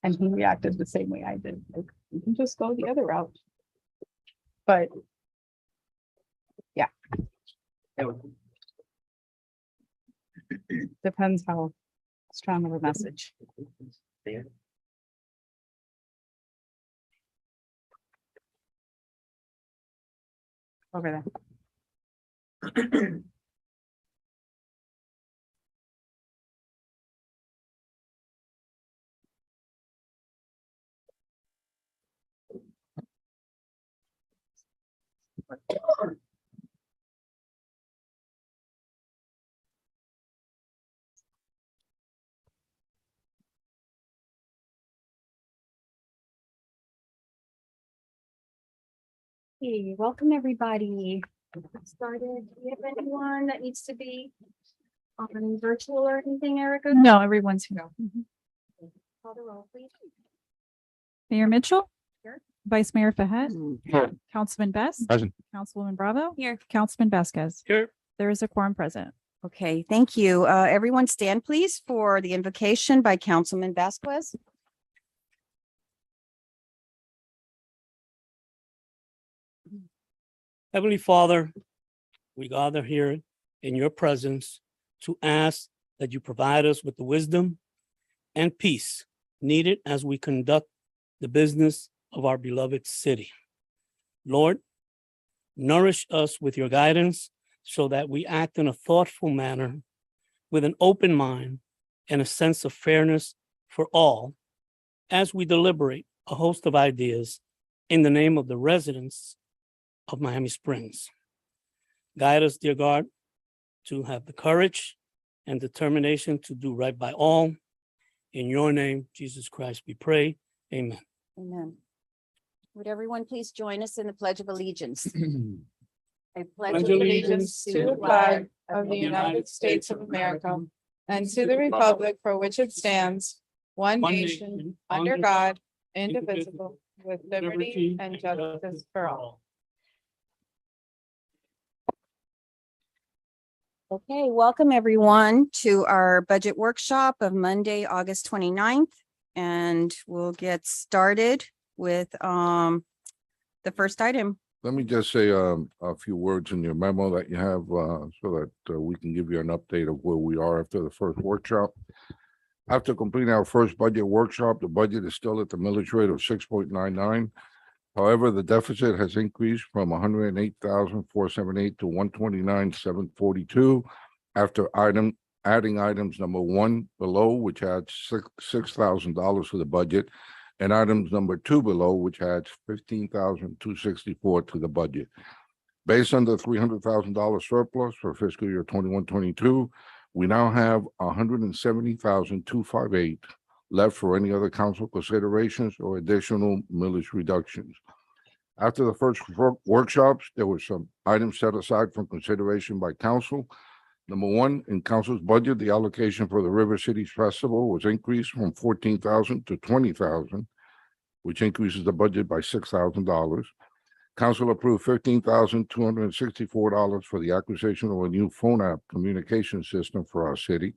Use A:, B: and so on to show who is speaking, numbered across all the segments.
A: And he reacted the same way I did. Like, you can just go the other route. But depends how strong of a message. Over there.
B: Hey, welcome everybody. Started. Do we have anyone that needs to be on virtual or anything, Erica?
A: No, everyone's here.
B: Call the roll, please.
C: Mayor Mitchell.
B: Here.
C: Vice Mayor Fahet.
D: Here.
C: Councilman Best.
D: Present.
C: Councilwoman Bravo.
B: Here.
C: Councilman Vasquez.
D: Here.
C: There is a quorum present.
B: Okay, thank you. Everyone stand please for the invocation by Councilman Vasquez.
E: Heavenly Father, we gather here in your presence to ask that you provide us with the wisdom and peace needed as we conduct the business of our beloved city. Lord, nourish us with your guidance so that we act in a thoughtful manner with an open mind and a sense of fairness for all as we deliberate a host of ideas in the name of the residents of Miami Springs. Guide us, dear God, to have the courage and determination to do right by all. In your name, Jesus Christ, we pray. Amen.
B: Amen. Would everyone please join us in the Pledge of Allegiance? I
A: Pledge allegiance to the flag of the United States of America and to the republic for which it stands, one nation, under God, indivisible, with liberty and justice for all.
B: Okay, welcome everyone to our budget workshop of Monday, August 29th. And we'll get started with the first item.
D: Let me just say a few words in your memo that you have so that we can give you an update of where we are after the first workshop. After completing our first budget workshop, the budget is still at the millage rate of 6.99. However, the deficit has increased from 108,478 to 129,742 after adding items number 1 below, which adds $6,000 to the budget, and items number 2 below, which adds $15,264 to the budget. Based on the $300,000 surplus for fiscal year 21-22, we now have $170,258 left for any other council considerations or additional millage reductions. After the first workshops, there were some items set aside for consideration by council. Number 1, in council's budget, the allocation for the River Cities Festival was increased from $14,000 to $20,000, which increases the budget by $6,000. Council approved $15,264 for the acquisition of a new phone app communication system for our city.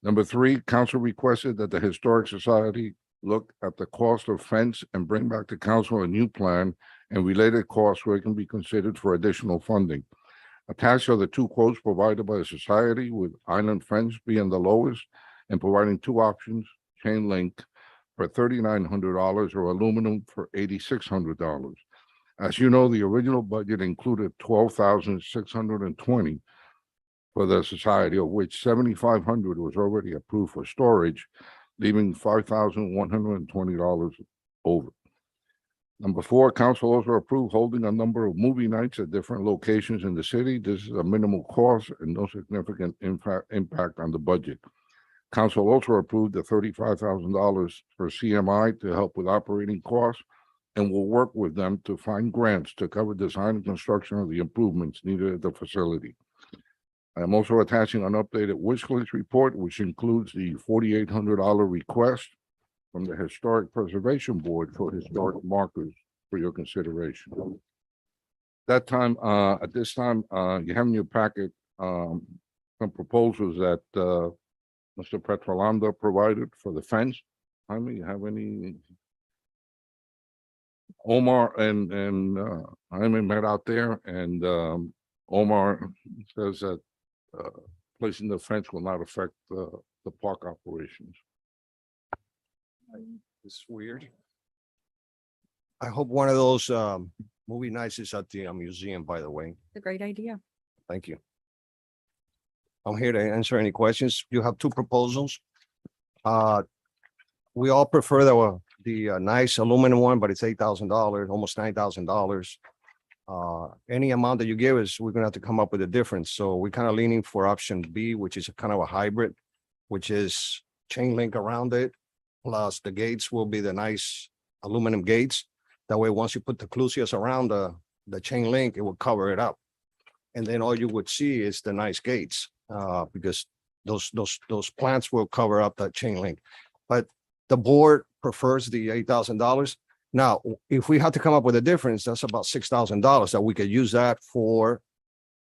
D: Number 3, council requested that the Historic Society look at the cost of fence and bring back to council a new plan and related costs where it can be considered for additional funding. Attached are the 2 quotes provided by the society, with island fence being the lowest and providing 2 options, chain link for $3,900 or aluminum for $8,600. As you know, the original budget included $12,620 for the society, of which $7,500 was already approved for storage, leaving $5,120 over. Number 4, council also approved holding a number of movie nights at different locations in the city. This is a minimal cost and no significant impact on the budget. Council also approved the $35,000 for CMI to help with operating costs and will work with them to find grants to cover design and construction of the improvements needed at the facility. I'm also attaching an updated wish list report, which includes the $4,800 request from the Historic Preservation Board for historic markers for your consideration. At this time, you have in your packet some proposals that Mr. Petrolanda provided for the fence. Jaime, you have any? Omar and Jaime met out there and Omar says that placing the fence will not affect the park operations.
F: It's weird. I hope one of those movie nights is at the museum, by the way.
B: It's a great idea.
F: Thank you. I'm here to answer any questions. You have two proposals. We all prefer the nice aluminum one, but it's $8,000, almost $9,000. Any amount that you give us, we're gonna have to come up with a difference. So we're kind of leaning for option B, which is a kind of a hybrid, which is chain link around it. Plus the gates will be the nice aluminum gates. That way, once you put the clusius around the chain link, it will cover it up. And then all you would see is the nice gates, because those plants will cover up that chain link. But the board prefers the $8,000. Now, if we had to come up with a difference, that's about $6,000 that we could use that for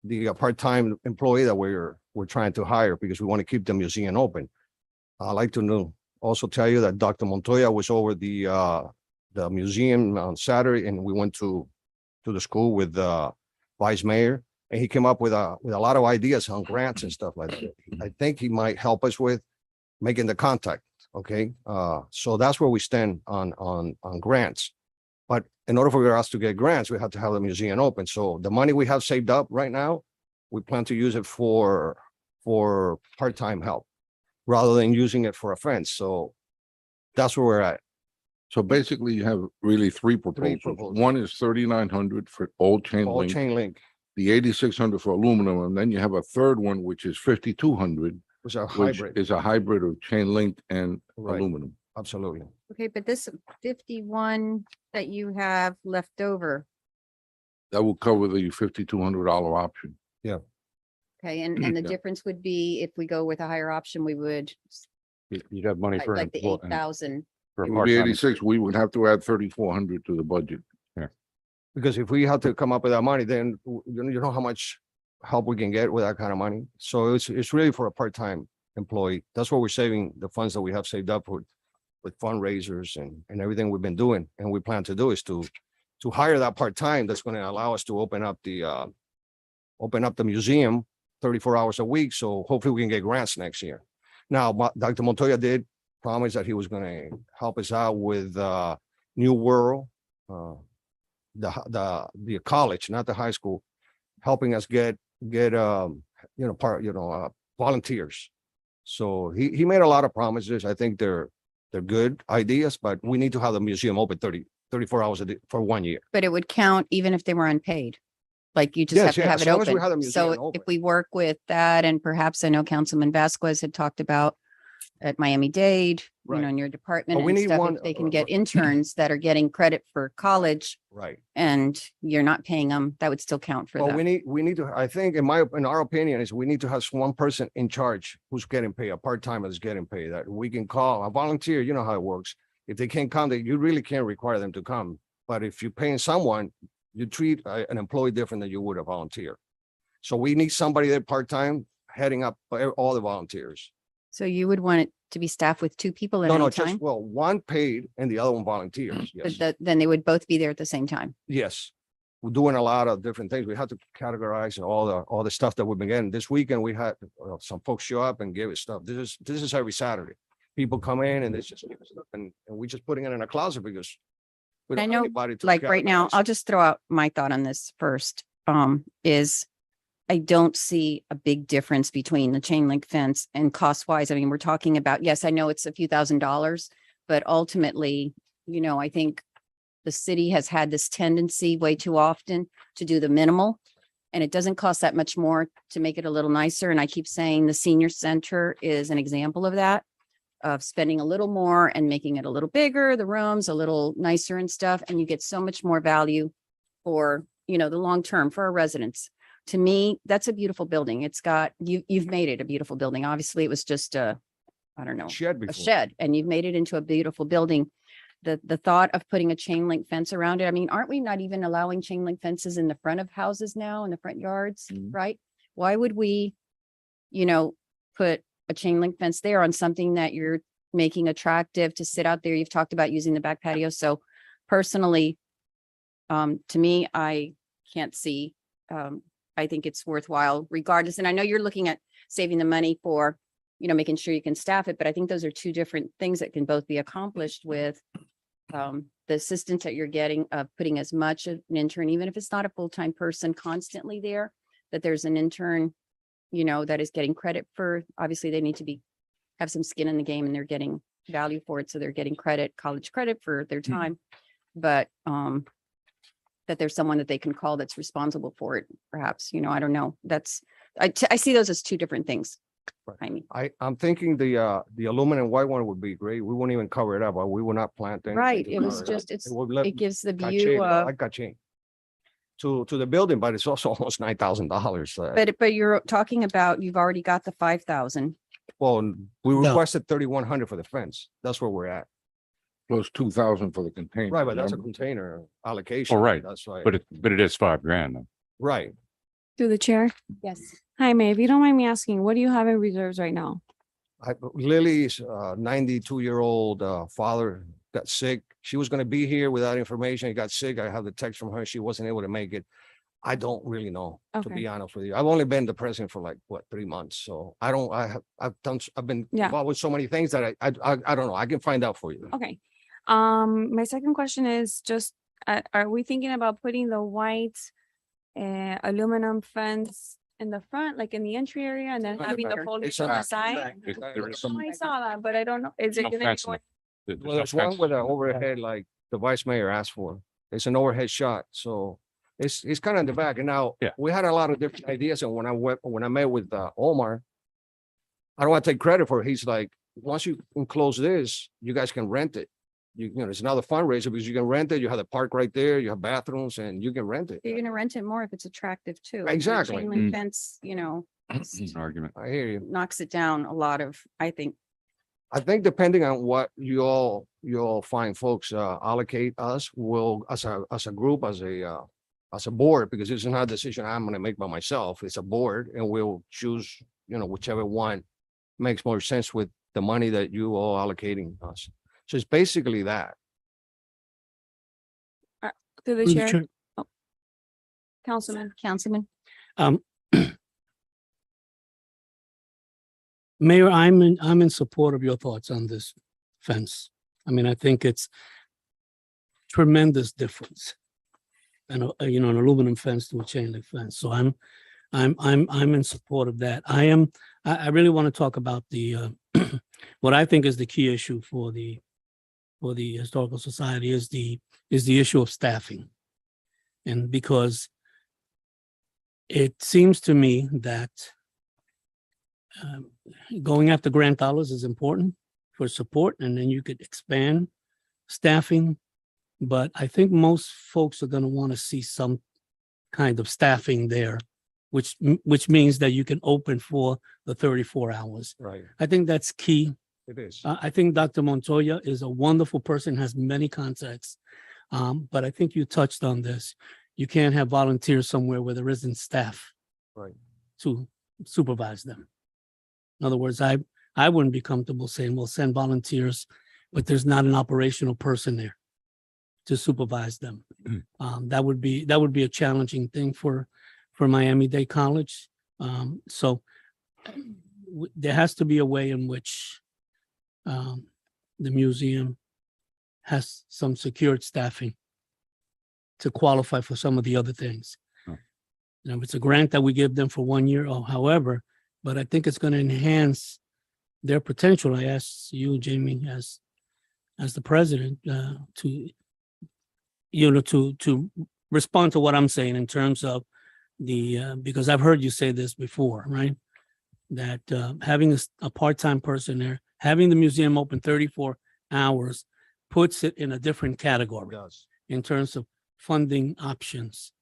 F: the part-time employee that we're trying to hire because we want to keep the museum open. I'd like to also tell you that Dr. Montoya was over the museum on Saturday, and we went to the school with the vice mayor, and he came up with a lot of ideas on grants and stuff like that. I think he might help us with making the contact. Okay, so that's where we stand on grants. But in order for us to get grants, we have to have the museum open. So the money we have saved up right now, we plan to use it for part-time help rather than using it for a fence. So that's where we're at.
D: So basically you have really three proposals.
F: proposals.
D: One is 3,900 for old chain
F: All
D: link,
F: chain link
D: the 8,600 for aluminum, and then you have a third one, which is 5,200,
F: was a
D: which
F: hybrid,
D: is a hybrid of chain link and
F: right?
D: aluminum.
F: Absolutely.
B: Okay, but this 51 that you have left over,
D: That will cover the $5,200 option.
B: okay, and the
D: Yeah.
B: difference would be if we go with a higher option, we would
G: You'd have money for.
B: like the
G: employ-
B: 8,000.
G: for a
D: It would be
G: part-time.
D: 86. We would have to add 3,400 to the budget.
F: Because if we have to come up with that money, then you know how much help we can get with that kind of money. So it's really for a part-time employee. That's what we're saving the funds that we have saved up with fundraisers and everything we've been doing. And we plan to do is to hire that part-time that's going to allow us to open up the museum 34 hours a week. So hopefully we can get grants next year. Now, Dr. Montoya did promise that he was going to help us out with New World, the college, not the high school, helping us get volunteers. So he made a lot of promises. I think they're good ideas, but we need to have the museum open 34 hours a day for 1 year.
B: But it would count even if they were unpaid. Like you just
F: Yes,
B: have to
F: yeah,
B: have
F: as
B: it
F: long as we have the
B: open.
F: museum
B: So
F: open.
B: if we work with that, and perhaps I know Councilman Vasquez had talked about at Miami-Dade, you know,
F: Right.
B: in your department
F: But we
B: and
F: need
B: stuff,
F: one,
B: if they can get interns that are getting credit for college
F: Right.
B: and you're not paying them, that would still count for
F: Well, we
B: that.
F: need to, I think in our opinion is we need to have one person in charge who's getting paid, a part-timer is getting paid, that we can call a volunteer, you know how it works. If they can't come, you really can't require them to come. But if you're paying someone, you treat an employee different than you would a volunteer. So we need somebody there part-time heading up all the volunteers.
B: So you would want it to be staffed with 2 people at
F: No,
B: any
F: no, just,
B: time?
F: well, one paid and the other one volunteers.
B: But
F: Yes,
B: then they would both be there at the same time.
F: yes. We're doing a lot of different things. We have to categorize all the stuff that we've been getting. This weekend, we had some folks show up and give us stuff. This is every Saturday. People come in and it's just give us stuff and we just putting it in a closet because we
B: I
F: don't have
B: know,
F: anybody to
B: Like right now,
F: categorize.
B: I'll just throw out my thought on this first, is I don't see a big difference between the chain link fence and cost wise. I mean, we're talking about, yes, I know it's a few $1,000s, but ultimately, you know, I think the city has had this tendency way too often to do the minimal. And it doesn't cost that much more to make it a little nicer. And I keep saying the senior center is an example of that, of spending a little more and making it a little bigger, the rooms a little nicer and stuff. And you get so much more value for, you know, the long term for our residents. To me, that's a beautiful building. It's got, you've made it a beautiful building. Obviously, it was just I don't know,
F: Shed
B: a
F: before.
B: shed, and you've made it into a beautiful building. The thought of putting a chain link fence around it, I mean, aren't we not even allowing chain link fences in the front of houses now, in the front yards,
D: Mhm.
B: right? Why would we, you know, put a chain link fence there on something that you're making attractive to sit out there. You've talked about using the back patio. So personally, to me, I can't see, I think it's worthwhile regardless. And I know you're looking at saving the money for, making sure you can staff it, but I think those are two different things that can both be accomplished with the assistance that you're getting of putting as much of an intern, even if it's not a full-time person constantly there, that there's an intern, that is getting credit for, obviously they need to have some skin in the game and they're getting value for it. So they're getting college credit for their time. But that there's someone that they can call that's responsible for it, perhaps, I don't know. I see those as two different things.
F: Right.
B: I mean,
F: I'm thinking the aluminum white one would be great. We wouldn't even cover it up, but we will not plant anything.
B: right,
F: to
B: it was
F: cover up.
B: just,
F: It
B: it gives the
F: cache,
B: view of,
F: I cache to the building, but it's also almost $9,000.
B: but you're talking about, you've already got the 5,000.
F: Well, we
E: No.
F: requested 3,100 for the fence. That's where we're at.
D: Plus 2,000 for the container.
F: Right, but that's a
D: remember?
F: container allocation.
G: right.
F: That's right.
G: But it is $5,000 though.
F: Right.
H: Through the chair.
B: Yes.
H: Hi, May, if you don't mind me asking, what do you have in reserves right now?
F: Lily's 92-year-old father got sick. She was gonna be here without information. He got sick. I have the text from her. She wasn't able to make it. I don't really know, to
H: Okay.
F: be honest with you. I've only been the president for 3 months, so I've been
H: Yeah.
F: involved with so many things that I don't know. I can find out for you.
H: Okay. My second question is just, are we thinking about putting the white aluminum fence in the front, like in the entry area, and then
F: It's
H: having the
B: back.
H: foliage
F: It's
H: on the
F: back.
H: side?
G: There is
H: Oh, I saw that, but I don't know. Is it
G: no
H: gonna be
G: fence in
H: going?
G: There's
F: Well,
G: no
F: there's one
G: fence.
F: with an overhead, like the vice mayor asked for. It's an overhead shot, so it's kind of in the back. And now
G: Yeah.
F: we had a lot of different ideas. And when I met with Omar, I don't want to take credit for it. He's like, once you enclose this, you guys can rent it. It's another fundraiser because you can rent it. You have the park right there. You have bathrooms and you can rent it.
B: You're gonna rent it more if it's attractive too. The
F: Exactly.
B: chain link
G: Mm.
B: fence,
G: It's an argument.
F: I hear you.
B: knocks it down a lot of, I think.
F: I think depending on what you all find folks allocate us, will as a group, as a board, because this is not a decision I'm gonna make by myself. It's a board and we'll choose, whichever one makes more sense with the money that you all allocating us. So it's basically that.
H: Through the
E: Through the
H: chair,
E: chair.
B: Councilman,
E: Mayor, I'm in support of your thoughts on this fence. I mean, I think it's tremendous difference. And, an aluminum fence to a chain link fence. So I'm in support of that. I really want to talk about the, what I think is the key issue for the Historical Society is the issue of staffing. And because it seems to me that going after grant dollars is important for support, and then you could expand staffing. But I think most folks are going to want to see some kind of staffing there, which means that you can open for the 34 hours.
F: Right.
E: I think that's key.
F: It is.
E: I think Dr. Montoya is a wonderful person, has many contacts. But I think you touched on this. You can't have volunteers somewhere where there isn't staff
F: Right.
E: to supervise them. In other words, I wouldn't be comfortable saying, well, send volunteers, but there's not an operational person there to supervise them. That would be a challenging thing for Miami-Dade College. So there has to be a way in which the museum has some secured staffing to qualify for some of the other things.
G: Oh.
E: It's a grant that we give them for 1 year or however, but I think it's going to enhance their potential. I asked you, Jamie, as the president, to respond to what I'm saying in terms of because I've heard you say this before, right? That having a part-time person there, having the museum open 34 hours puts it in a different
F: It
E: category
F: does.
E: in terms of funding options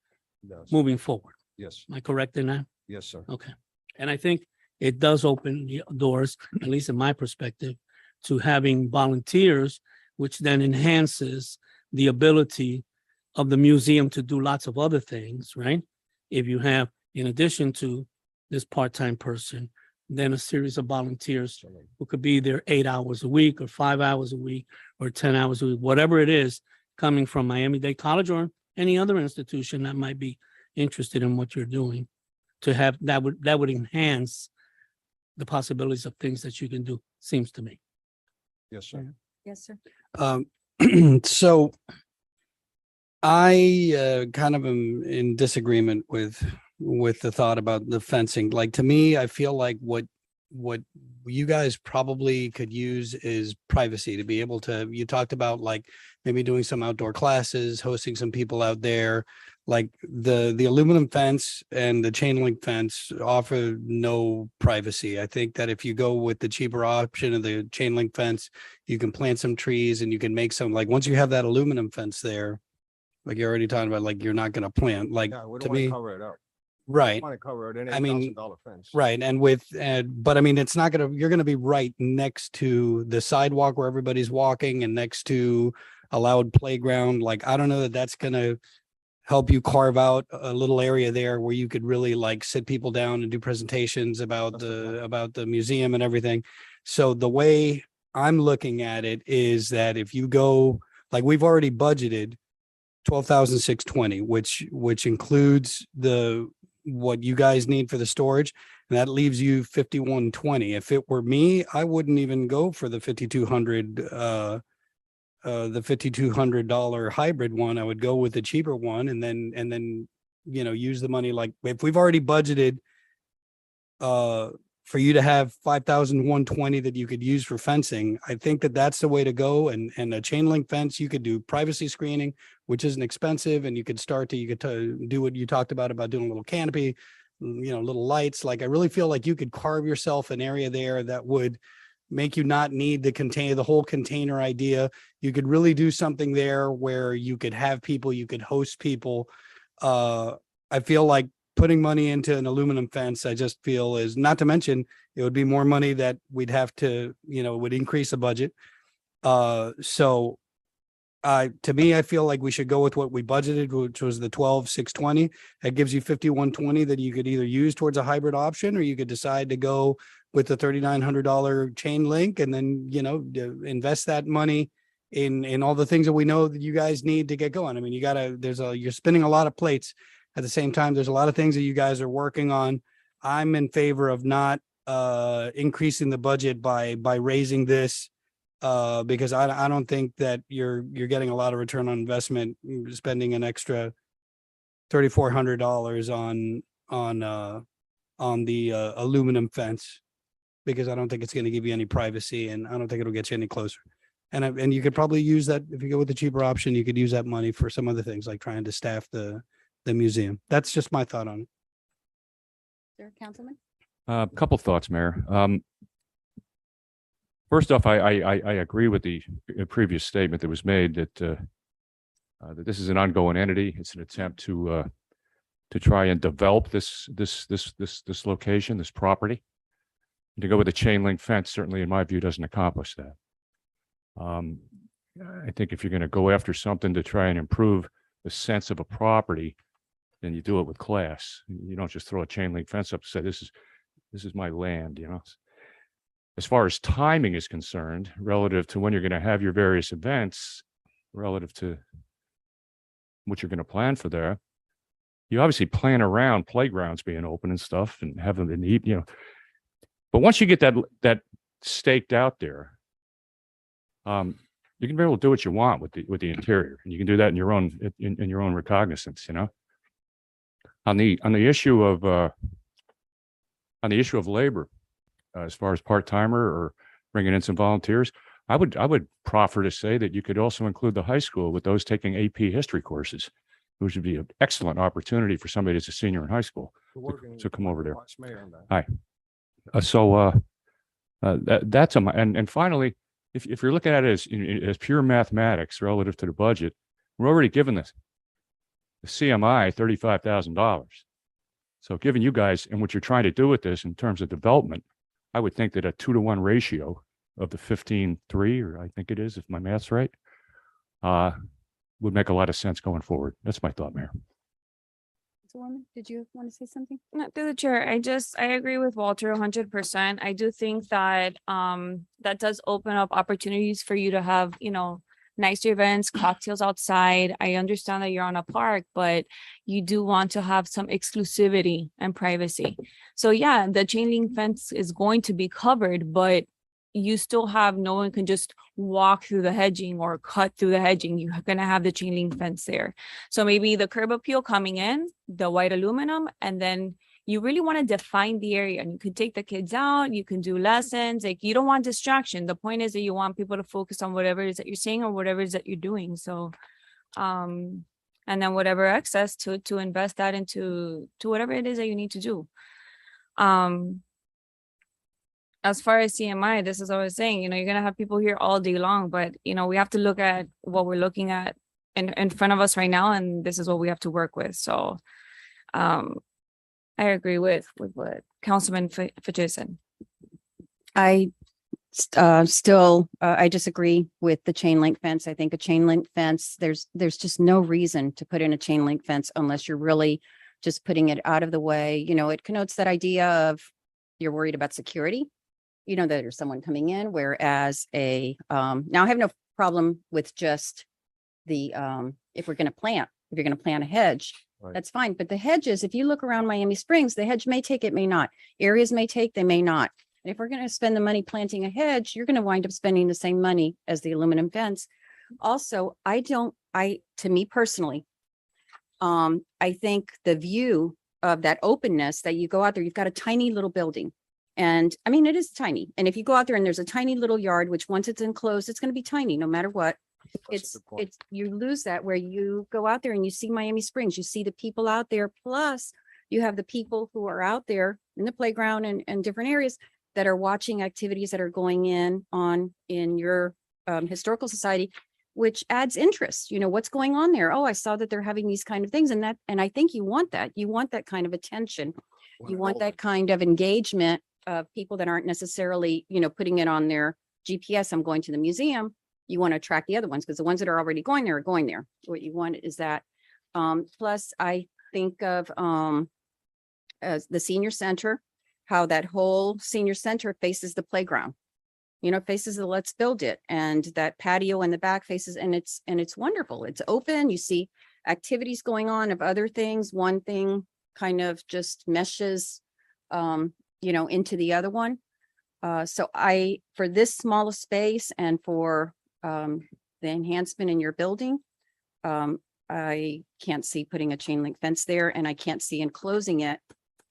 F: It does.
E: moving forward.
F: Yes.
E: Am I correct in that?
F: Yes, sir.
E: Okay. And I think it does open the doors, at least in my perspective, to having volunteers, which then enhances the ability of the museum to do lots of other things, right? If you have, in addition to this part-time person, then a series of volunteers who could be there 8 hours a week or 5 hours a week or 10 hours a week, whatever it is, coming from Miami-Dade College or any other institution that might be interested in what you're doing, to have that would enhance the possibilities of things that you can do, seems to me.
F: Yes, sir.
B: Yes, sir.
I: So I kind of am in disagreement with the thought about the fencing. Like, to me, I feel like what you guys probably could use is privacy to be able to, you talked about like maybe doing some outdoor classes, hosting some people out there. Like the aluminum fence and the chain link fence offer no privacy. I think that if you go with the cheaper option of the chain link fence, you can plant some trees and you can make some, like, once you have that aluminum fence there, like you're already talking about, like, you're not going to plant, like,
F: Yeah, we
I: to
F: don't want
I: me,
F: to cover it up.
I: right.
F: Want to cover it in
I: I mean,
F: $8,000 fence.
I: Right. And but I mean, it's not going to, you're going to be right next to the sidewalk where everybody's walking and next to a loud playground. Like, I don't know that that's going to help you carve out a little area there where you could really like sit people down and do presentations about
F: That's the point.
I: about the museum and everything. So the way I'm looking at it is that if you go, like, we've already budgeted 12,620, which includes what you guys need for the storage, and that leaves you 5,120. If it were me, I wouldn't even go for the $5,200 hybrid one. I would go with the cheaper one and then use the money. Like, if we've already budgeted for you to have 5,120 that you could use for fencing, I think that that's the way to go. And a chain link fence, you could do privacy screening, which isn't expensive, and you could do what you talked about doing a little canopy, little lights. Like, I really feel like you could carve yourself an area there that would make you not need the whole container idea. You could really do something there where you could have people, you could host people. I feel like putting money into an aluminum fence, I just feel is, not to mention, it would be more money that we'd have to, would increase the budget. So to me, I feel like we should go with what we budgeted, which was the 12,620. That gives you 5,120 that you could either use towards a hybrid option, or you could decide to go with the $3,900 chain link and then, invest that money in all the things that we know that you guys need to get going. I mean, you're spinning a lot of plates at the same time. There's a lot of things that you guys are working on. I'm in favor of not increasing the budget by raising this, because I don't think that you're getting a lot of return on investment spending an extra $3,400 on the aluminum fence, because I don't think it's going to give you any privacy, and I don't think it'll get you any closer. And you could probably use that, if you go with the cheaper option, you could use that money for some other things, like trying to staff the museum. That's just my thought on it.
B: Sir, Councilman?
G: A couple thoughts, Mayor. First off, I agree with the previous statement that was made that that this is an ongoing entity. It's an attempt to try and develop this location, this property. And to go with a chain link fence, certainly in my view, doesn't accomplish that. I think if you're going to go after something to try and improve the sense of a property, then you do it with class. You don't just throw a chain link fence up and say, this is my land, As far as timing is concerned, relative to when you're going to have your various events, relative to what you're going to plan for there, you obviously plan around playgrounds being open and stuff and have them in the evening, But once you get that staked out there, you can be able to do what you want with the interior, and you can do that in your own recognizance, On the issue of labor, as far as part-timer or bringing in some volunteers, I would proffer to say that you could also include the high school with those taking AP history courses, which would be an excellent opportunity for somebody that's a senior in high school to come over there. Hi. That's and finally, if you're looking at it as pure mathematics relative to the budget, we're already given the CMI $35,000. So given you guys and what you're trying to do with this in terms of development, I would think that a 2-to-1 ratio of the 15:3, or I think it is, if my math's right, would make a lot of sense going forward. That's my thought, Mayor.
B: Councilwoman, did you want to say something?
H: Not through the chair. I agree with Walter 100%. I do think that that does open up opportunities for you to have, nicer events, cocktails outside. I understand that you're on a park, but you do want to have some exclusivity and privacy. So yeah, the chain link fence is going to be covered, but you still have, no one can just walk through the hedging or cut through the hedging. You're gonna have the chain link fence there. So maybe the curb appeal coming in, the white aluminum, and then you really want to define the area, and you can take the kids out, you can do lessons, like you don't want distraction. The point is that you want people to focus on whatever it is that you're saying or whatever it is that you're doing. So, and then whatever excess to invest that into whatever it is that you need to do. As far as CMI, this is what I was saying, you're going to have people here all day long, but we have to look at what we're looking at in front of us right now. And this is what we have to work with. So, I agree with what Councilman Fitch said.
B: I disagree with the chain link fence. I think a chain link fence, there's just no reason to put in a chain link fence unless you're really just putting it out of the way. It connotes that idea of you're worried about security, that there's someone coming in, whereas now I have no problem with just the, if you're going to plant a hedge,
F: Right.
B: that's fine. But the hedges, if you look around Miami Springs, the hedge may take, it may not. Areas may take, they may not. And if we're going to spend the money planting a hedge, you're going to wind up spending the same money as the aluminum fence. Also, to me personally, I think the view of that openness that you go out there, you've got a tiny little building. And I mean, it is tiny. And if you go out there and there's a tiny little yard, which once it's enclosed, it's going to be tiny no matter what.
F: That's a good point.
B: You lose that where you go out there and you see Miami Springs, you see the people out there, plus you have the people who are out there in the playground and different areas that are watching activities that are going in your historical society, which adds interest. What's going on there? Oh, I saw that they're having these kind of things, and I think you want that. You want that kind of attention. You want that kind of engagement of people that aren't necessarily, putting it on their GPS. I'm going to the museum. You want to attract the other ones because the ones that are already going there are going there. What you want is that. Plus, I think of as the senior center, how that whole senior center faces the playground. Faces the Let's Build It, and that patio in the back faces, and it's wonderful. It's open. You see activities going on of other things. One thing kind of just meshes, into the other one. So for this smaller space and for the enhancement in your building, I can't see putting a chain link fence there, and I can't see enclosing it.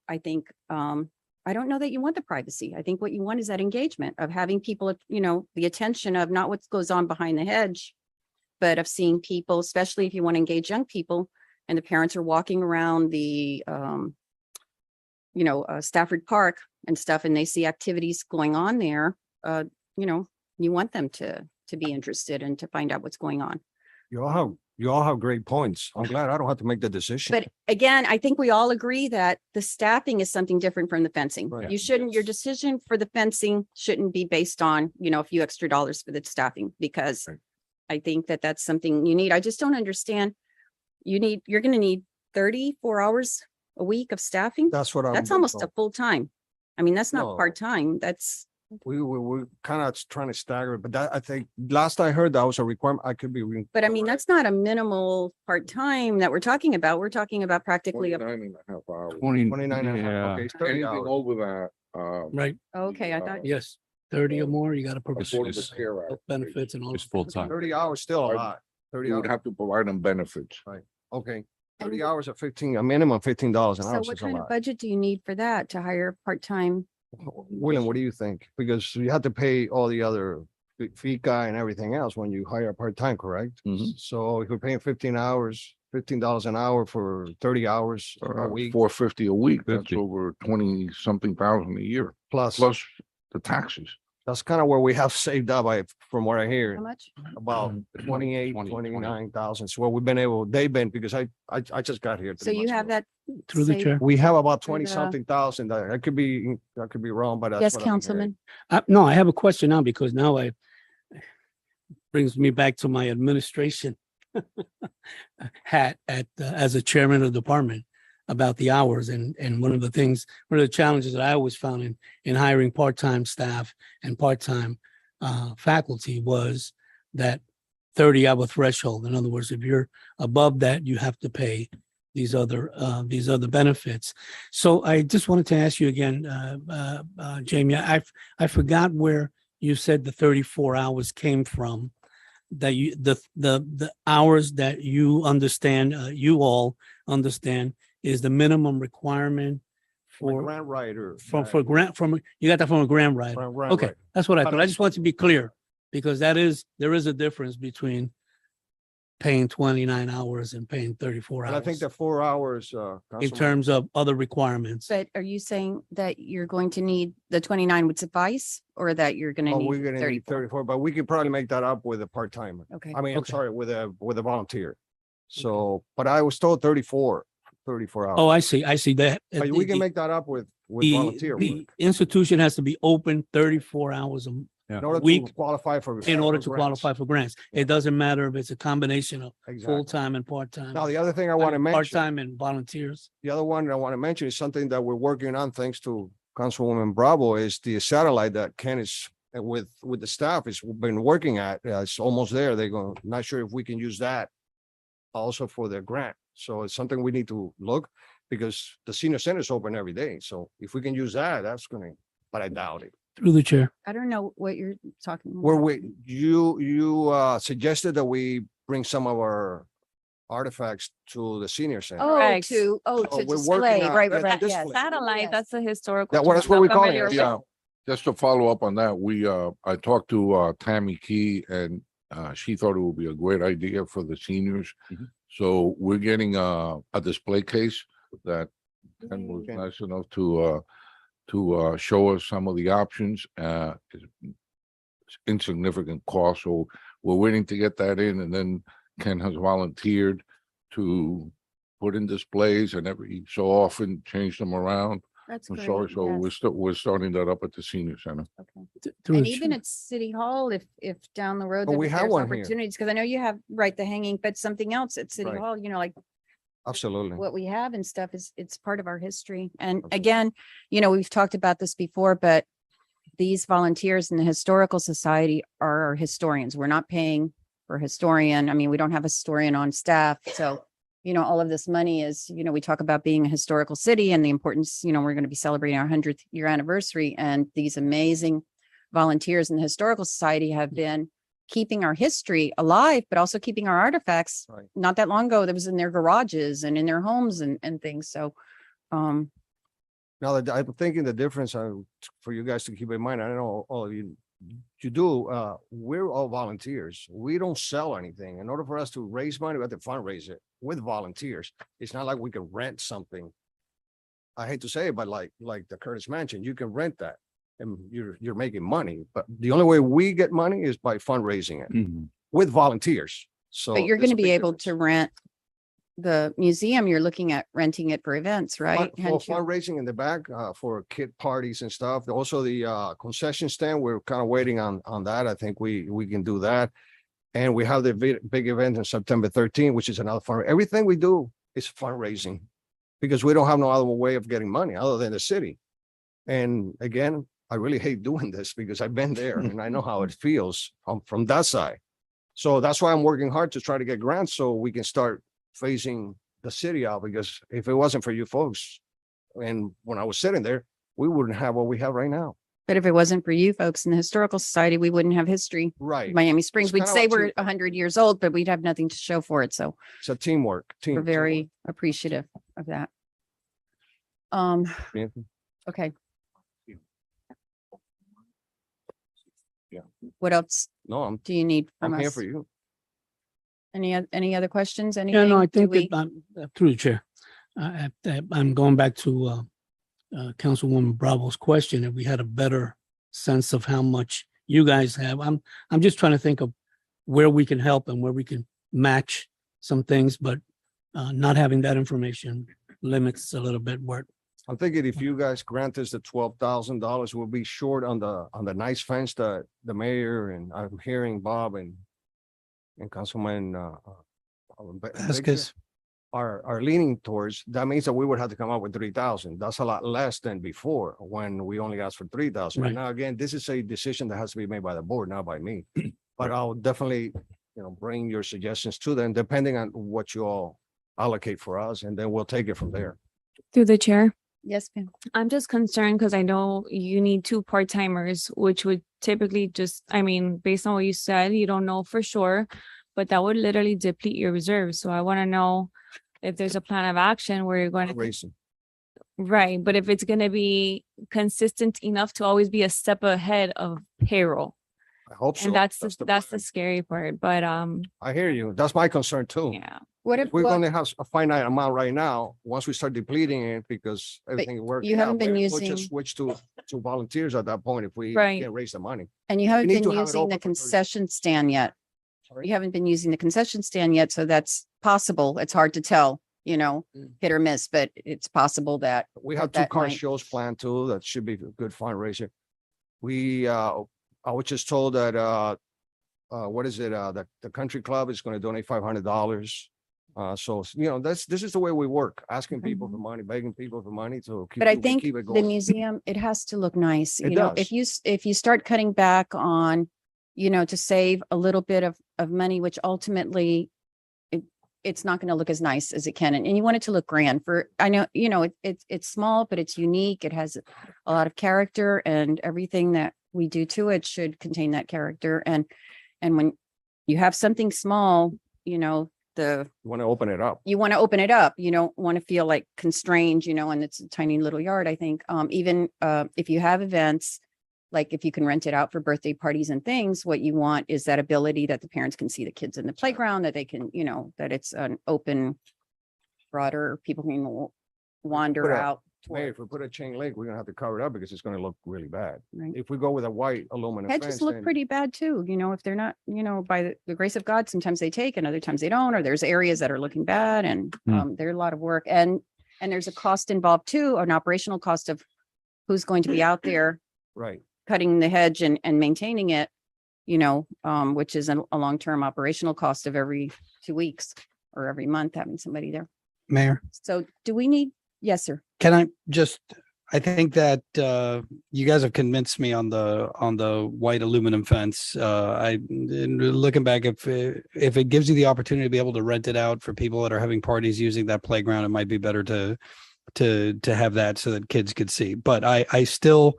B: I think, I don't know that you want the privacy. I think what you want is that engagement of having people, the attention of not what goes on behind the hedge, but of seeing people, especially if you want to engage young people and the parents are walking around the, Stafford Park and stuff, and they see activities going on there. You want them to be interested and to find out what's going on.
F: You all have great points. I'm glad I don't have to make the decision.
B: But again, I think we all agree that the staffing is something different from the fencing.
F: Right.
B: Your decision for the fencing shouldn't be based on, a few extra dollars for the staffing, because
F: Right.
B: I think that that's something you need. I just don't understand. You're going to need 34 hours a week of staffing.
F: That's what I'm.
B: That's almost a full time. I mean, that's not
F: No.
B: part-time. That's,
F: We're kind of trying to stagger it, but that, I think, last I heard, that was a requirement. I could be.
B: but I mean, that's not a minimal part-time that we're talking about. We're talking about practically a,
D: 29.5 hours.
F: 29 and a half.
G: Yeah.
F: Okay, it's 30
D: Anything
F: hours.
D: over that,
E: Right?
B: okay, I thought,
E: Yes, 30 or more, you got to
G: It's-
E: provide
G: it's-
D: Affordable Care Act.
E: benefits and all.
G: It's full-time.
F: 30 hours still a
D: Right.
F: lot. 30
D: You would
F: hours.
D: have to provide them benefits.
F: Okay.
B: And-
F: 30 hours at 15, a minimum $15 an
B: so
F: hour
B: what
F: is a
B: kind of
F: lot.
B: budget do you need for that to hire part-time?
F: William, what do you think? Because you have to pay all the other FICA and everything else when you hire part-time, correct?
D: Mhm.
F: So if you're paying $15 an hour for 30 hours a week,
D: $450 a week, that's
G: 50.
D: over 20 something thousand a year,
F: plus,
D: plus the taxes.
F: that's kind of where we have saved up, from what I
B: How
F: hear,
B: much?
F: about
G: Um,
F: 28,
G: 20.
F: 29,000. So what they've been, because I just got here.
B: So
F: 3
B: you
F: months
B: have
F: ago.
B: that.
E: Through the
B: saved-
E: chair.
F: We have about
B: For
F: 20
B: the-
F: something thousand. I could be wrong, but that's
B: Yes,
F: what I've been hearing.
B: Councilman.
E: No, I have a question now because now brings me back to my administration hat as a chairman of the department. about the hours and one of the challenges that I always found in hiring part-time staff and part-time faculty was that 30-hour threshold. In other words, if you're above that, you have to pay these other benefits. So I just wanted to ask you again, Jamie, I forgot where you said the 34 hours came from. That you the hours that you understand, you all understand is the minimum requirement
F: For
E: for
F: grant writer.
E: for grant from you got that from a grant writer. Okay, that's what I thought. I just want to be clear because there is a difference between paying 29 hours and paying 34
F: And I think
E: hours
F: the 4 hours,
E: in
F: Councilman,
E: terms of other requirements.
B: But are you saying that you're going to need the 29 would suffice or that you're going to
F: oh, we're
B: need
F: gonna need
B: 34?
F: 34, but we could probably make that up with a part-timer.
B: Okay.
F: I mean, I'm
E: Okay.
F: sorry, with a volunteer. So, but I was told 34 hours.
E: Oh, I see that.
F: But we can make that up with
E: the-
F: volunteer
E: the
F: work.
E: institution has to be open 34 hours
F: In order to
E: week
F: qualify for.
E: in order to
F: grants.
E: qualify for grants. It doesn't matter if it's a combination of
F: Exactly.
E: full-time and part-time.
F: Now, the other thing I want to mention,
E: Part-time and volunteers.
F: the other one I want to mention is something that we're working on, thanks to Councilwoman Bravo, is the satellite that Ken is with the staff has been working at. It's almost there. They're going, not sure if we can use that also for their grant. So it's something we need to look because the senior center is open every day. So if we can use that, that's gonna, but I doubt it.
E: Through the chair.
B: I don't know what you're talking about.
F: Where you suggested that we bring some of our artifacts to the senior center.
B: Oh,
H: Correct.
B: to
F: So we're working
B: display,
F: on-
B: right,
F: yeah,
B: right, right,
F: to
B: yes.
F: display.
H: Satellite,
B: Yes.
H: that's the historical.
F: Yeah, well, that's
H: term.
F: what we
H: I'm
F: call it.
H: familiar with
D: Yeah, just to follow up on that, I talked to Tammy Key and she thought it would be a great idea for the seniors.
G: Mhm.
D: So we're getting a display case that Ken was
F: Okay.
D: nice enough to show us some of the options. It's insignificant cost, so we're waiting to get that in, and then Ken has volunteered to put in displays and every so often change them around.
B: That's
D: I'm
B: great.
D: sorry, so
B: yes,
D: we're starting that up at the senior center.
B: okay.
E: Through
B: And
E: the
B: even
E: chair.
B: at City Hall, if down the road.
F: But
B: there-
F: we have
B: there's
F: one here.
B: Opportunities, because I know you have, right, the hanging, but something else at City
F: Right.
B: Hall, like
F: Absolutely.
B: what we have and stuff is, it's part of our history. And again, we've talked about this before, but these volunteers in the Historical Society are our historians. We're not paying for a historian. I mean, we don't have a historian on staff. So, all of this money is, we talk about being a historical city and the importance, we're going to be celebrating our 100th year anniversary. And these amazing volunteers in the Historical Society have been keeping our history alive, but also keeping our artifacts.
F: Right.
B: Not that long ago, that was in their garages and in their homes and things. So,
F: Now that I'm thinking the difference for you guys to keep in mind, I don't know, all of you do, we're all volunteers. We don't sell anything. In order for us to raise money, we have to fundraise it with volunteers. It's not like we can rent something. I hate to say it, but like the Curtis Mansion, you can rent that and you're making money. But the only way we get money is by fundraising it
G: Mhm.
F: with volunteers. So.
B: but you're
F: there's
B: going
F: a
B: to be
F: big
B: able
F: difference.
B: to rent the museum. You're looking at renting it for events, right?
F: For
B: Hadn't you-
F: fundraising in the back, for kid parties and stuff. Also the concession stand, we're kind of waiting on that. I think we can do that. And we have the big event on September 13th, which is another fund. Everything we do is fundraising. Because we don't have no other way of getting money other than the city. And again, I really hate doing this because I've been there and I know how it feels from that side. So that's why I'm working hard to try to get grants so we can start phasing the city out, because if it wasn't for you folks, and when I was sitting there, we wouldn't have what we have right now.
B: But if it wasn't for you folks in the Historical Society, we wouldn't have history.
F: Right.
B: Miami Springs,
F: It's
B: we'd
F: kinda
B: say
F: like
B: we're
F: team-
B: 100 years old, but we'd have nothing to show for it. So
F: It's a teamwork.
B: we're very appreciative of that.
F: teamwork.
B: Okay.
D: Yeah.
B: What else
F: No,
B: do you need from
F: I'm here
B: us?
F: for you.
B: Any other questions?
E: Yeah,
B: Anything?
E: no, I
B: Do
E: think
B: we-
E: through the chair. I'm going back to Councilwoman Bravo's question. If we had a better sense of how much you guys have, I'm just trying to think of where we can help and where we can match some things, but not having that information limits a little bit where.
F: I'm thinking if you guys grant us the $12,000, we'll be short on the nice fence that the mayor and I'm hearing Bob and Councilman Victor
I: Vasquez.
F: are leaning towards, that means that we would have to come up with 3,000. That's a lot less than before when we only asked for 3,000.
E: Right.
F: Now, again, this is a decision that has to be made by the board, not by me. But I'll definitely, bring your suggestions to them, depending on what you all allocate for us, and then we'll take it from there.
H: Through the chair.
B: Yes, ma'am.
H: I'm just concerned because I know you need 2 part-timers, which would typically just, I mean, based on what you said, you don't know for sure, but that would literally deplete your reserves. So I want to know if there's a plan of action where you're going to,
F: Racing.
H: right, but if it's going to be consistent enough to always be a step ahead of payroll.
F: I hope so.
H: And that's the
F: plan.
H: scary part, but
F: I hear you. That's my concern too.
H: yeah.
B: What if,
F: We're
B: what-
F: gonna have a finite amount right now. Once we start depleting it, because everything works.
B: you haven't been
F: We'll
B: using-
F: just switch to volunteers at that point if we
H: Right.
F: can't raise the money.
B: and you haven't
F: need
B: been
F: to have it
B: using
F: open
B: the
F: for 30
B: concession stand yet.
F: Sorry?
B: You haven't been using the concession stand yet, so that's possible. It's hard to tell, hit or miss, but it's possible that
F: We have
B: that
F: 2 car
B: might-
F: shows planned too. That should be a good fundraiser. I was just told that, what is it? That the country club is gonna donate $500. So, this is the way we work, asking people for money, begging people for money to keep.
B: But I
F: we
B: think
F: keep it
B: the
F: going.
B: museum, it has to look nice,
F: It
B: if
F: does.
B: if you start cutting back on, to save a little bit of money, which ultimately it's not going to look as nice as it can. And you want it to look grand I know, it's small, but it's unique. It has a lot of character, and everything that we do to it should contain that character. And when you have something small,
F: You want to open it up.
B: you want to open it up. You don't want to feel like constrained, and it's a tiny little yard. I think, even, if you have events, like if you can rent it out for birthday parties and things, what you want is that ability that the parents can see the kids in the playground, that they can, that it's an open, broader, people can
F: Put
B: wander
F: a-
B: out.
F: Hey,
B: toward,
F: if we put a chain link, we're gonna have to cover it up because it's gonna look really bad.
B: right?
F: If we go with a white aluminum fence,
B: Hedges look
F: then
B: pretty bad too, if they're not, by the grace of God, sometimes they take and other times they don't, or there's areas that are looking bad, and there's a lot of work, and there's a cost involved too, an operational cost of who's going to be out there
F: right.
B: cutting the hedge and maintaining it, which is a long-term operational cost of every 2 weeks or every month having somebody there.
I: Mayor,
B: So do we need, yes, sir.
I: can I just, I think that you guys have convinced me on the white aluminum fence. Looking back, if it gives you the opportunity to be able to rent it out for people that are having parties using that playground, it might be better to have that so that kids could see. But I still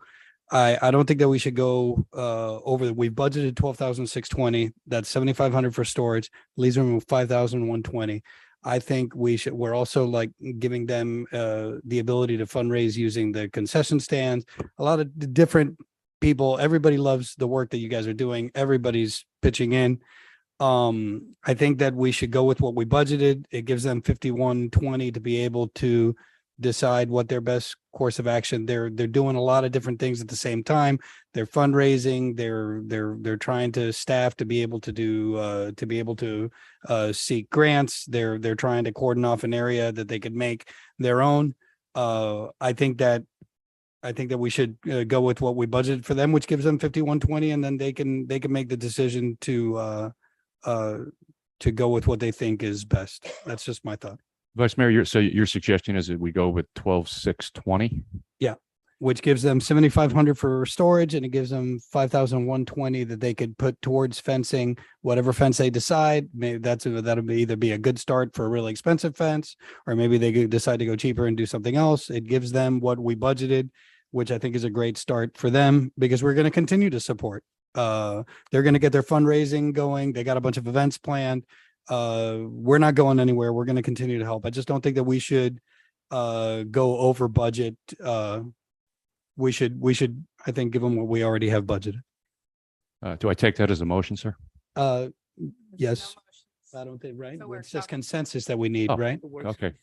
I: don't think that we should go over. We've budgeted 12,620. That's 7,500 for storage. Leaves room of 5,120. I think we're also like giving them the ability to fundraise using the concession stands. A lot of different people, everybody loves the work that you guys are doing. Everybody's pitching in. I think that we should go with what we budgeted. It gives them 5,120 to be able to decide what their best course of action. They're doing a lot of different things at the same time. They're fundraising. They're trying to staff to be able to do seek grants. They're trying to cordon off an area that they could make their own. I think that we should go with what we budgeted for them, which gives them 5,120, and then they can make the decision to go with what they think is best. That's just my thought.
G: Vice Mayor, your suggestion is that we go with 12,620?
I: Which gives them 7,500 for storage, and it gives them 5,120 that they could put towards fencing, whatever fence they decide. Maybe that'll either be a good start for a really expensive fence, or maybe they could decide to go cheaper and do something else. It gives them what we budgeted, which I think is a great start for them, because we're going to continue to support. They're going to get their fundraising going. They got a bunch of events planned. We're not going anywhere. We're going to continue to help. I just don't think that we should go over budget. We should, I think, give them what we already have budgeted.
G: Do I take that as a motion, sir?
I: Yes. I don't think, right?
A: So we're
I: It's just
A: talking-
I: consensus that we need,
G: Oh.
I: right?
G: Okay.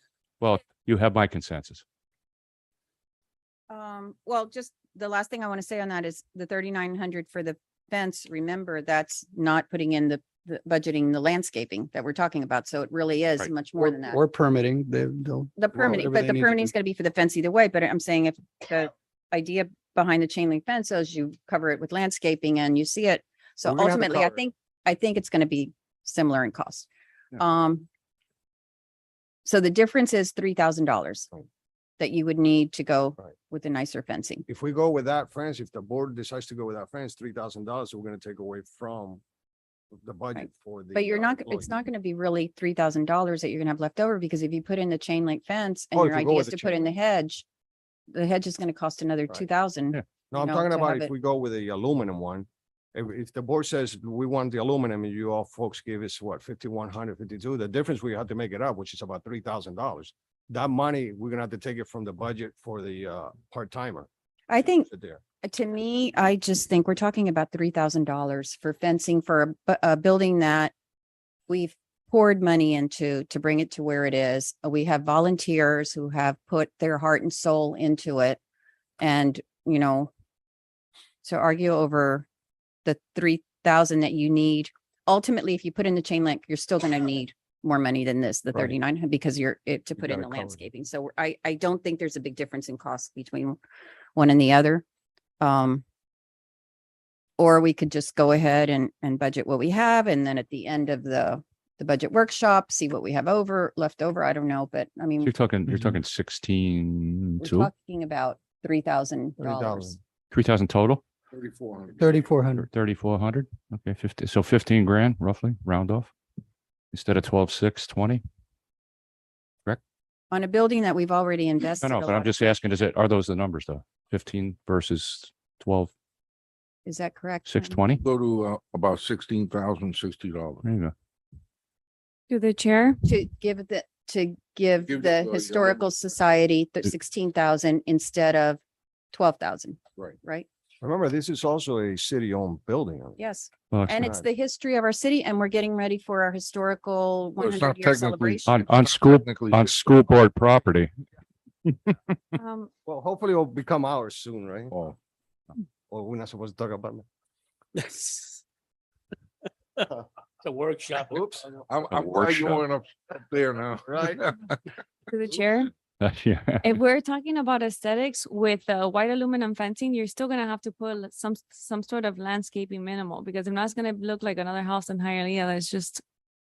G: Well, you have my consensus.
B: Well, just the last thing I want to say on that is the 3,900 for the fence. Remember, that's not putting in the budgeting, the landscaping that we're talking about. So it really is
G: Right.
B: much more than that.
I: Or permitting, they'll.
B: The permitting,
I: whatever
B: but
I: they
B: the
I: need to
B: permitting is
I: do.
B: going to be for the fence either way. But I'm saying if the idea behind the chain link fence is you cover it with landscaping and you see it. So
F: We're gonna have to
B: ultimately, I
F: cover it.
B: think it's going to be similar in cost.
F: Yeah.
B: So the difference is $3,000
F: Right.
B: that you would need to go
F: Right.
B: with the nicer fencing.
F: If we go with that fence, if the board decides to go with that fence, $3,000, we're gonna take away from the budget for the.
B: But you're not,
F: employee.
B: it's not gonna be really $3,000 that you're gonna have left over, because if you put in the chain link fence and
F: Oh,
B: your
F: if we go
B: idea
F: with
B: is
F: the
B: to put
F: chain
B: in the hedge is gonna cost another
F: Right.
B: 2,000.
G: Yeah.
F: No, I'm
B: you know,
F: talking
B: to
F: about
B: have
F: if
B: it-
F: we go with the aluminum one. If the board says we want the aluminum and you all folks give us what, 5,100, 52, the difference we have to make it up, which is about $3,000. That money, we're gonna have to take it from the budget for the part timer.
B: I think,
F: There.
B: to me, I just think we're talking about $3,000 for fencing for a building that we've poured money into to bring it to where it is. We have volunteers who have put their heart and soul into it. And, you know, to argue over the 3,000 that you need, ultimately, if you put in the chain link, you're still going to need more money than this, the
F: Right.
B: 39, because you're to put in
F: gotta
B: the
F: cover it.
B: landscaping. So I don't think there's a big difference in cost between one and the other. Or we could just go ahead and budget what we have, and then at the end of the budget workshop, see what we have left over. I don't know, but I mean,
G: You're talking
I: Mhm.
G: 16,
B: we're
G: 2,
B: talking about $3,000.
F: 3,000.
G: 3,000 total,
D: 3,400.
I: 3,400.
G: 3,400. Okay, 50, so 15 grand roughly, round off. Instead of 12,620. 20.
B: On a building that we've already
G: No,
B: invested.
G: no,
B: a
G: but I'm
B: lot
G: just
B: of-
G: asking, are those the numbers though? 15 versus 12,
B: Is that correct?
G: 620?
D: Go to about $16,060.
G: There you go.
H: To the chair.
B: To give
D: Give
B: the
D: the,
B: Historical Society the 16,000 instead of 12,000.
D: Right.
B: Right?
F: Remember, this is also a city-owned building.
B: Yes.
G: Well,
B: And it's the history of our city, and we're getting ready for our historical
D: Well, it's not
B: 100-year
D: technically-
B: celebration.
G: on,
D: It's
G: on
D: not
G: school,
D: technically
G: on
D: 16,000.
G: school board property.
F: Well, hopefully it'll become ours soon, right?
D: Oh,
F: Well, we're not supposed to talk about that.
E: It's a workshop.
F: Oops.
D: I'm glad
G: workshop.
D: you went up there now.
F: Right.
H: To the chair.
G: Yeah.
H: If we're talking about aesthetics with the white aluminum fencing, you're still gonna have to put some sort of landscaping minimal, because if not, it's gonna look like another house in Hialeah. That's just,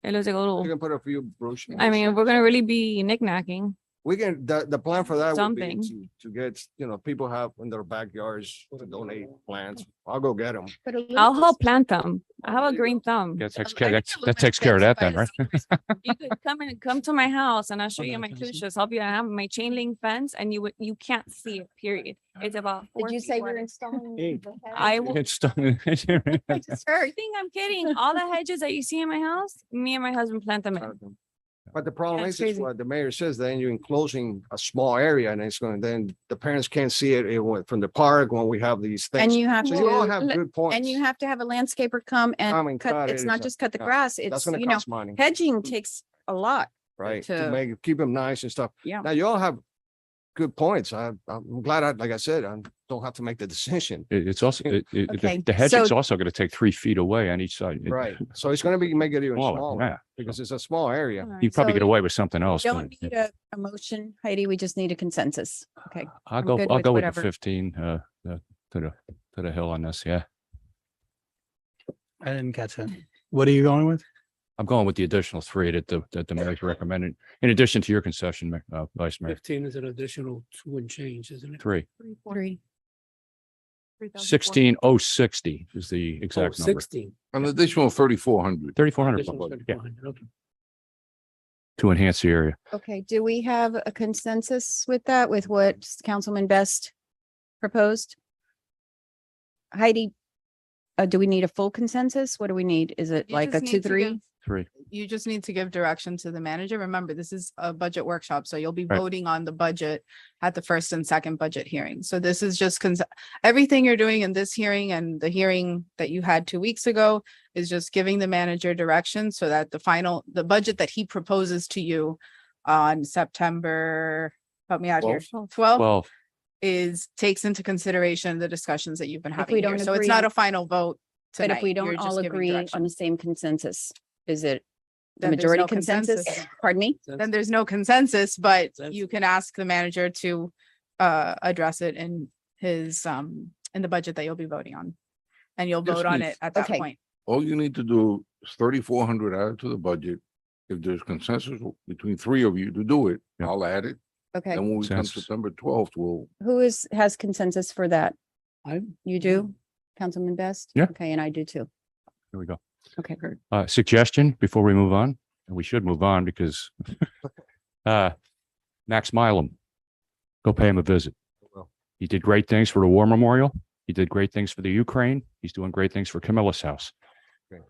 H: it looks like a
F: We
H: little,
F: can put a few brochures.
H: I mean, if we're gonna really be knickknacking.
F: We can, the plan for that would be
H: Something.
F: to get, people have in their backyards to donate plants. I'll go get them.
H: I'll help plant them. I have a green thumb.
G: That takes
A: I
G: care,
A: think
G: that takes care of that then,
A: aluminum
G: right?
A: fence by
H: You could come to my house and I'll show you
E: Okay,
H: my
E: can I see?
H: crucias. Help you. I have my chain link fence and you can't see it, period. It's about.
B: Did
H: 4
B: you
H: feet
B: say
H: wide.
B: we're installing?
E: Hey.
B: the hedge?
H: I will.
G: It's done.
H: You think I'm kidding? All the hedges that you see in my house, me and my husband plant them in.
F: But the problem
H: That's
F: is
H: crazy.
F: what the mayor says, then you're enclosing a small area and it's gonna, then the parents can't see it went from the park when we have these
B: And
F: things.
B: you have
F: So you all
B: to,
F: have good points.
B: and you have to have a landscaper come
F: Come
B: and
F: and
B: cut,
F: cut
B: it's
F: it,
B: not
F: so-
B: just cut the
F: yeah,
B: grass,
F: That's
B: it's,
F: gonna
B: you know,
F: cost money,
B: hedging takes a lot.
F: right? To
B: to-
F: make, keep them nice and stuff.
B: Yeah.
F: Now you all have good points. I'm glad like I said, I don't have to make the decision.
G: It's also,
B: Okay,
G: the hedge is
B: so-
G: also going to take 3 feet away on each side.
F: Right. So it's gonna be, make it even
G: Smaller,
F: smaller
G: yeah.
F: because it's a small area.
H: Alright.
G: You'd probably
B: So
G: get away with something else. but,
B: Don't need a motion, Heidi, we just need a consensus. Okay.
G: I'll
B: I'm
G: go,
B: good
G: I'll
B: with
G: go with
B: whatever.
G: the 15, to the hill on this. Yeah.
I: I didn't catch that. What are you going with?
G: I'm going with the additional 3 that the mayor's recommended, in addition to your concession, Vice Mayor.
E: 15 is an additional 2 and change, isn't it?
G: 3,
B: 3.
G: 16,060 is the
E: Oh,
G: exact number.
E: 16.
D: An additional 3,400.
G: 3,400
E: Additional
G: bucks, yeah,
E: 3,400, okay.
G: to enhance the area.
B: Okay, do we have a consensus with that, with what Councilman Best proposed? Heidi, do we need a full consensus? What do we need? Is it
A: You
B: like a
A: just
B: two,
A: need to
B: three?
A: give-
G: 3.
A: You just need to give direction to the manager. Remember, this is a budget workshop, so you'll be
G: Right.
A: voting on the budget at the first and second budget hearing. So this is just everything you're doing in this hearing and the hearing that you had 2 weeks ago is just giving the manager direction so that the budget that he proposes to you on September, help me out here, 12
G: Well,
A: takes into consideration the discussions that you've been
B: If
A: having
B: we
A: here.
B: don't
A: So it's
B: agree
A: not
B: on-
A: a final vote
B: But if we
A: tonight. You're
B: don't
A: just
B: all
A: giving
B: agree
A: direction.
B: on the same consensus, is it the
A: Then there's
B: majority
A: no
B: consensus? Pardon me?
A: Then there's no consensus, but
E: Consensus.
A: you can ask the manager to address it in his in the budget that you'll be voting on. And you'll
D: Just
A: vote on
D: needs-
A: it at that
B: Okay.
A: point.
D: All you need to do is 3,400 added to the budget if there's consensus between three of you to do it,
G: Yeah.
D: I'll add it.
B: Okay,
D: And when we come
G: Consensus.
D: September 12th, we'll,
B: has consensus for that?
E: I-
B: You do, Councilman Best?
G: Yeah.
B: Okay, and I do too.
G: Here we go.
B: Okay, great.
G: Suggestion before we move on, and we should move on because Max Milam, go pay him a visit.
F: Will.
G: He did great things for the War Memorial. He did great things for the Ukraine. He's doing great things for Camilla's house.
F: Great.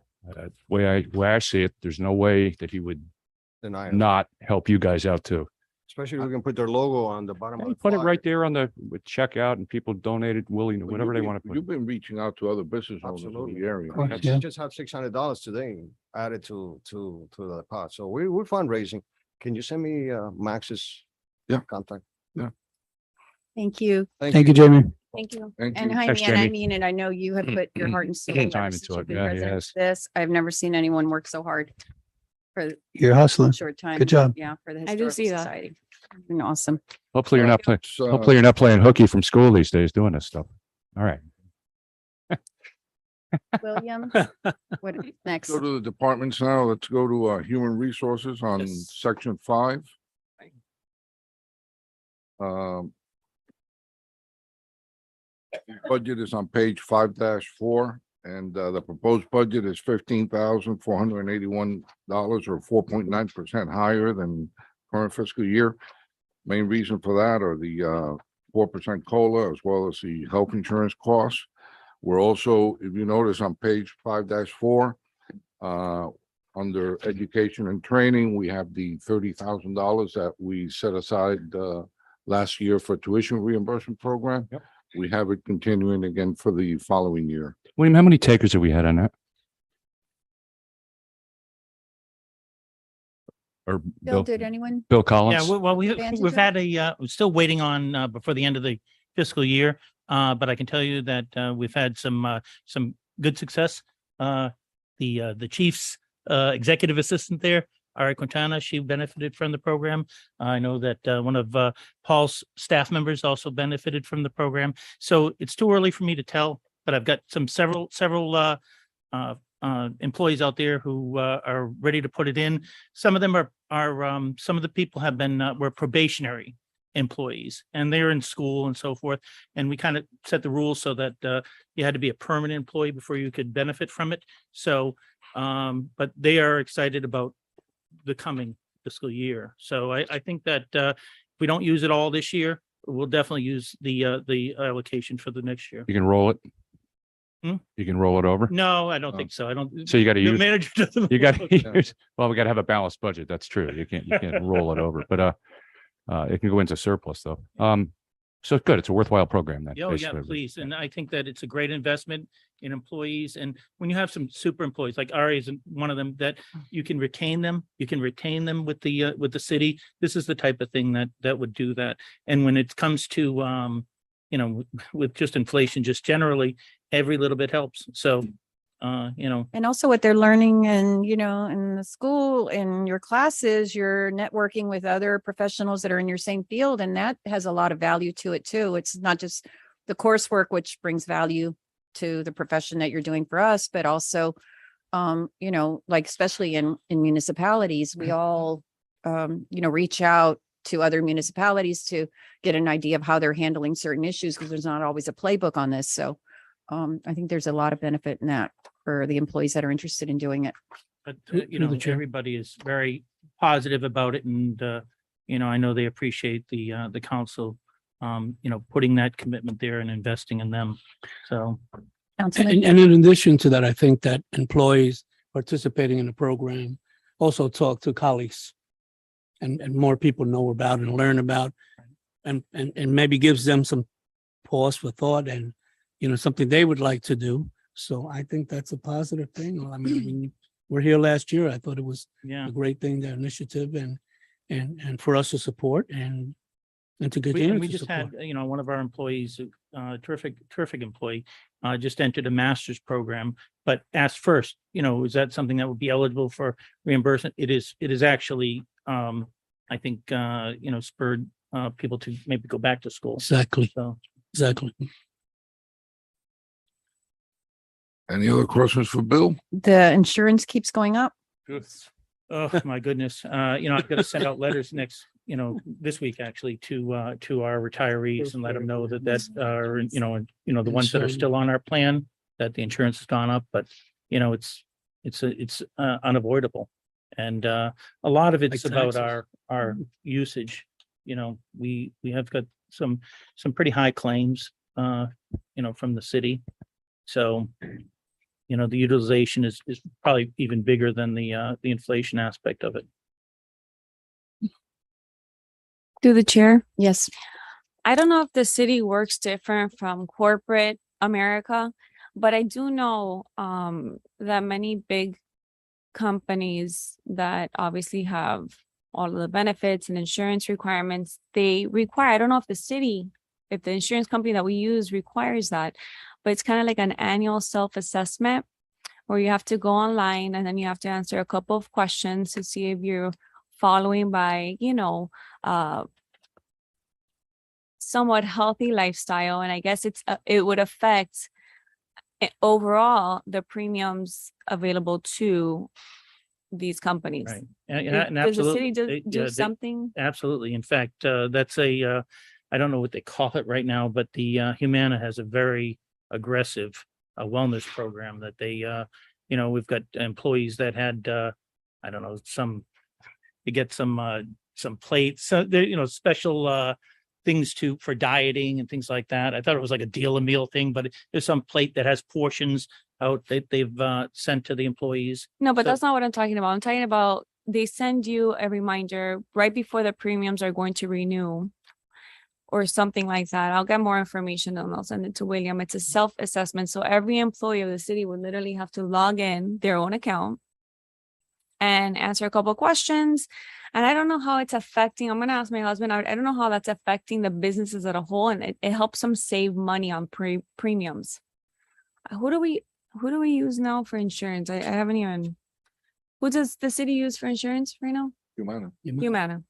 G: Way I see it, there's no way that he would
F: Deny it.
G: not help you guys out too.
F: Especially we can put their logo on the bottom of the.
G: Put it
F: flyer.
G: right there on the with checkout and people donated willing,
D: But
G: whatever they
D: you've
G: want to
D: been-
G: put.
D: You've been reaching out to other business owners in
F: Absolutely.
D: the area.
I: course,
F: I
I: yeah.
F: just have $600 today added to the pot. So we're fundraising. Can you send me Max's
D: Yeah.
F: contact?
B: Thank you.
I: Thank you, Jamie.
H: Thank you.
D: Thank
B: And
D: you.
B: Jaime,
G: Thanks,
B: and I
G: Jamie.
B: mean, and I know you have put your heart and soul
G: Time
B: ever
G: into
B: since you've
G: it.
B: been
G: Yeah, he
B: president of
G: has.
B: this. I've never seen anyone work so hard for
I: You're
B: a
I: hustling.
B: short time.
I: Good job.
B: Yeah, for the
H: I do
B: Historical
H: see that.
B: Society. Been awesome.
G: Hopefully you're not playing,
D: It's,
G: hopefully you're not playing hooky from school these days doing this stuff. All right.
B: William, what next?
D: Go to the departments now. Let's go to Human Resources on
E: Yes.
D: section 5. Budget is on page 5-4, and the proposed budget is $15,481 or 4.9% higher than current fiscal year. Main reason for that are the 4% COLA as well as the health insurance costs. We're also, if you notice on page 5-4, under education and training, we have the $30,000 that we set aside last year for tuition reimbursement program.
G: Yep.
D: We have it continuing again for the following year.
G: William, how many takers have we had on that? Or
B: Bill, did anyone?
G: Bill
J: Yeah,
G: Collins?
J: well,
B: Advantage
J: we've
B: of-
J: had we're still waiting on, before the end of the fiscal year. But I can tell you that, we've had some good success. The chief's, executive assistant there, Ari Quintana, she benefited from the program. I know that, one of, Paul's staff members also benefited from the program. So it's too early for me to tell, but I've got several employees out there who, are ready to put it in. Some of them are, some of the people have been, were probationary employees and they're in school and so forth. And we kind of set the rules so that, you had to be a permanent employee before you could benefit from it. So, but they are excited about the coming fiscal year. So I think that, if we don't use it all this year, we'll definitely use the allocation for the next year.
G: You can roll it?
J: Hmm?
G: You can roll it over?
J: No, I don't think so. I don't.
G: So you got to
J: The
G: use,
J: manager doesn't.
G: you got to
D: Yeah.
G: use, well, we got to have a balanced budget. That's true. You can't roll it over, but, it can go into surplus though. So it's good. It's a worthwhile program then.
J: Oh, yeah,
G: basically.
J: please. And I think that it's a great investment in employees. And when you have some super employees, like Ari is one of them, that you can retain them, with the city. This is the type of thing that would do that. And when it comes to, with just inflation, just generally, every little bit helps. So,
B: And also what they're learning and, in the school, in your classes, you're networking with other professionals that are in your same field. And that has a lot of value to it too. It's not just the coursework, which brings value to the profession that you're doing for us, but also, like especially in municipalities, we all, reach out to other municipalities to get an idea of how they're handling certain issues because there's not always a playbook on this. So I think there's a lot of benefit in that for the employees that are interested in doing it.
J: but,
I: Through the chair.
J: everybody is very positive about it. And, I know they appreciate the council, putting that commitment there and investing in them. So.
B: Councilman,
I: And in addition to that, I think that employees participating in the program also talk to colleagues. And more people know about and learn about and maybe gives them some pause for thought and, something they would like to do. So I think that's a positive thing. I mean, when you were here last year, I thought it was
J: Yeah.
I: a great thing, the initiative and for us to support and to
J: We
I: continue to
J: just had,
I: support.
J: one of our employees, terrific employee, just entered a master's program, but asked first, is that something that would be eligible for reimbursement? It is actually, I think, spurred, people to maybe go back to school.
I: Exactly,
J: So,
I: exactly.
D: Any other questions for Bill?
B: the insurance keeps going up.
J: Oh, my goodness. I've got to send out letters this week actually to our retirees and let them know that are, the ones that are still on our plan, that the insurance has gone up, but it's unavoidable. And a lot of it's
I: Like
J: about
I: taxes.
J: our usage. We have got some pretty high claims, from the city. So, the utilization is probably even bigger than the inflation aspect of it.
H: Through the chair.
B: Yes.
H: I don't know if the city works different from corporate America, but I do know that many big companies that obviously have all of the benefits and insurance requirements, they require, I don't know if if the insurance company that we use requires that, but it's kind of like an annual self-assessment where you have to go online and then you have to answer a couple of questions to see if you're following by, somewhat healthy lifestyle. And I guess it would affect overall the premiums available to these companies.
J: Right. And
H: Does the
J: absolutely.
H: city do something?
J: Absolutely. In fact, that's I don't know what they call it right now, but the Humana has a very aggressive wellness program that they, we've got employees that had, I don't know, to get some plates, so there, special things for dieting and things like that. I thought it was like a deal a meal thing, but there's some plate that has portions out that they've sent to the employees.
H: No, but
J: So-
H: that's not what I'm talking about. I'm talking about they send you a reminder right before the premiums are going to renew or something like that. I'll get more information and I'll send it to William. It's a self-assessment. So every employee of the city would literally have to log in their own account and answer a couple of questions. And I don't know how it's affecting, I'm going to ask my husband, I don't know how that's affecting the businesses as a whole. And it helps them save money on premiums. Who do we use now for insurance? I haven't even, who does the city use for insurance right now?
D: Humana.
H: Humana.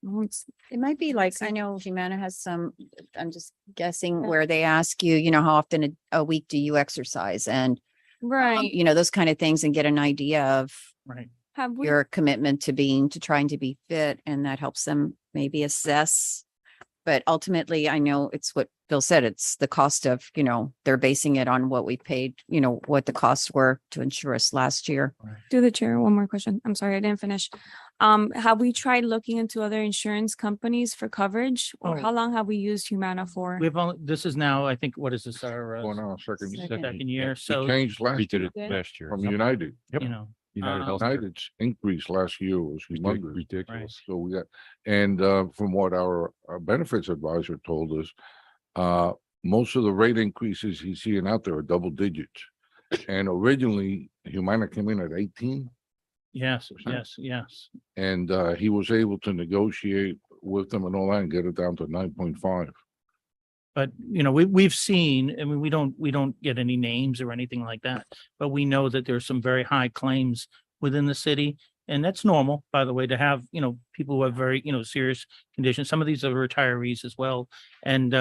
B: It might be like, I know Humana has some, I'm just guessing where they ask you, how often a week do you exercise and,
H: Right.
B: those kind of things and get an idea of
J: Right.
H: Have we,
B: your commitment to trying to be fit, and that helps them maybe assess. But ultimately, I know it's what Bill said, it's the cost of, they're basing it on what we paid, what the costs were to insure us last year.
H: do the chair one more question? I'm sorry, I didn't finish. Have we tried looking into other insurance companies for coverage? Or
J: Oh.
H: how long have we used Humana for?
J: This is now, I think, what is this, our
D: Going on second.
J: second year?
D: It
J: So,
D: changed
G: We
D: last
G: did
D: year
G: it
H: Yeah.
G: last year.
D: from United.
G: United
J: um,
G: Health.
D: United's increase last year was humongous.
G: Ridiculous.
D: So we got, and from what our benefits advisor told us, most of the rate increases he's seeing out there are double digits. And originally Humana came in at 18,
J: yes, yes.
D: and he was able to negotiate with them and all that and get it down to 9.5.
J: But, we've seen, I mean, we don't get any names or anything like that, but we know that there's some very high claims within the city. And that's normal, by the way, to have, people who have very, serious conditions. Some of these are retirees as well. And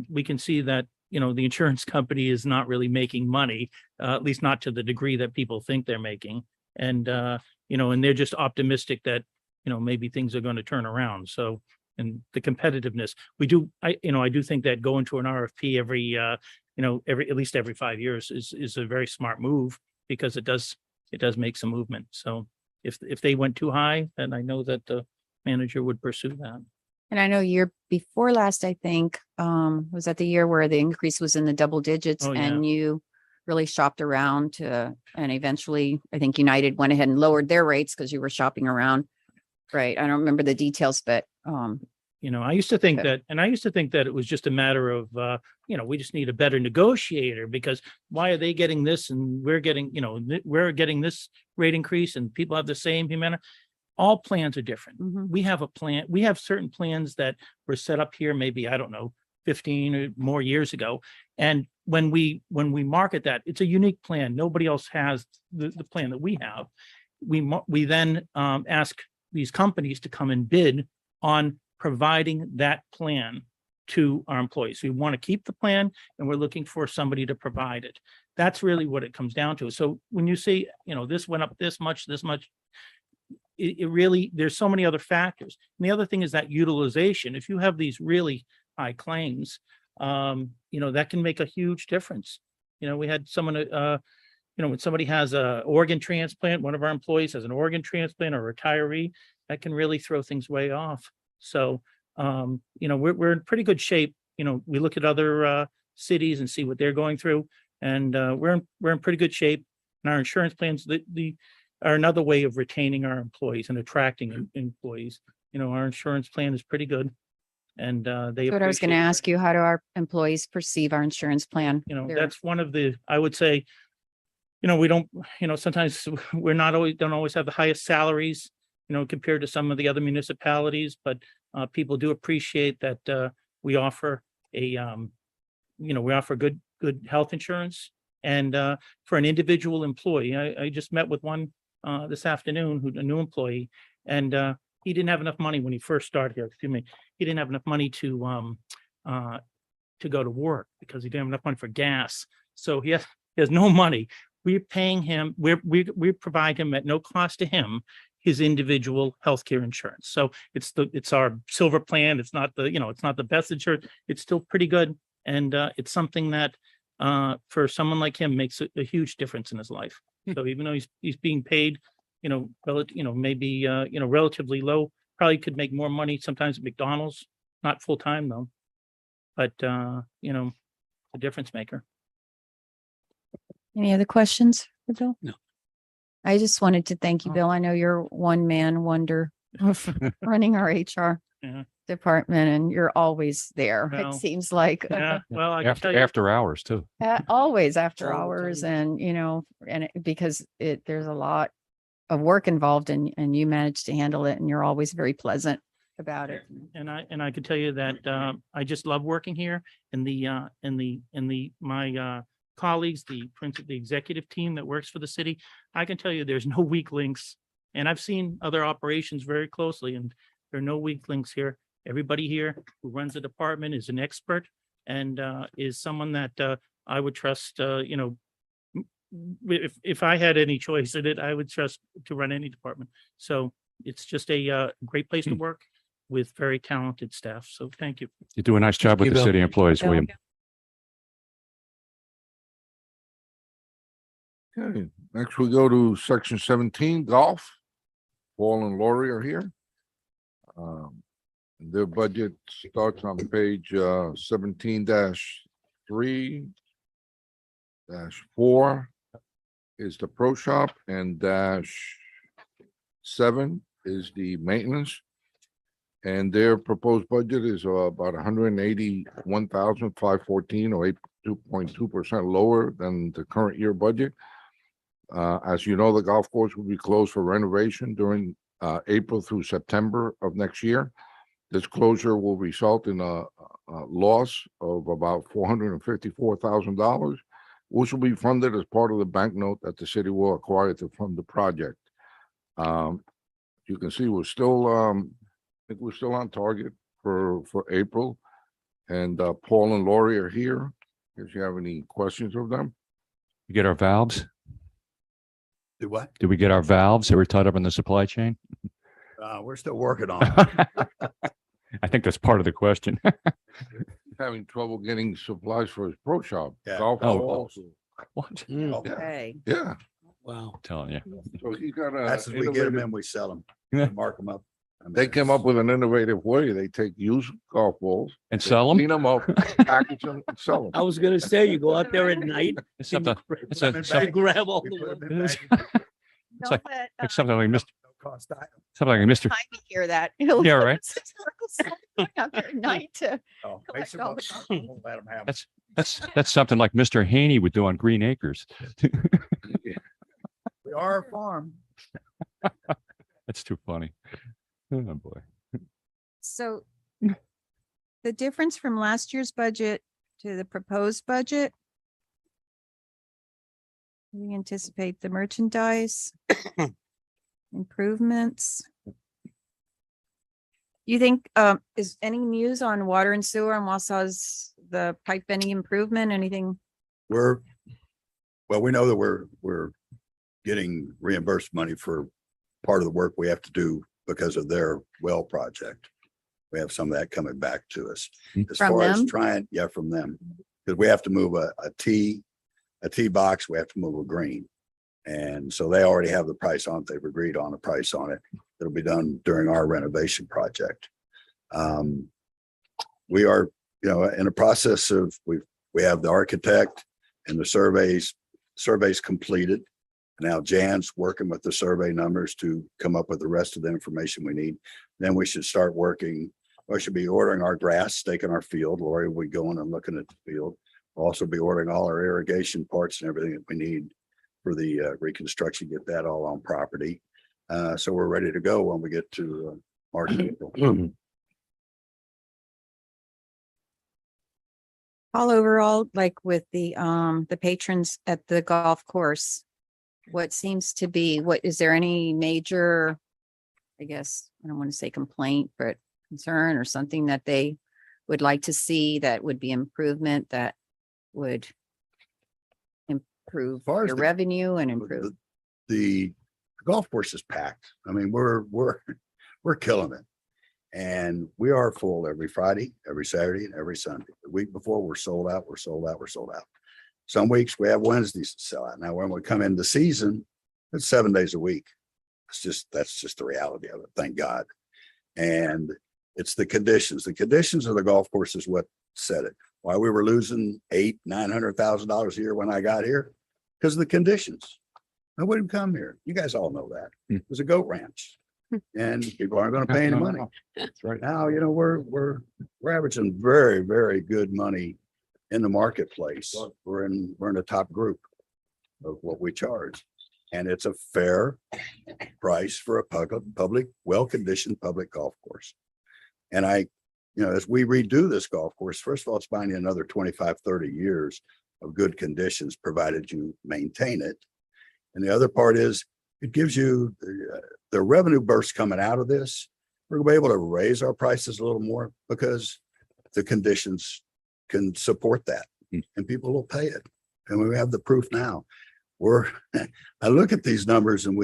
J: we can see that, the insurance company is not really making money, at least not to the degree that people think they're making. And, and they're just optimistic that, maybe things are going to turn around. So, and the competitiveness, I do think that going to an RFP every, at least every 5 years is a very smart move, because it does make some movement. So if they went too high, then I know that the manager would pursue that.
B: And I know year before last, I think, was that the year where the increase was in the double digits,
J: Oh, yeah.
B: and you really shopped around and eventually I think United went ahead and lowered their rates because you were shopping around. Right. I don't remember the details, but
J: I used to think
B: Okay.
J: that, it was just a matter of, we just need a better negotiator, because why are they getting this and we're getting, we're getting this rate increase and people have the same Humana. All plans are different.
B: Mhm.
J: We have certain plans that were set up here, maybe, I don't know, 15 or more years ago. And when we market that, it's a unique plan. Nobody else has the plan that we have. We then ask these companies to come and bid on providing that plan. to our employees. We want to keep the plan and we're looking for somebody to provide it. That's really what it comes down to. So when you say, this went up this much, it really, there's so many other factors. And the other thing is that utilization. If you have these really high claims, that can make a huge difference. We had someone, when somebody has a organ transplant, one of our employees has an organ transplant or retiree, that can really throw things way off. So, we're in pretty good shape. We look at other cities and see what they're going through, and we're in pretty good shape. And our insurance plans are another way of retaining our employees and attracting employees. Our insurance plan is pretty good, and they.
B: That's what I was going to
J: appreciate it.
B: ask you. How do our employees perceive our insurance plan? They're-
J: That's one of the, I would say, we don't, sometimes don't always have the highest salaries, compared to some of the other municipalities, but people do appreciate that we offer good health insurance. And for an individual employee, I just met with one this afternoon, a new employee, and he didn't have enough money when he first started here. Excuse me. He didn't have enough money to go to work because he didn't have enough money for gas. So he has no money. We're paying him. We provide him at no cost to him his individual healthcare insurance. So it's our silver plan. It's not the best insurance. It's still pretty good, and it's something that for someone like him makes a huge difference in his life. So even though he's being paid, maybe relatively low, probably could make more money sometimes at McDonald's, not full time though, but a difference maker.
B: Any other questions for Bill?
E: No.
B: I just wanted to thank you, Bill. I know you're one man wonder of running our HR
J: Yeah.
B: department, and you're always there. It
J: Well,
B: seems like
J: Yeah, well, I can tell you,
G: After hours too.
B: always after
E: All the
B: hours,
E: time.
B: and because there's a lot of work involved, and you manage to handle it, and you're always very pleasant about it.
J: and I can tell you that I just love working here, and my colleagues, the executive team that works for the city. I can tell you there's no weak links, and I've seen other operations very closely, and there are no weak links here. Everybody here who runs the department is an expert and is someone that I would trust. If I had any choice in it, I would trust to run any department. So it's just a great place to work with very talented staff. So thank you.
G: You do a nice job with
E: you,
G: the
E: Bill.
G: city employees,
B: Bill.
G: William.
D: Okay, next we go to section 17, golf. Paul and Lori are here. Their budget starts on page 17-3. -4 is the pro shop, and -7 is the maintenance. And their proposed budget is about 181,514, or 2.2% lower than the current year budget. As you know, the golf course will be closed for renovation during April through September of next year. This closure will result in a loss of about $454,000, which will be funded as part of the banknote that the city will acquire to fund the project. You can see we're still, I think we're still on target for April. And Paul and Lori are here. If you have any questions of them.
G: You get our valves?
K: Do what?
G: Did we get our valves that were tied up in the supply chain?
K: We're still working on it.
G: I think that's part of the question.
D: Having trouble getting supplies for his pro shop.
K: Yeah.
D: Golf
G: Oh.
D: balls.
G: What?
B: Okay.
D: Yeah,
E: Wow.
G: I'm telling you.
D: so he got a.
K: That's as we get them in, we sell them, mark them up. I mean,
D: They came up with an innovative way. They take used golf balls.
G: And
D: they
G: sell them?
D: Clean them up, package them, and sell them.
E: I was gonna say, you go out there at night.
G: It's
E: and you
G: something,
E: grab-
G: it's
K: Put 'em in
G: a- some-
K: bags.
E: grab all
K: We
E: the
K: put 'em in
E: ones.
K: bags.
G: It's like- like something like Mr.
K: No cost item.
G: Something like Mr.
B: Time to hear that.
G: Yeah, right.
B: Out there at night to
K: Oh,
B: collect
K: makes them
B: all
K: up.
B: the golf
K: Won't let 'em have 'em.
G: That's something like Mr. Haney would do on Green Acres.
K: We are a farm.
G: That's too funny. Oh, boy.
B: So the difference from last year's budget to the proposed budget. We anticipate the merchandise improvements. You think, is any news on water and sewer and Wausau's, the pipe, any improvement, anything?
K: Well, we know that we're getting reimbursed money for part of the work we have to do because of their well project. We have some of that coming back to us. As
B: From
K: far as
B: them?
K: trying, yeah, from them, because we have to move a T box, we have to move a green. And so they already have the price on it. They've agreed on a price on it. It'll be done during our renovation project. We are, in a process of, we have the architect and the surveys completed. Now Jan's working with the survey numbers to come up with the rest of the information we need. Then we should start working. We should be ordering our grass, staking our field. Lori will be going and looking at the field. We'll also be ordering all our irrigation parts and everything that we need for the reconstruction, get that all on property. So we're ready to go when we get to March, April.
B: All overall, like with the patrons at the golf course, what seems to be, is there any major, I guess, I don't want to say complaint, but concern or something that they would like to see that would be improvement that would improve
K: far as
B: your
K: the-
B: revenue and improve?
K: The golf course is packed. I mean, we're killing it. And we are full every Friday, every Saturday, and every Sunday. The week before, we're sold out, we're sold out, we're sold out. Some weeks we have Wednesdays to sell out. Now, when we come into season, it's 7 days a week. That's just the reality of it. Thank God. And it's the conditions. The conditions of the golf course is what said it. Why we were losing $800,000-900,000 a year when I got here? Because of the conditions. Nobody would come here. You guys all know that. It was a goat ranch. And people aren't going to pay any money.
G: That's right.
K: Now, we're averaging very, very good money in the marketplace. We're in the top group of what we charge. And it's a fair price for a public, well-conditioned public golf course. And as we redo this golf course, first of all, it's buying you another 25, 30 years of good conditions, provided you maintain it. And the other part is it gives you the revenue burst coming out of this. We're gonna be able to raise our prices a little more because the conditions can support that and people will pay it. And we have the proof now. I look at these numbers and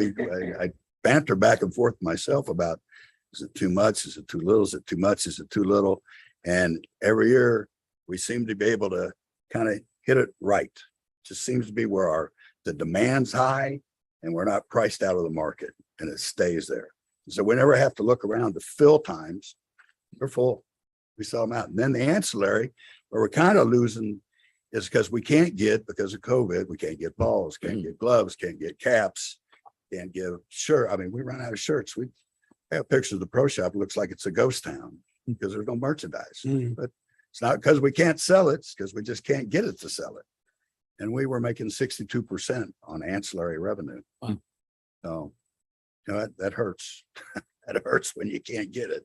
K: I banter back and forth myself about, is it too much? Is it too little? Is it too much? Is it too little? And every year we seem to be able to kind of hit it right. Just seems to be where the demand's high and we're not priced out of the market and it stays there. So we never have to look around to fill times. They're full. We sell them out. And then the ancillary, where we're kind of losing, is because we can't get, because of COVID, we can't get balls, can't get gloves, can't get caps, can't give shirt. I mean, we run out of shirts. We have pictures of the pro shop. It looks like it's a ghost town because there's no merchandise. But it's not because we can't sell it. It's because we just can't get it to sell it. And we were making 62% on ancillary revenue.
E: Wow.
K: So, that hurts. That hurts when you can't get it.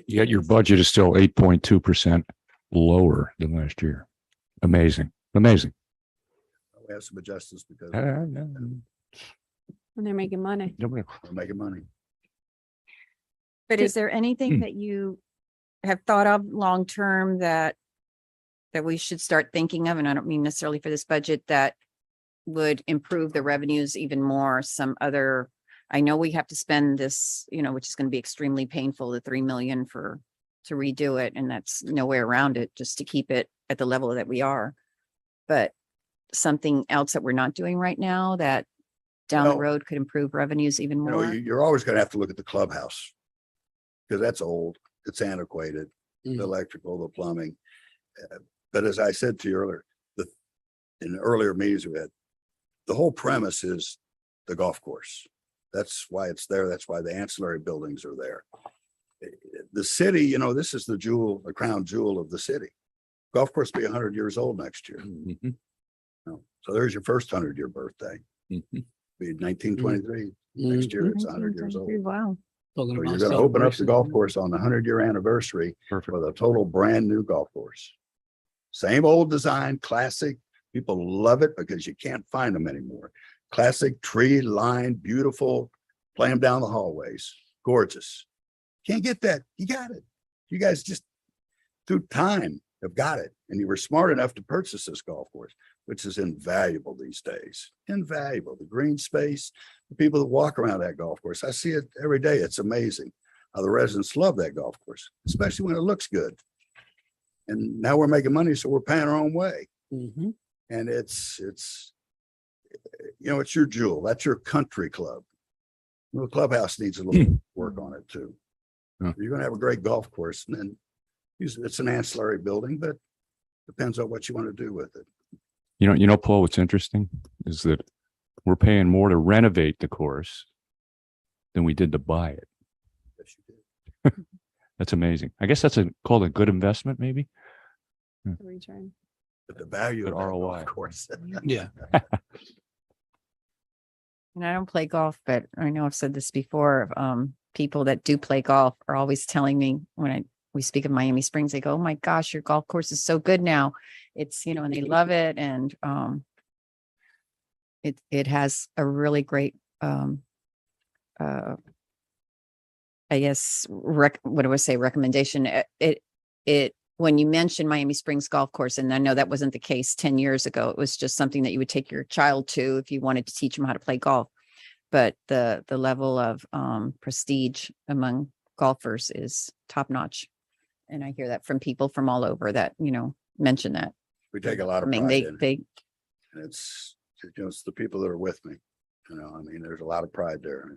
G: Yet your budget is still 8.2% lower than last year. Amazing. Amazing.
K: We have some adjustments because
H: When they're making money.
K: we're making money.
B: But is there anything that you have thought of long-term that we should start thinking of? And I don't mean necessarily for this budget, that would improve the revenues even more. Some other, I know we have to spend this, which is going to be extremely painful, the 3 million to redo it. And that's no way around it, just to keep it at the level that we are. But something else that we're not doing right now that down the
K: No.
B: road could improve revenues even more.
K: You're always going to have to look at the clubhouse because that's old. It's antiquated, the electrical, the plumbing. But as I said to you earlier, in earlier meetings we had, the whole premise is the golf course. That's why it's there. That's why the ancillary buildings are there. The city, this is the crown jewel of the city. Golf course will be 100 years old next year. So there's your first 100-year birthday. Be 1923. Next year, it's 100 years old.
B: Wow.
K: So you're going to open up the golf course on the 100-year anniversary
G: Perfect.
K: with a total brand new golf course. Same old design, classic. People love it because you can't find them anymore. Classic tree line, beautiful. Play them down the hallways. Gorgeous. Can't get that. You got it. You guys just through time have got it. And you were smart enough to purchase this golf course, which is invaluable these days. Invaluable. The green space, the people that walk around that golf course. I see it every day. It's amazing how the residents love that golf course, especially when it looks good. And now we're making money, so we're paying our own way.
E: Mhm.
K: And it's, it's your jewel. That's your country club. The clubhouse needs a little work on it too.
D: Yeah.
K: You're gonna have a great golf course, and then it's an ancillary building, but depends on what you want to do with it.
G: You know, Paul, what's interesting is that we're paying more to renovate the course than we did to buy it.
K: Yes, you did.
G: That's amazing. I guess that's called a good investment, maybe.
H: Return.
K: But the value
G: Good
K: of that
G: ROI.
K: golf course.
I: Yeah.
B: And I don't play golf, but I know I've said this before. People that do play golf are always telling me when we speak of Miami Springs, they go, "Oh my gosh, your golf course is so good now." It's, and they love it. And it has a really great I guess recommendation. It when you mention Miami Springs Golf Course, and I know that wasn't the case 10 years ago, it was just something that you would take your child to if you wanted to teach them how to play golf. But the level of prestige among golfers is top notch. And I hear that from people from all over that, mention that.
K: We take a lot
B: I
K: of
B: mean,
K: pride in it.
B: they,
K: And it's the people that are with me. There's a lot of pride there,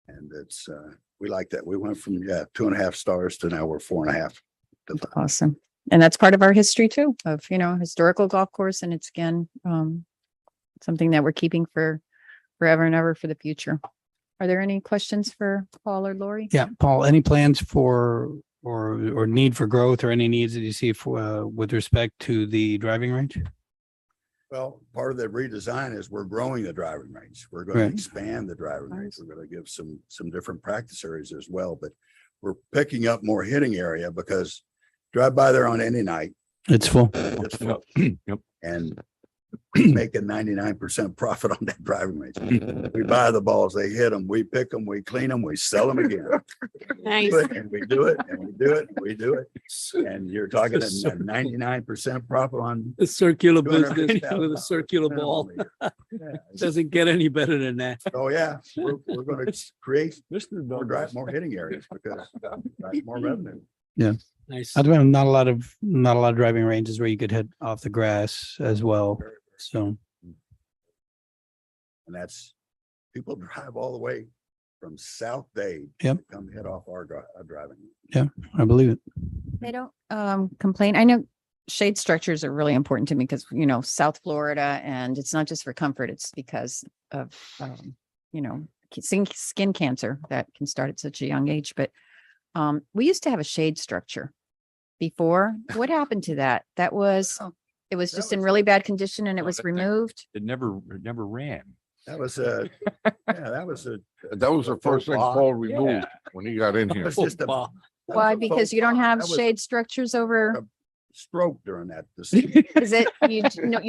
K: and it's we like that. We went from 2.5 stars to now we're 4.5.
B: That's awesome. And that's part of our history too, of, historical golf course. And it's again, something that we're keeping for forever and ever for the future. Are there any questions for Paul or Lori?
I: Yeah, Paul, any plans for or need for growth or any needs that you see for with respect to the driving range?
K: Well, part of the redesign is we're growing the driving range. We're going to
I: Right.
K: expand the driving range. We're going to give some different practice areas as well, but we're picking up more hitting area because drive by there on any night.
I: It's full.
K: It's full.
G: Yep.
K: And making 99% profit on that driving range. We buy the balls, they hit them, we pick them, we clean them, we sell them again.
H: Nice.
K: And we do it, and we do it, and we do it. And you're talking a 99% profit on.
E: The circular
K: business with
E: a circular
K: ball.
E: Doesn't get any better than that.
K: Oh, yeah, we're gonna create more hitting areas because more revenue.
E: Nice.
I: Not a lot of driving ranges where you could hit off the grass as well. So
K: And that's, people drive all the way from South Dade.
I: Yep.
K: to Come hit off our driving.
I: I believe it.
B: They don't complain. I know shade structures are really important to me because, South Florida, and it's not just for comfort, it's because of, skin cancer that can start at such a young age. But we used to have a shade structure before. What happened to that? It was just in really bad condition and it was removed.
G: It never ran.
K: That was that was
D: the first thing Paul removed when he got in here.
K: It's just a
B: Why? Because you don't have
K: that was
B: shade structures over,
K: stroke during that.
B: is it, you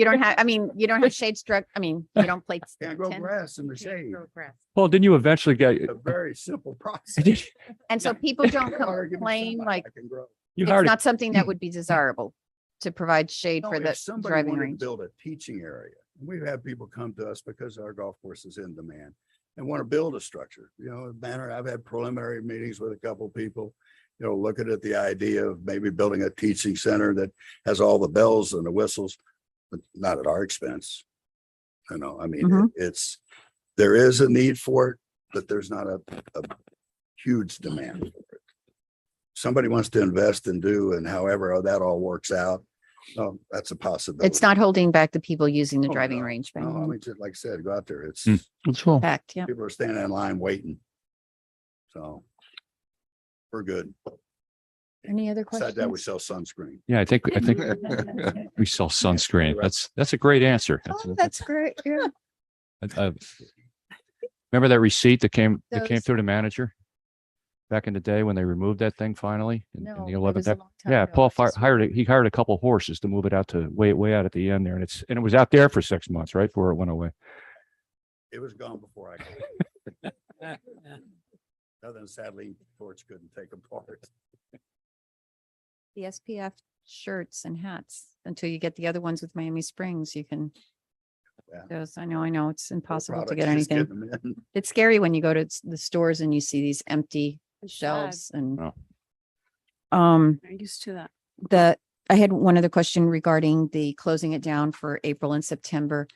B: don't have, you don't have shade you don't play.
K: Can't grow
B: tin?
K: grass in the shade.
B: Grow grass.
G: Paul, didn't you eventually get?
K: A very simple process.
B: And so people don't
K: Give me
B: complain,
K: some,
B: like,
K: I can grow.
G: You
B: it's
G: hired
B: not something that would be desirable to provide shade
K: No,
B: for
K: if
B: the
K: somebody
B: driving
K: wanted to
B: range.
K: build a teaching area, we've had people come to us because our golf course is in demand and want to build a structure, banner. I've had preliminary meetings with a couple of people, looking at the idea of maybe building a teaching center that has all the bells and the whistles, but not at our expense.
B: Mhm.
K: There is a need for it, but there's not a huge demand for it. Somebody wants to invest and do, and however that all works out, that's a possibility.
B: It's not holding back the people using the
K: Oh,
B: driving
K: no.
B: range. by
K: No,
B: any means.
K: just like I said, go out there. It's
I: It's full.
B: Fact, yeah.
K: people are standing in line waiting. So we're good.
B: Any other
K: Besides that, we
B: questions?
K: sell sunscreen.
G: Yeah, I think we sell sunscreen. That's a great answer.
B: Oh, that's great. Yeah.
G: Remember that receipt that came
B: Those-
G: through the manager back in the day when they removed that thing finally in
B: No,
G: the
B: it
G: 11th?
B: was a long time
G: Yeah,
B: ago.
G: Paul
B: I just
G: he hired a couple horses to move it out to way out at the end there, and it was out there for 6 months, right, before it went away.
K: It was gone before I. That's Other than sadly, Torch couldn't take apart.
B: The SPF shirts and hats until you get the other ones with Miami Springs, you can.
K: Yeah.
B: Those, I know, it's impossible to
K: Products,
B: get
K: just
B: anything.
K: getting them in.
B: It's scary when you go to the stores and you see these empty
H: It's sad.
B: shelves and.
G: Oh.
B: Um,
H: I'm used to that.
B: I had one other question regarding the closing it down for April and September.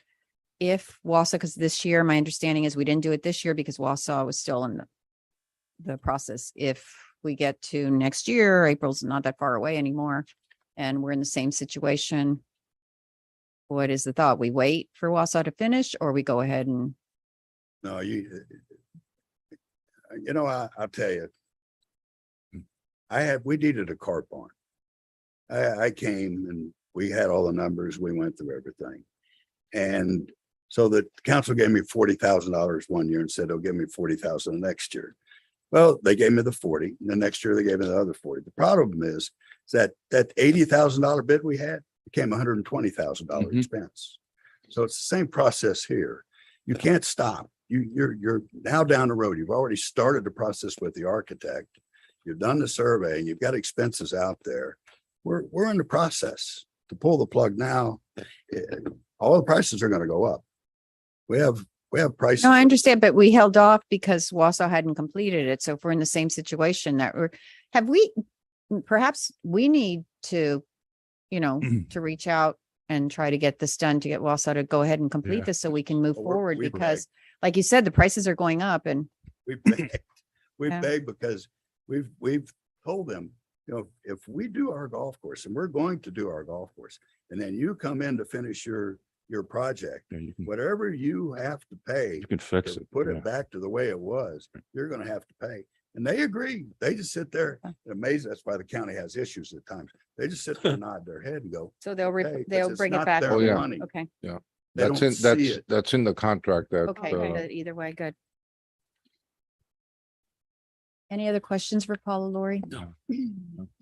B: If Wausau, because this year, my understanding is we didn't do it this year because Wausau was still in the process. If we get to next year, April's not that far away anymore, and we're in the same situation. What is the thought? We wait for Wausau to finish or we go ahead and,
K: No, I'll tell you. We needed a cart barn. I came and we had all the numbers. We went through everything. And so the council gave me $40,000 one year and said, they'll give me 40,000 the next year. Well, they gave me the 40, and the next year they gave me the other 40. The problem is that $80,000 bid we had became $120,000 expense. So it's the same process here. You can't stop. You're now down the road. You've already started the process with the architect. You've done the survey and you've got expenses out there. We're in the process. To pull the plug now, all the prices are going to go up. We have prices.
B: no, I understand, but we held off because Wausau hadn't completed it. So if we're in the same situation perhaps we need to, to reach out and try to get this done, to get Wausau to go ahead and complete
G: Yeah.
B: this so we can move
K: Well,
B: forward
K: we
B: because like you said, the prices are going up and
K: We begged, we
B: Yeah.
K: begged because we've told them, if we do our golf course, and we're going to do our golf course, and then you come in to finish your project,
G: Yeah,
K: whatever you have to pay
G: you can fix
K: to
G: it.
K: put
G: yeah.
K: it back to the way it was, you're gonna have to pay. And they agree. They just sit there and amazed. That's why the county has issues at times. They just sit there and nod their head and go,
B: so they'll,
K: "Okay," 'cause
B: they'll
K: it's
B: bring it
K: not
B: back.
K: their
D: Oh, yeah.
K: money.
B: Okay,
K: They
D: That's
K: don't
D: in,
K: see it.
D: that's in the contract that,
B: okay, good. Either way, good. Any other questions for Paula, Lori?
E: No.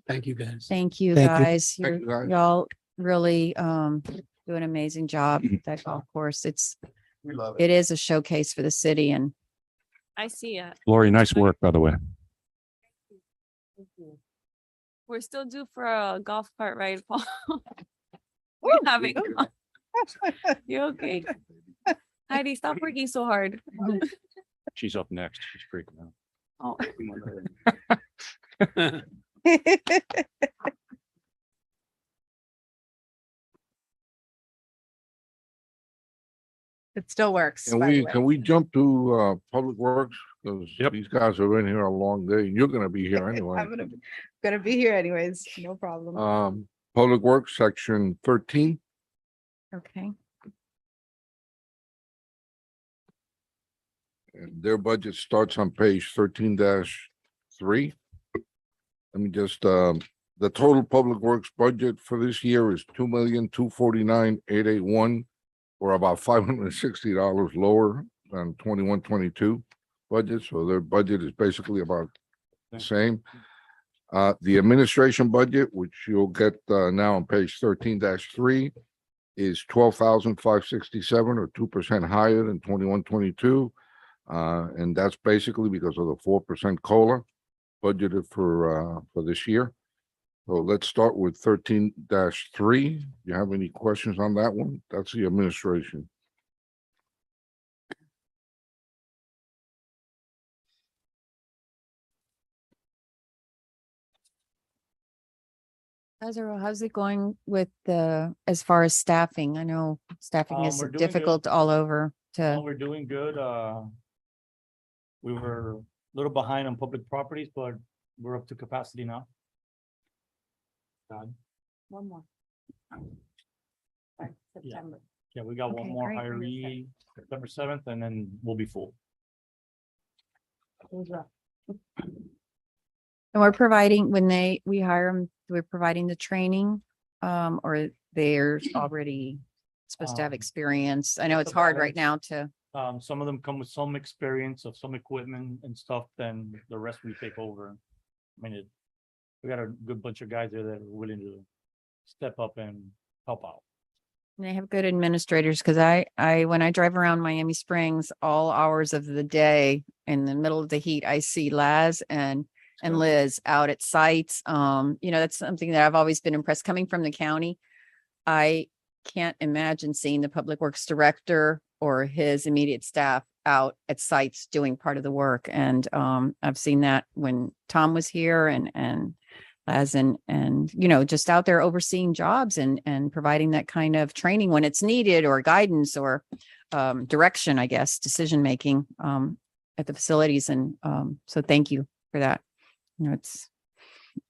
E: Thank you, guys.
B: Thank you,
I: Thank you.
B: guys.
D: Thank you, guys.
B: Y'all really do an amazing job at that golf course.
K: We love it.
B: It is a showcase for the city and
H: I see it.
G: Lori, nice work, by the way.
H: We're still due for a golf cart ride, Paul. We're having. You okay? Heidi, stop working so hard.
G: She's up next. She's freaking out.
H: Oh,
A: It still works.
D: can
A: by the
D: we,
A: way.
D: can we jump to, Public Works? Because
G: Yep.
D: these guys are in here a long day and you're gonna be here anyway.
A: I'm gonna be here anyways, no problem.
D: Public Works, section 13.
B: okay.
D: And their budget starts on page 13-3. Let me just, the total public works budget for this year is $2,249,881, or about $560 lower than 21-22 budget. So their budget is basically about the same. The administration budget, which you'll get now on page 13-3, is $12,567, or 2% higher than 21-22. And that's basically because of the 4% COLA budgeted for this year. So let's start with 13-3. You have any questions on that one? That's the administration.
B: How's it going with as far as staffing? I know staffing is
J: We're doing good.
B: difficult all over
J: Well,
B: to,
J: we're doing good. We were a little behind on public properties, but we're up to capacity now.
B: one more. September.
J: Yeah, we got one
B: Okay,
J: more
B: great.
J: hiree September 7th, and then we'll be full.
B: And we're providing, when we hire them, we're providing the training, or they're already supposed to have
J: Um,
B: experience. I know
J: it's
B: it's
J: a
B: hard right
J: balance.
B: now to,
J: Some of them come with some experience of some equipment and stuff, then the rest we take over. I mean, we got a good bunch of guys there that are willing to step up and help out.
B: And they have good administrators because when I drive around Miami Springs, all hours of the day in the middle of the heat, I see Laz and Liz out at sites. That's something that I've always been impressed coming from the county. I can't imagine seeing the public works director or his immediate staff out at sites doing part of the work. And I've seen that when Tom was here and Laz and just out there overseeing jobs and providing that kind of training when it's needed, or guidance, or direction, I guess, decision making at the facilities. And so thank you for that. It's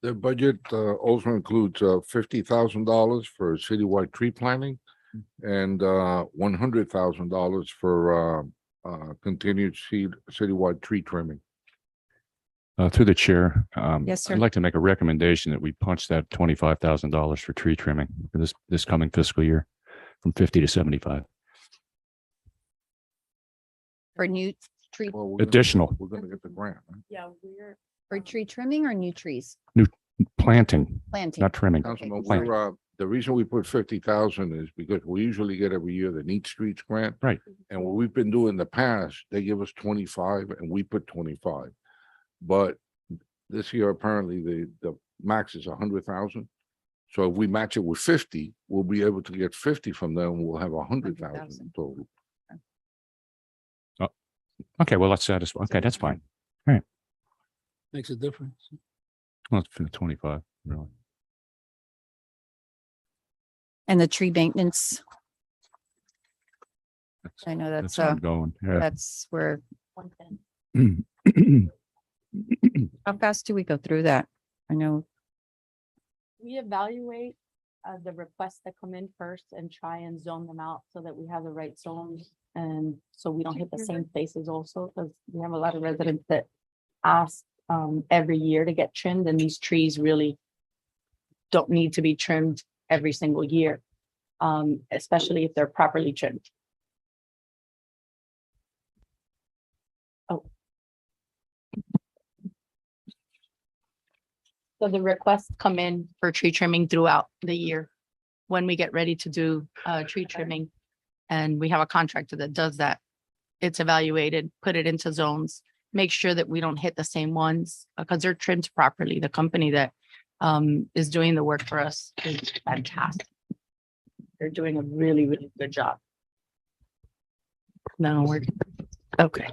D: The budget also includes $50,000 for citywide tree planting and $100,000 for continued citywide tree trimming.
G: Through the chair.
B: Yes, sir.
G: I'd like to make a recommendation that we punch that $25,000 for tree trimming for this coming fiscal year from 50 to 75.
B: for new tree,
D: Well, we're gonna-
G: Additional.
D: We're gonna get the grant. Right?
H: Yeah, we're.
B: for tree trimming or new trees
G: Planting,
B: planting.
G: not trimming.
D: Councilman,
G: Plant.
D: the reason we put 50,000 is because we usually get every year the Neat Streets grant.
G: Right.
D: And what we've been doing in the past, they give us 25 and we put 25. But this year, apparently, the max is 100,000. So if we match it with 50, we'll be able to get 50 from them. We'll have 100,000 total.
G: Okay, well, that's satisfied. Okay, that's fine.
E: Makes a difference.
G: Well, it's for the 25, really.
B: And the tree maintenance,
G: That's-
B: I know that's
G: ongoing. Yeah.
B: that's where, how fast do we go through that? I know,
L: We evaluate the requests that come in first and try and zone them out so that we have the right zones. And so we don't hit the same places also, because we have a lot of residents that ask every year to get trimmed, and these trees really don't need to be trimmed every single year, especially if they're properly trimmed. Oh. So the requests come in for tree trimming throughout the year when we get ready to do tree trimming. And we have a contractor that does that. It's evaluated, put it into zones, make sure that we don't hit the same ones because they're trimmed properly. The company that is doing the work for us is fantastic. They're doing a really, really good job. No, we're, okay.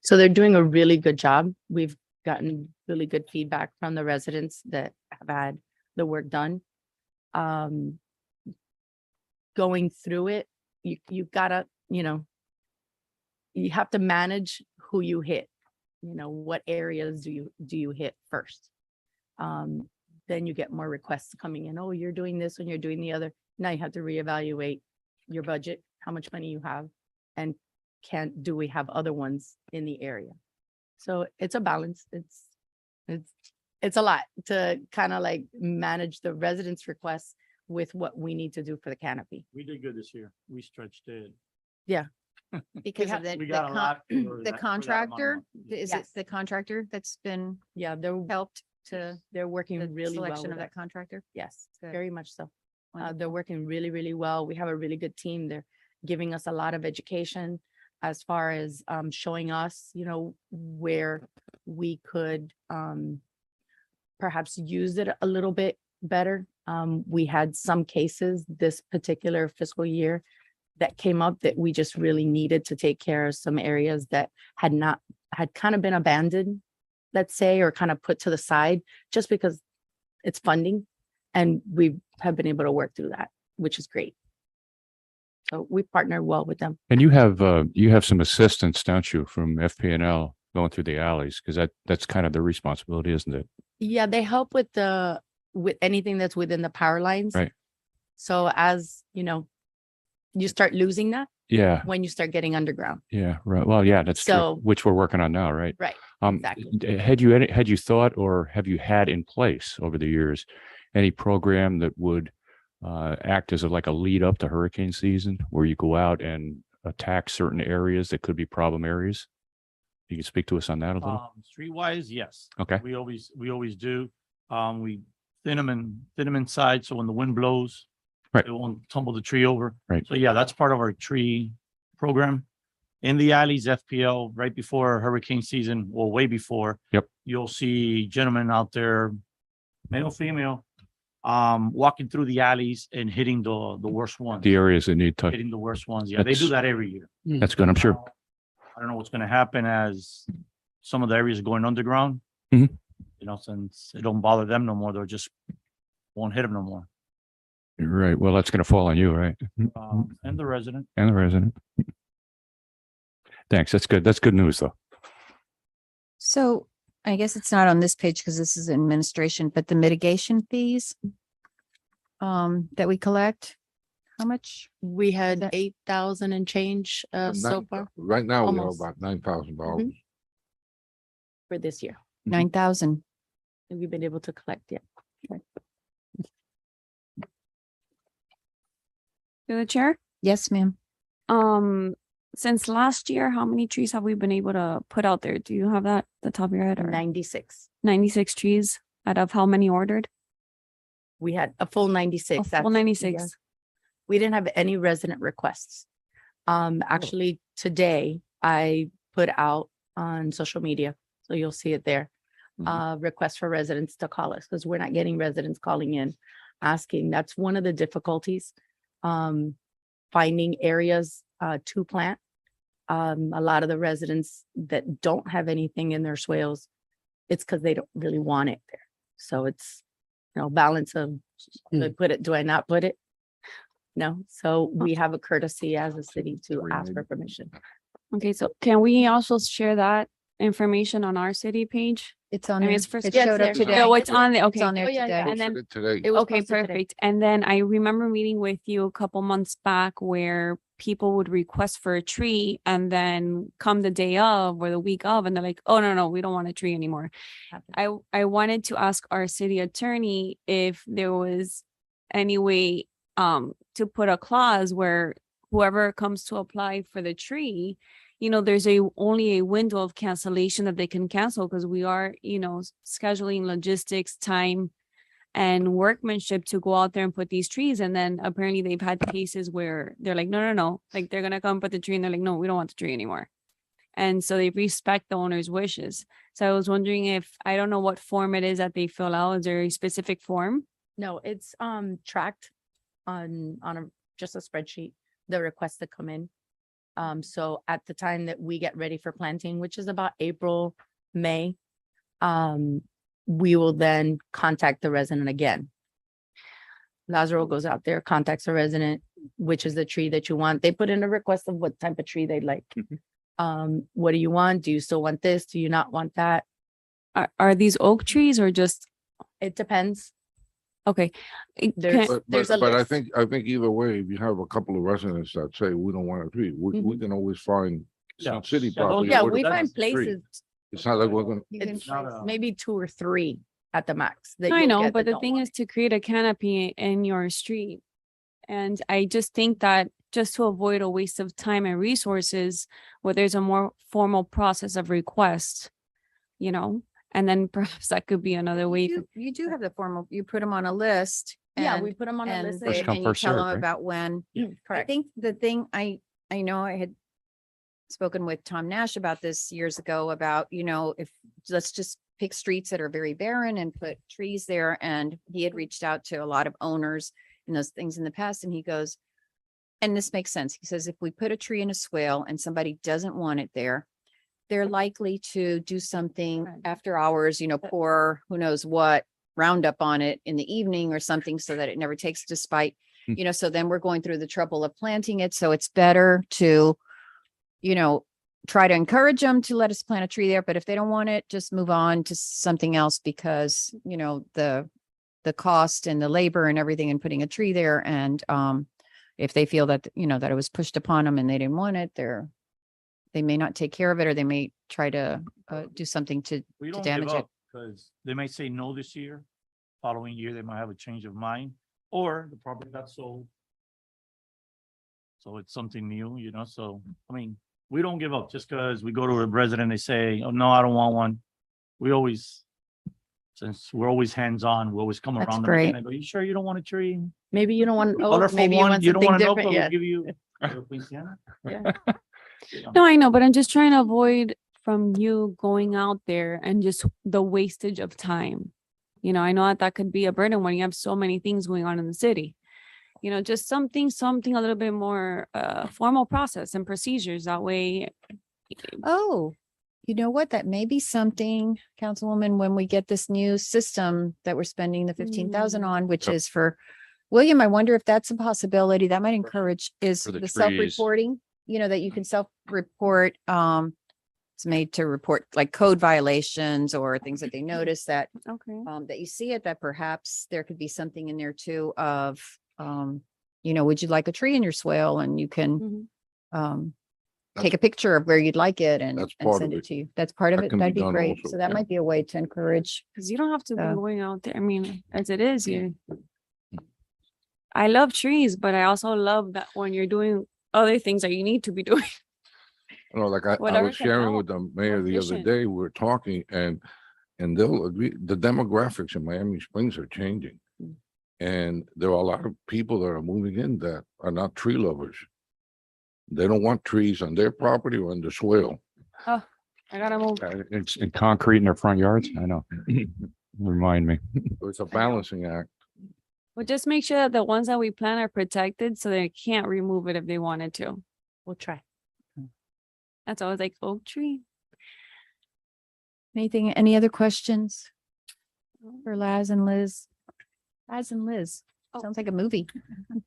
L: So they're doing a really good job. We've gotten really good feedback from the residents that have had the work done. Going through it, you gotta, you have to manage who you hit. What areas do you hit first? Then you get more requests coming in. Oh, you're doing this and you're doing the other. Now you have to reevaluate your budget, how much money you have, and do we have other ones in the area? So it's a balance. It's a lot to kind of like manage the residents' requests with what we need to do for the canopy.
E: We did good this year. We stretched it.
B: because of
E: We got a lot for
B: the
E: that- for that amount of
B: contractor,
E: money.
B: is it
L: Yes.
B: the contractor that's been
L: Yeah,
B: helped to
L: they're working
B: the
L: really well.
B: selection
L: with
B: of that
L: us.
B: contractor?
L: Yes,
B: Good.
L: very much so. They're
B: Wonderful.
L: working really, really well. We have a really good team. They're giving us a lot of education as far as showing us, where we could perhaps use it a little bit better. We had some cases this particular fiscal year that came up that we just really needed to take care of some areas that had kind of been abandoned, let's say, or kind of put to the side just because it's funding. And we have been able to work through that, which is great. So we partner well with them.
G: And you have some assistance, don't you, from FP&L going through the alleys? Because that's kind of their responsibility, isn't it?
L: Yeah, they help with anything that's within the power lines.
G: Right.
L: So as you start losing that
G: Yeah,
L: when you start getting underground.
G: yeah, right. Well, yeah, that's true,
L: So-
G: which we're working on now, right?
L: Right.
G: Had
L: Exactly.
G: you thought, or have you had in place over the years any program that would act as like a lead up to hurricane season, where you go out and attack certain areas that could be problem areas? You can speak to us on that a little.
J: Streetwise, yes.
G: Okay.
J: We always do. We thin them inside, so when the wind blows.
G: Right.
J: It won't tumble the tree over.
G: Right.
J: So yeah, that's part of our tree program. In the alleys, FPL, right before hurricane season, well, way before.
G: Yep.
J: You'll see gentlemen out there, male, female, walking through the alleys and hitting the worst ones.
G: The areas that need touch.
J: Hitting the worst ones. Yeah, they do
G: That's-
J: that every year.
G: That's good, I'm sure.
J: I don't know what's gonna happen as some of the areas are going underground.
G: Mhm.
J: You know, since it don't bother them no more, they'll just won't hit them no more.
G: You're right. Well, that's gonna fall on you, right?
J: And the resident.
G: And the resident. Thanks. That's good. That's good news, though.
B: So I guess it's not on this page because this is administration, but the mitigation fees that we collect, how much?
L: We had
B: That-
L: 8,000 and change so far
D: Right now, we have
L: Almost.
D: about $9,000.
L: for this year.
B: 9,000.
L: And we've been able to collect, yeah.
H: To the chair.
B: Yes, ma'am.
H: Since last year, how many trees have we been able to put out there? Do you have that at the top of your head? Or
L: 96.
H: 96 trees out of how many ordered?
L: We had a full 96.
H: A full
L: That's-
H: 96.
L: yeah. We didn't have any resident requests. Actually, today I put out on social media, so you'll see it there. Request for residents to call us because we're not getting residents calling in, asking. That's one of the difficulties. Finding areas to plant. A lot of the residents that don't have anything in their swales, it's because they don't really want it there. So it's, balance of, do I put it, do I not put it? No, so we have a courtesy as a city to ask for permission.
H: Okay, so can we also share that information on our city page?
B: It's on
H: I mean,
B: there.
H: it's first.
B: It
L: Yeah,
B: showed
L: it's
B: up
L: there.
B: today.
H: Oh, it's on there.
B: It's
H: Okay.
B: on there
L: Oh, yeah, yeah.
B: today.
H: And then,
D: Posted it today.
L: It was
H: okay,
L: posted today.
H: perfect. And then I remember meeting with you a couple months back where people would request for a tree and then come the day of or the week of, and they're like, oh, no, we don't want a tree anymore. I wanted to ask our city attorney if there was any way to put a clause where whoever comes to apply for the tree, there's only a window of cancellation that they can cancel because we are, scheduling logistics, time and workmanship to go out there and put these trees. And then apparently they've had cases where they're like, no, like they're going to come put the tree and they're like, no, we don't want the tree anymore. And so they respect the owner's wishes. So I was wondering if, I don't know what form it is that they fill out. Is there a specific form?
L: No, it's tracked on just a spreadsheet, the requests that come in. So at the time that we get ready for planting, which is about April, May, we will then contact the resident again. Lazaro goes out there, contacts the resident, which is the tree that you want. They put in a request of what type of tree they'd like. What do you want? Do you still want this? Do you not want that?
H: Are these oak trees or just,
L: It depends.
H: okay.
L: There's-
H: Can-
L: There's a
D: But I
L: list.
D: think either way, if you have a couple of residents that say, we don't want a tree, we can always find
J: Yeah.
D: some city
J: Yeah,
D: property.
L: Yeah,
D: where
L: we
D: the
L: find
D: tree.
L: places,
D: It's not like we're gonna,
L: it's
J: not a-
L: maybe 2 or 3 at the max. that
H: I
L: you'll
H: know,
L: get
H: but
L: that
H: the
L: don't
H: thing
L: want
H: is to create a canopy in your street. And I just think that just to avoid a waste of time and resources, where there's a more formal process of request, and then perhaps that could be another way.
B: You do have the formal, you put them on a list.
L: Yeah,
B: and-
L: we put them on a
B: and
L: list.
B: they-
G: First come,
B: and you
G: first
B: tell
G: served,
B: them
G: right?
B: about when. I
L: Correct.
B: think the thing I know I had spoken with Tom Nash about this years ago about, if, let's just pick streets that are very barren and put trees there. And he had reached out to a lot of owners and those things in the past. And he goes, and this makes sense. He says, if we put a tree in a swale and somebody doesn't want it there, they're likely to do something
L: Right.
B: after hours, pour who knows what Roundup on it in the evening or something so that it never takes despite, so then we're going through the trouble of planting it. So it's better to, try to encourage them to let us plant a tree there. But if they don't want it, just move on to something else because, the cost and the labor and everything in putting a tree there. And if they feel that, that it was pushed upon them and they didn't want it, they may not take care of it, or they may try to do something to
J: We don't
B: damage
J: give
B: it.
J: up because they may say no this year. Following year, they might have a change of mind or the property got sold. So it's something new, so, we don't give up just because we go to a resident, they say, oh, no, I don't want one. We always
M: since we're always hands-on, we always come
L: That's
M: around. them
L: great.
M: and I go, you sure you don't want a tree?
L: Maybe you don't want, oh,
M: Colorful
L: maybe you
M: one,
L: want
M: you don't
L: something
M: want an oak,
L: different.
M: we'll
L: Yeah.
M: give you. Louisiana.
L: Yeah.
M: You know.
H: No, I know, but I'm just trying to avoid from you going out there and just the wastage of time. You know, I know that could be a burden when you have so many things going on in the city. You know, just something a little bit more formal process and procedures. That way,
B: Oh, you know what? That may be something, Councilwoman, when we get this new system that we're spending the 15,000 on, which
D: Yep.
B: is for William, I wonder if that's a possibility that might encourage is
G: For the
B: the
G: trees.
B: self-reporting, you know, that you can self-report. It's made to report like code violations or things that they notice that
H: okay.
B: that you see it, that perhaps there could be something in there too of, you know, would you like a tree in your swale? And you can,
H: Mhm.
B: take a picture of where you'd like it and
D: That's
B: and
D: part
B: send
D: of
B: it
D: it.
B: to you. That's part of
D: That
B: it.
D: can be
B: That'd be
D: done
B: great.
D: also,
B: So that
D: yeah.
B: might be a way to encourage.
H: Because you don't have to be
B: So-
H: going out there. I mean, as it is, I love trees, but I also love that when you're doing other things that you need to be doing.
D: You know, like I
H: Whatever
D: was
H: can
D: sharing
H: help,
D: with the mayor the other
H: efficient.
D: day, we were talking and they'll agree, the demographics in Miami Springs are changing.
H: Mm.
D: And there are a lot of people that are moving in that are not tree lovers. They don't want trees on their property or on the swale.
H: I gotta move.
G: It's in concrete in their front yards. I know. Remind me.
D: So it's a balancing act.
H: But just make sure that the ones that we plant are protected so they can't remove it if they wanted to.
L: We'll try.
H: That's always like oak tree.
B: Anything, any other questions for Laz and Liz? Laz and Liz.
H: Oh.
B: Sounds like a movie.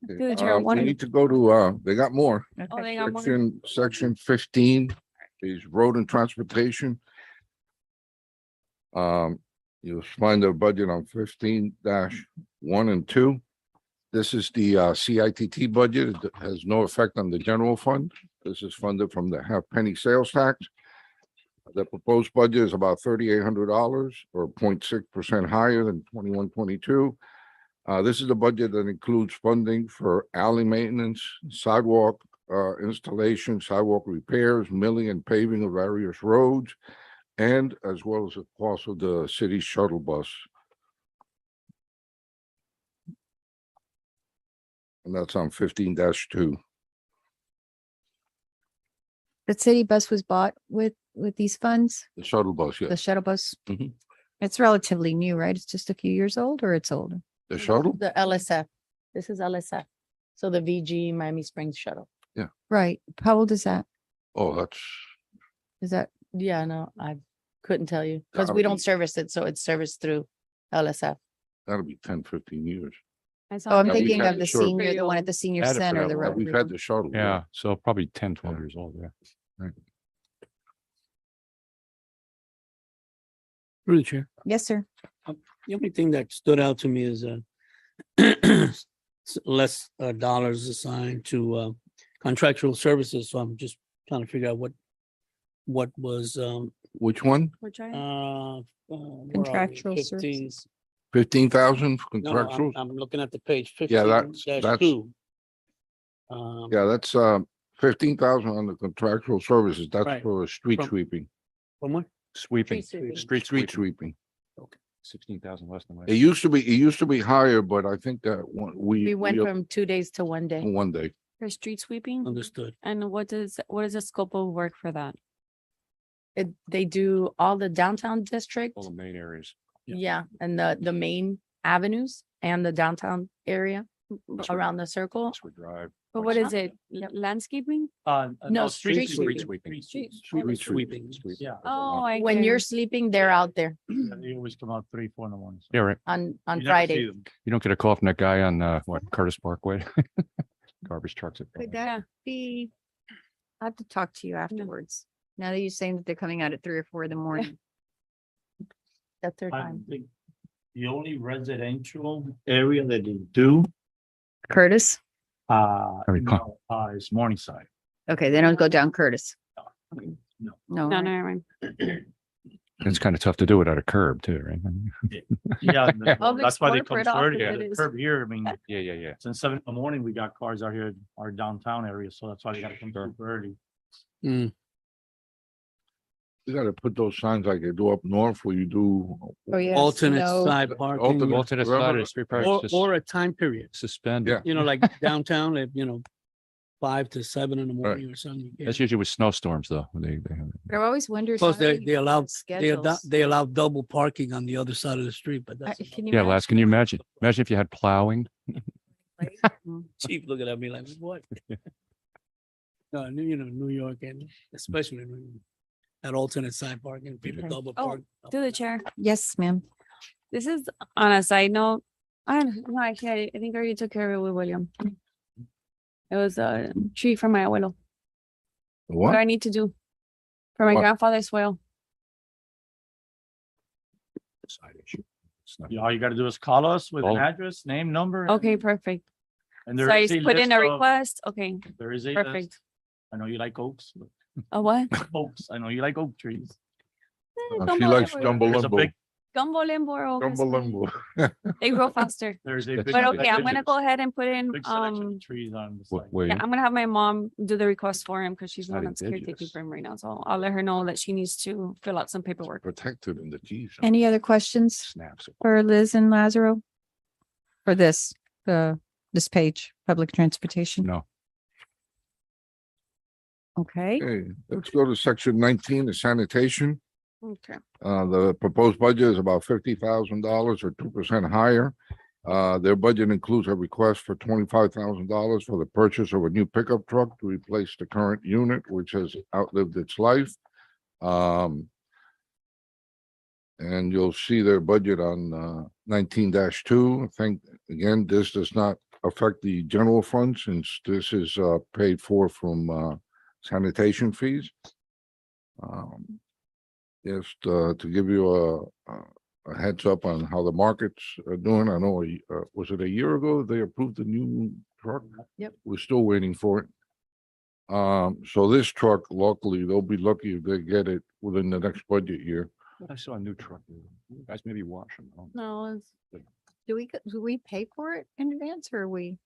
H: Through the chair,
D: We
H: one-
D: need to go to, they got more.
H: Oh, they got more.
D: Section 15 is road and transportation. You'll find the budget on 15-1 and 2. This is the CITT budget. It has no effect on the general fund. This is funded from the half penny sales tax. The proposed budget is about $3,800 or 0.6% higher than 21-22. This is the budget that includes funding for alley maintenance, sidewalk installation, sidewalk repairs, milling and paving of various roads, and as well as the cost of the city shuttle bus. And that's on 15-2.
B: The city bus was bought with these funds,
D: The shuttle bus,
B: the
D: yes.
B: shuttle bus.
D: Mhm.
B: It's relatively new, right? It's just a few years old or it's older?
D: The shuttle?
L: The LSF. This is LSF. So the VG Miami Springs shuttle.
B: Right. How old is that?
D: Oh, that's,
B: Is that,
L: Yeah, no, I couldn't tell you because
D: Gotta
L: we
D: be.
L: don't service it. So it's serviced through LSF.
D: that'll be 10-15 years.
H: I saw
B: oh, I'm
H: that.
D: we've
B: thinking
D: had
B: of
D: the
B: the
D: short-
B: senior, the one at the senior
G: Had it for
B: center,
G: that
B: the
G: long.
B: Rotary.
D: We've had the shuttle.
G: Yeah, so probably 10, 12 years old, yeah.
E: Through the chair.
B: Yes, sir.
E: The only thing that stood out to me is less dollars assigned to contractual services. So I'm just trying to figure out what was
D: Which one?
H: We're trying.
E: where are we?
B: Contractual
E: 15.
B: services.
D: 15,000 for
E: No,
D: contractual?
E: I'm looking at the page
D: Yeah,
E: 15
D: that's-
E: 2.
D: Yeah, that's 15,000 on the contractual services. That's
E: Right.
D: for street
E: From-
D: sweeping,
E: One more?
G: Sweeping,
L: sweeping.
G: street
D: street
G: sweeping,
D: sweeping.
G: 16,000 less than last.
D: It used to be higher, but I think that
L: We went from 2 days to 1 day.
D: one day.
H: For street sweeping?
E: Understood.
H: And what is the scope of work for that?
L: They do all the downtown district.
G: All the main areas.
L: Yeah, and the main avenues and the downtown area
G: Westwood-
L: around the circle.
G: Westwood Drive.
H: But what is it? Landscaping?
L: No,
E: street
L: street
E: sweeping.
G: sweeping.
E: Street sweeping.
G: Sweeping.
E: Yeah.
H: Oh, I
L: When
H: get
L: you're
H: it.
L: sleeping, they're out there
M: They always come out 3, 4 in the morning.
G: Yeah, right.
L: on
M: You never see
L: Friday.
M: them.
G: You don't get a call from that guy on, what, Curtis Parkway? Garbage trucks. at
B: Could
G: Broadway.
B: that be? I'll have to talk to you afterwards. Now that you're saying that they're coming out at 3 or 4 in the morning.
L: That's their
M: I
L: time.
M: think the only residential area that they do,
B: Curtis?
G: Very cool.
M: is Morningside.
B: Okay, they don't go down Curtis.
M: No.
B: No.
H: No,
B: right?
H: never mind.
G: It's kind of tough to do without a curb too, right?
M: Yeah,
L: Public
M: that's why they
L: sport
M: come
L: right off
M: further.
L: if
M: Yeah,
L: it
M: the
L: is.
M: curb here, I mean,
G: Yeah, yeah, yeah.
M: since 7 in the morning, we got cars out here, our downtown area, so that's why they gotta come
G: Sure.
M: super early.
D: You gotta put those signs like they do up north where you do.
A: Oh, yeah.
E: Alternate
A: No.
E: side parking.
G: Alternate
D: Remember-
G: side of the street
E: Or,
G: parking
E: or a time period,
G: suspended.
D: Yeah.
E: you know, like downtown, like, 5 to 7 in the morning or something. yeah.
G: That's usually with snowstorms though. when they have it.
B: But I've always wondered.
E: Plus,
B: how
E: they allow, they
B: schedules.
E: they allow double parking on the other side of the street, but that's.
B: Can you
G: Yeah,
B: imagine?
G: Laz, can you imagine? Imagine if you had plowing?
E: Chief looking at me like, what? No, New York and especially New York, that alternate side parking, people
B: Okay.
E: double
H: Oh,
E: park.
H: To the chair.
B: Yes, ma'am.
H: This is on a side note. I don't know, actually, I think I already took care of it with William. It was a tree for my abuelo. What do I
D: What?
H: need to do? For my
D: What?
H: grandfather's soil.
G: Side issue. It's not-
M: Yeah, all you gotta do is call us with
G: Call.
M: an address, name, number.
H: Okay, perfect.
M: And
H: So
M: there
H: I
M: is
H: just
M: a
H: put in
M: list
H: a
M: of-
H: request. Okay,
M: There is a list.
H: perfect.
M: I know you like oaks. but-
H: A what?
M: Oaks, I know you like oak trees.
D: She likes
H: Gumbo
D: Jumbo
M: There's a
D: Limbo.
M: big,
H: Gumbo limbo or oak is
D: Jumbo
H: fine.
D: Limbo.
H: They grow faster.
M: there's a.
G: But
M: big
H: But okay, I'm
M: selection-
H: gonna go ahead and put in,
M: Big selection of trees on the site.
G: Where
H: yeah,
G: you-
H: I'm gonna have my mom do the request for him because she's the
G: Not
H: one that's caretaking
G: indigenous.
H: for him right now. So I'll let her know that she needs to fill out some paperwork.
D: Protected in the keys.
B: Any other questions
G: Snaps.
B: for Liz and Lazaro? For this page, public transportation?
G: No.
B: Okay,
D: Okay, let's go to section 19, the sanitation.
H: Okay.
D: The proposed budget is about $50,000 or 2% higher. Their budget includes a request for $25,000 for the purchase of a new pickup truck to replace the current unit, which has outlived its life. And you'll see their budget on 19-2. I think, again, this does not affect the general fund since this is paid for from sanitation fees. Just to give you a heads up on how the markets are doing. I know, was it a year ago they approved the new truck?
L: Yep.
D: We're still waiting for it. So this truck, luckily, they'll be lucky if they get it within the next budget year.
G: I saw a new truck. You guys maybe wash them.
H: No,
B: do we pay for it in advance or we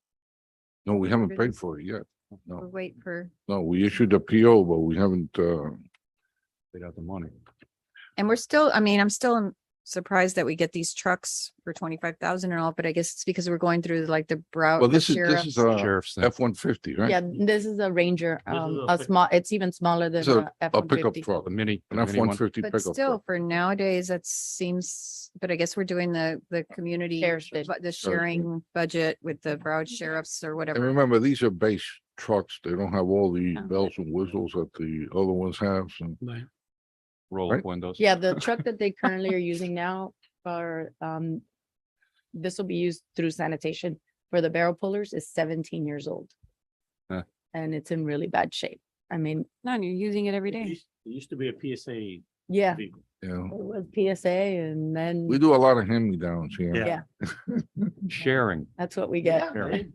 D: No, we haven't paid for it yet. No,
B: wait for?
D: no, we issued a PO, but we haven't,
G: They got the money.
B: And we're still, I mean, I'm still surprised that we get these trucks for 25,000 and all, but I guess it's because we're going through like the brow.
D: well,
B: the
D: this is
B: sheriff's-
D: a
G: Sheriff's thing.
D: F-150, right?
L: Yeah, this is a Ranger,
M: This is a
L: a
M: pick-
L: small, it's even smaller than
D: It's a
L: F
D: A
L: one
D: pickup
L: fifty.
D: truck,
G: The mini.
D: an
G: the mini one.
D: F-150
B: But
D: pickup
B: still,
D: truck.
B: for nowadays, that seems, but I guess we're doing the community,
L: Sheriff's bid.
B: the sharing budget with the Broward sheriffs or
D: And
B: whatever.
D: remember, these are base trucks. They don't have all the
H: Oh.
D: bells and whistles that the other ones have, so.
E: Right.
G: Roll up
D: Right.
G: windows.
L: Yeah, the truck that they currently are using now for, this will be used through sanitation for the barrel pullers is 17 years old.
G: Huh.
L: And it's in really bad shape. I mean,
H: no, you're using it every
M: It
H: day.
M: used to be a PSA
L: yeah, it
M: vehicle.
D: Yeah,
L: was PSA and then,
D: we do a lot of hand-me-downs here.
M: Yeah.
L: yeah,
G: Sharing.
L: that's what we get.
G: Sharing.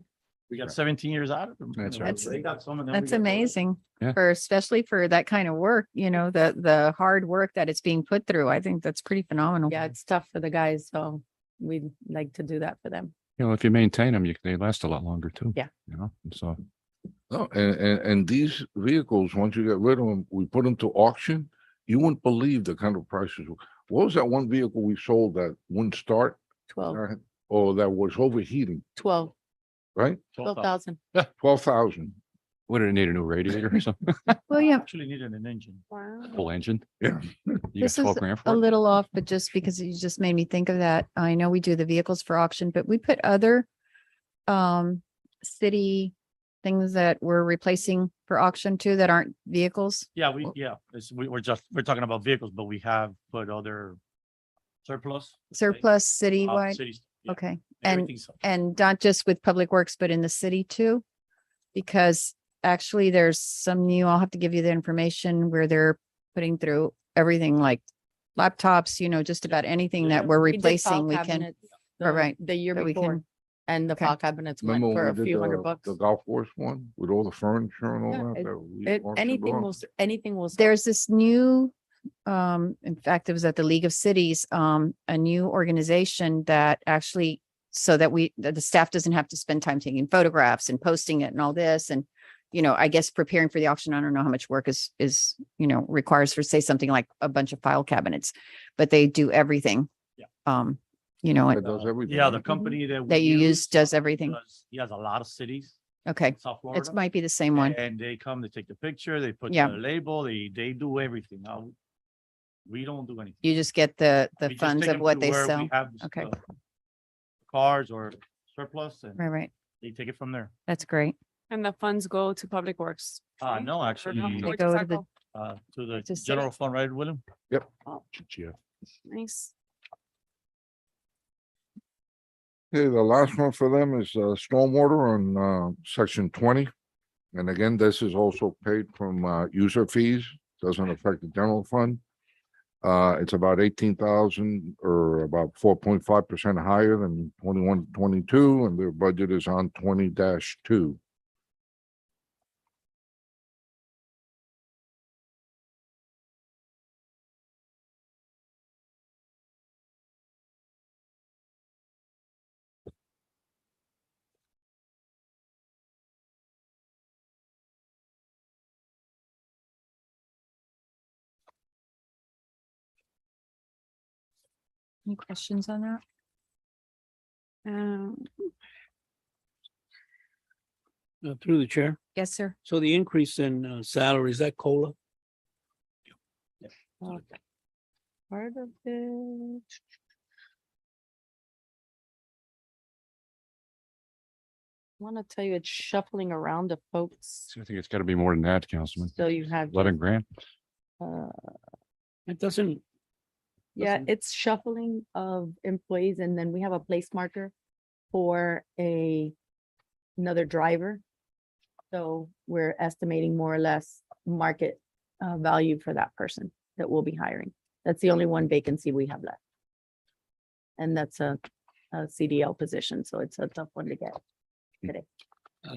M: We got 17 years out of them.
G: That's
M: You know,
G: right.
M: They got some of them. we
B: That's
M: got the rest.
B: amazing
G: Yeah.
B: for, especially for that kind of work, the hard work that it's being put through. I think that's pretty phenomenal.
L: Yeah, it's tough for the guys, so we'd like to do that for them.
G: You know, if you maintain them, they last a lot longer too.
L: Yeah.
G: You know, so
D: No, and these vehicles, once you get rid of them, we put them to auction. You wouldn't believe the kind of prices. What was that one vehicle we sold that wouldn't start?
L: 12,
D: Or that was overheating,
L: 12,
D: right?
L: 12,000.
D: 12,000.
G: what did it need, a new radiator or something?
B: Well, yeah,
M: Actually needed an engine.
H: Wow.
G: Full engine?
D: Yeah.
G: You got
B: this is
G: 12 grand
B: a
G: for it?
B: little off, but just because you just made me think of that. I know we do the vehicles for auction, but we put other city things that we're replacing for auction too that aren't vehicles.
M: Yeah, we're talking about vehicles, but we have put other surplus.
B: Surplus citywide.
M: Cities.
B: Okay. And
M: Everything's.
B: and not just with Public Works, but in the city too. Because actually there's some new, I'll have to give you the information where they're putting through everything like laptops, just about anything that we're
L: We did
B: replacing,
L: file
B: we can.
L: cabinets,
B: right,
L: The year
B: that we
L: before,
B: can-
L: and the
B: Okay.
L: file cabinets went
D: Remember
L: for
D: when
L: a
D: we
L: few
D: did
L: $100.
D: the golf course one with all the furniture and all
L: Yeah,
D: that? that we
L: It-
D: auctioned
L: Anything
D: off?
L: was, anything was.
B: There's this new, in fact, it was at the League of Cities, a new organization that actually, so that the staff doesn't have to spend time taking photographs and posting it and all this. And I guess preparing for the auction, I don't know how much work is, requires for, say, something like a bunch of file cabinets, but they do everything.
M: Yeah.
D: It does everything.
M: Yeah, the
D: right?
M: company that.
B: That
M: we
B: you use does everything.
M: He has a lot of cities,
B: Okay,
M: in South
B: it
M: Florida.
B: might be the same one.
M: And they come, they take the picture, they put
B: Yeah.
M: the label, they do everything. Now, we don't do anything.
B: You just get the
M: We just
B: funds
M: take
B: of
M: them
B: what
M: to
B: they
M: where we
B: sell.
M: have the
B: Okay.
M: Cars or surplus and
B: Right.
M: they take it from there.
B: That's great.
H: And the funds go to Public Works. right?
M: No,
H: Or
M: actually,
H: no,
B: They
H: where
B: go
H: does
B: to
H: that
B: the-
H: go?
M: to the
B: To city.
M: general fund, right, William?
G: Yeah.
H: Nice.
D: Okay, the last one for them is stormwater on section 20. And again, this is also paid from user fees, doesn't affect the general fund. It's about 18,000 or about 4.5% higher than 21-22, and their budget is on 20-2.
B: Any questions on that?
H: Um,
E: Through the chair.
B: Yes, sir.
E: So the increase in salary, is that COLA?
L: Part of it. I want to tell you, it's shuffling around the folks.
G: So I think it's got to be more than that, Councilman.
L: So you have.
G: 11 grand.
L: Uh,
E: It doesn't,
L: Yeah,
E: Doesn't-
L: it's shuffling of employees and then we have a place marker for another driver. So we're estimating more or less market value for that person that we'll be hiring. That's the only one vacancy we have left. And that's a CDL position, so it's a tough one to get today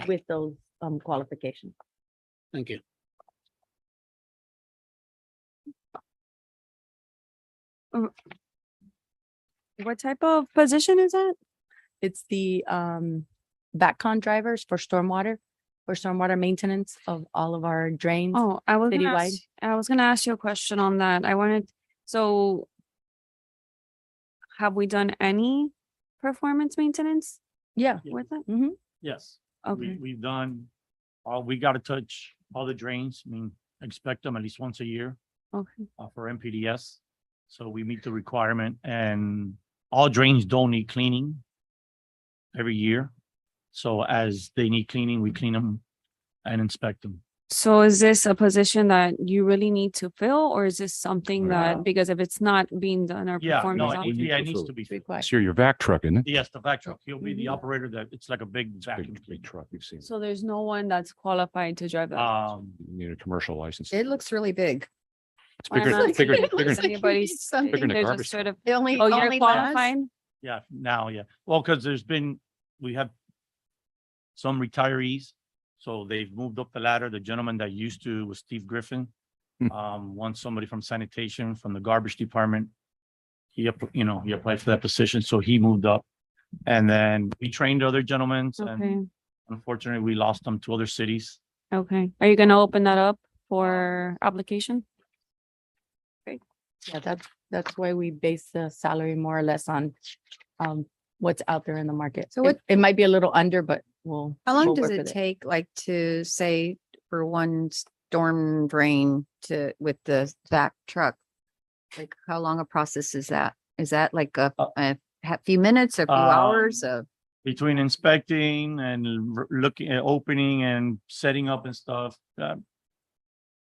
L: with those qualifications.
E: thank you.
H: What type of position is that?
L: It's the backcon drivers for stormwater maintenance of all of our drains.
H: Oh, I was gonna ask you a question on that. So have we done any performance maintenance
L: Yeah.
H: with it?
M: Yes.
H: Okay,
M: We've done, we got to touch all the drains. I mean, expect them at least once a year
H: okay.
M: for MPDS. So we meet the requirement and all drains don't need cleaning every year. So as they need cleaning, we clean them and inspect them.
H: So is this a position that you really need to fill, or is this something that, because if it's not being done or
M: Yeah,
H: performed?
M: no,
H: as
M: it
H: often-
M: needs,
D: need
M: yeah,
D: to
M: it needs
D: fill
M: to be.
L: It's
M: filled.
L: required.
G: So your vac truck, isn't it?
M: Yes, the vac truck. He'll be the
L: Mhm.
M: operator that, it's like a big vacuum.
G: Big truck you've seen.
H: So there's no one that's qualified to drive that?
G: You need a commercial license.
B: It looks really big.
G: It's
H: I'm
G: bigger,
H: not
G: bigger,
H: saying
G: bigger.
H: it's anybody's-
B: Something
G: bigger than a
H: there's a
G: garbage
H: sort of,
B: It only,
H: oh, you're
B: only does.
H: qualified?
M: Yeah, now, yeah. Well, because we have some retirees. So they've moved up the ladder. The gentleman that used to was Steve Griffin. Wants somebody from sanitation, from the garbage department. He applied for that position, so he moved up. And then we trained other gentlemen and
H: Okay,
M: unfortunately we lost them to other cities.
H: okay. Are you gonna open that up for application?
L: Yeah, that's why we base the salary more or less on what's out there in the market.
B: So what-
L: It might be a little under, but
B: How long
L: we'll
B: does
L: work
B: it
L: with
B: take, like, to say for one storm drain with the back truck? Like, how long a process is that? Is that like a few minutes, a few hours of?
M: Between inspecting and looking at opening and setting up and stuff.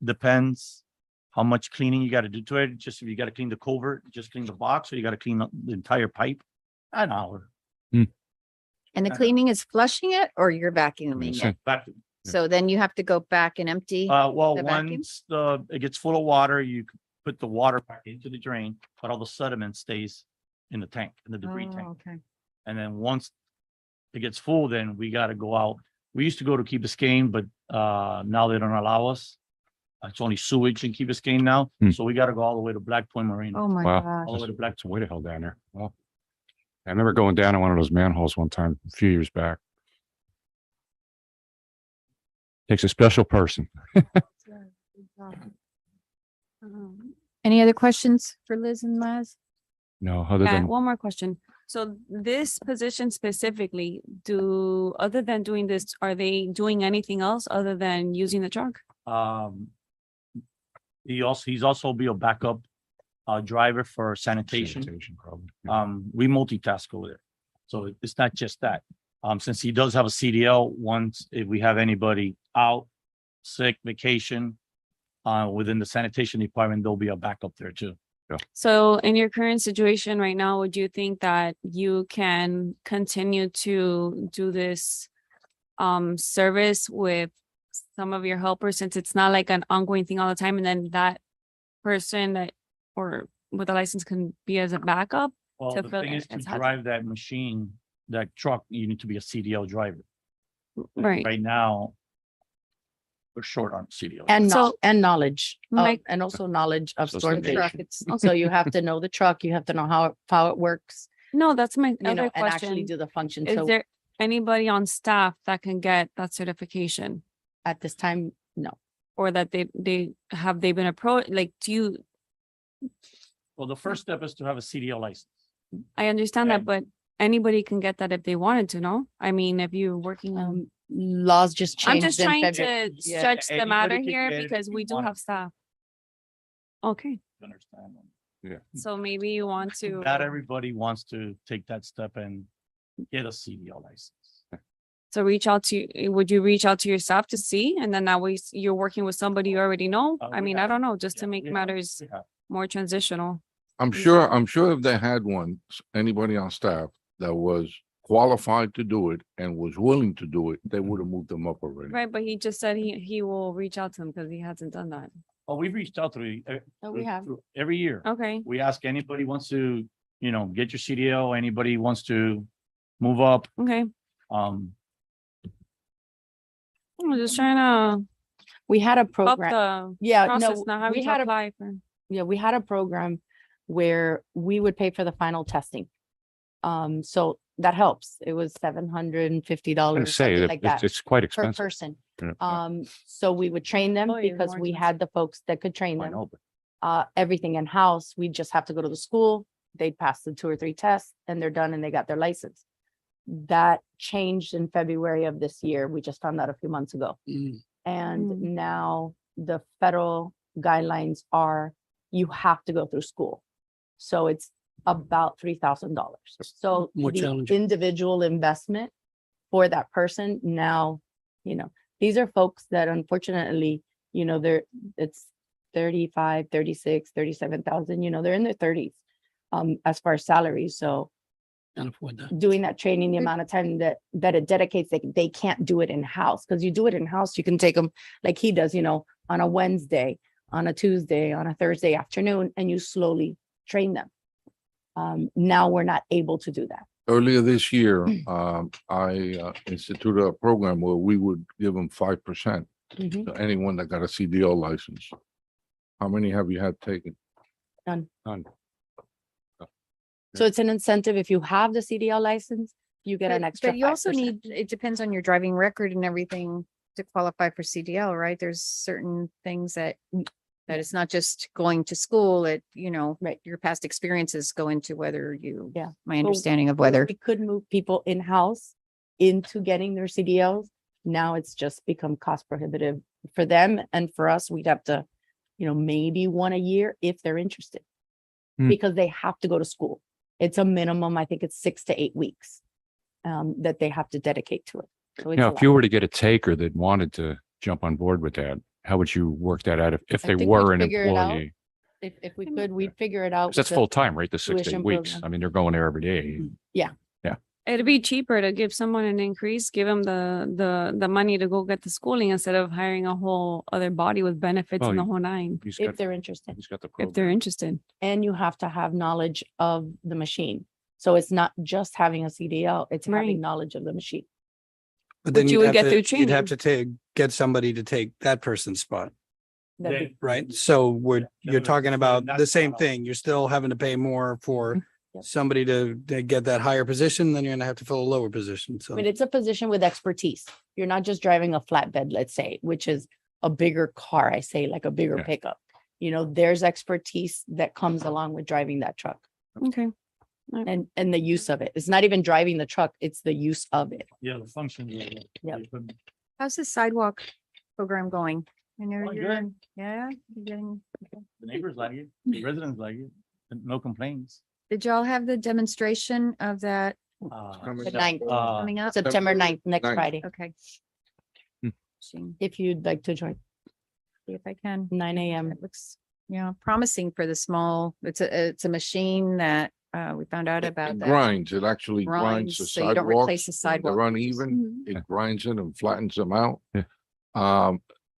M: Depends how much cleaning you gotta do to it. Just if you gotta clean the culvert, just clean the box, or you gotta clean the entire pipe. An hour.
B: And the cleaning is flushing it or you're vacuuming
G: Same.
B: it?
M: Back,
B: So then you have to go back and empty?
M: well,
B: the vacuum?
M: once it gets full of water, you could put the water back into the drain, but all the sediment stays in the tank, in the debris tank.
B: Okay.
M: And then once it gets full, then we gotta go out. We used to go to Key Biscayne, but now they don't allow us. It's only sewage in Key Biscayne now, so we gotta go all the way to Black Point Marina.
B: Oh, my
G: Wow.
B: gosh.
M: All the way to Black.
G: That's way to hell down there. Wow. I remember going down in one of those manholes one time a few years back. Takes a special person.
B: Any other questions for Liz and Laz?
G: No, other
H: Yeah,
G: than,
H: one more question. So this position specifically, other than doing this, are they doing anything else other than using the truck?
M: He's also be a backup driver for sanitation.
G: sanitation probably. Yeah.
M: We multitask over there. So it's not just that. Since he does have a CDL, once if we have anybody out, sick, vacation, within the sanitation department, there'll be a backup there too.
H: So in your current situation right now, would you think that you can continue to do this service with some of your helpers, since it's not like an ongoing thing all the time, and then that person that or with a license can be as a backup?
M: Well,
H: To
M: the
H: fill
M: thing
H: in
M: is to
H: its hazard.
M: drive that machine, that truck, you need to be a CDL driver.
H: Right.
M: Right now, we're short on CDL.
L: And
H: So-
L: and knowledge,
H: My-
L: and also knowledge of
M: So
L: storm
M: station.
L: truck. So you have to know the truck, you have to know how it works,
H: No, that's my
L: you know,
H: other
L: and actually
H: question.
L: do the function.
H: Is
L: So
H: there anybody on staff that can get that certification?
L: at this time, no.
H: Or that they been approached, like, do you,
M: Well, the first step is to have a CDL license.
H: I understand that,
M: And-
H: but anybody can get that if they wanted to, no? I mean, if you're working on.
L: Laws just
H: I'm
L: changed.
H: just
L: in
H: trying
L: February.
H: to
L: Yeah.
H: stretch the matter
M: Anybody can
H: here
M: get it
H: because
M: if
H: we
M: you
H: do
M: want it.
H: have staff. Okay,
M: You understand?
H: so maybe you want to.
M: Not everybody wants to take that step and get a CDL license.
H: So reach out to, would you reach out to your staff to see? And then that way you're working with somebody you already know? I
M: We
H: mean, I
M: have-
H: don't know, just to
M: Yeah,
H: make
M: we have-
H: matters
M: we have.
H: more transitional.
D: I'm sure if they had one, anybody on staff that was qualified to do it and was willing to do it, they would have moved them up already.
H: Right, but he just said he will reach out to them because he hasn't done that.
M: Oh, we've reached out
L: Oh, we have.
M: every year.
H: Okay,
M: We ask anybody wants to, get your CDL, anybody wants to move up.
H: okay. I'm just trying to
L: We had a
H: up
L: program.
H: the
L: Yeah,
H: process,
L: no,
H: not having
L: we
H: to
L: had a,
H: apply for.
L: we had a program where we would pay for the final testing. So that helps. It was $750,
G: I'm gonna say
L: something
G: that
L: like that
G: it's quite
L: per
G: expensive.
L: person.
G: Yeah.
L: So we would train them
H: Oh, yeah,
L: because
H: more
L: we
H: expensive.
L: had the folks that could train
M: I
L: them.
M: know, but
L: Everything in-house. We just have to go to the school. They'd pass the 2 or 3 tests and they're done and they got their license. That changed in February of this year. We just found out a few months ago. And
H: Mm.
L: now the federal guidelines are you have to go through school. So it's about $3,000. So
I: More
L: the
I: challenging.
L: individual investment for that person now, these are folks that unfortunately, it's 35, 36, 37,000, they're in their 30s as far as salaries. So
I: Can't afford that.
L: doing that training, the amount of time that it dedicates, they can't do it in-house. Because you do it in-house, you can take them like he does, on a Wednesday, on a Tuesday, on a Thursday afternoon, and you slowly train them. Now we're not able to do that.
D: Earlier this year, I instituted a program where we would give them 5%
L: Mhm.
D: to anyone that got a CDL license. How many have you had taken?
G: None.
L: So it's an incentive. If you have the CDL license, you get an extra.
B: But you also
L: 5%.
B: need, it depends on your driving record and everything to qualify for CDL, right? There's certain things that it's not just going to school,
L: Right.
B: your past experiences go into whether you.
L: Yeah.
B: My
L: But
B: understanding of whether.
L: we could move people in-house into getting their CDLs. Now it's just become cost prohibitive for them and for us. We'd have to, maybe one a year if they're interested.
G: Hmm.
L: Because they have to go to school. It's a minimum, I think it's 6 to 8 weeks that they have to dedicate to it. So it's a
G: If you
L: lot.
G: were to get a taker that wanted to jump on board with that, how would you work that out if
L: I
G: they
L: think
G: were
L: we'd
G: an
L: figure it out.
G: employee?
L: If we could, we'd figure it out.
G: 'Cause that's
L: with the-
G: full time, right? The 6 to 8
L: tuition
G: weeks.
L: program.
G: I mean, they're going there every day.
H: It'd be cheaper to give someone an increase, give them the money to go get the schooling instead of hiring a whole other body with benefits
G: Oh,
H: and the
G: you-
H: whole nine,
G: He's
L: If
G: got,
L: they're interested.
G: he's got the
H: if they're
G: program.
H: interested.
L: And you have to have knowledge of the machine. So it's not just having a CDL, it's
H: Right.
L: having knowledge of the machine.
I: But then
H: Which you
I: you'd
H: would
I: have
H: get
I: to,
H: through
I: you'd have to get somebody to take that person's spot,
L: That'd be-
I: right? So
M: Yeah,
I: you're talking about
M: that's
I: the same
M: not-
I: thing. You're still having to pay more for somebody to get that higher position, then you're gonna have to fill a lower position. So.
L: I mean, it's a position with expertise. You're not just driving a flatbed, let's say, which is a bigger car, I say, like a bigger
G: Yeah.
L: pickup. You know, there's expertise that comes along with driving that truck
B: Okay.
L: and the use of it. It's not even driving the truck, it's the use of it.
M: Yeah, the function.
L: Yep.
B: How's the sidewalk program going? I know
M: Going
B: you're,
M: good.
B: in- yeah, you're getting,
M: The neighbors like it, the residents like it, and no complaints.
B: did y'all have the demonstration of that
D: coming
L: The
D: up.
L: 9th,
B: coming up?
L: September 9th, next
D: 9th.
L: Friday,
B: Okay.
G: Hmm.
B: See
L: if you'd like to join,
B: if I can.
L: 9 a.m.
B: It looks, promising for the small, it's a machine that, we found out about
D: It
B: that.
D: grinds, it actually grinds the
B: So you don't replace
D: sidewalks.
B: the
D: They're
B: sidewalk.
D: uneven, it grinds it and flattens them out.
G: Yeah.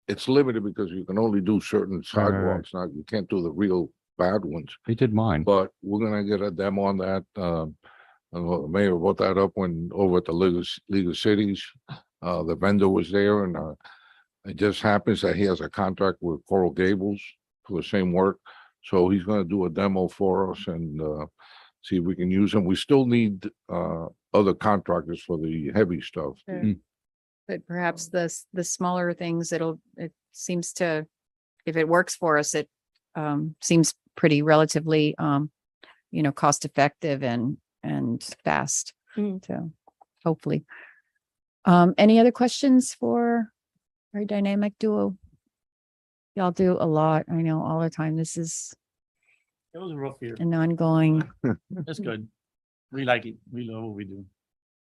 D: It's limited because you can only do certain
G: Right, right, right.
D: sidewalks, now you can't do the real bad ones.
G: They did mine.
D: But we're gonna get a demo on that. The mayor brought that up when over at the League of Cities. The vendor was there and it just happens that he has a contract with Coral Gables for the same work. So he's gonna do a demo for us and see if we can use them. We still need other contractors for the heavy stuff.
B: But perhaps the smaller things, it seems to, if it works for us, it seems pretty relatively, cost effective and fast.
L: Mm.
B: So hopefully. Any other questions for our dynamic duo? Y'all do a lot, I know, all the time. This is
M: It was a rough year.
B: an ongoing,
M: It's good. We like it. We love what we do.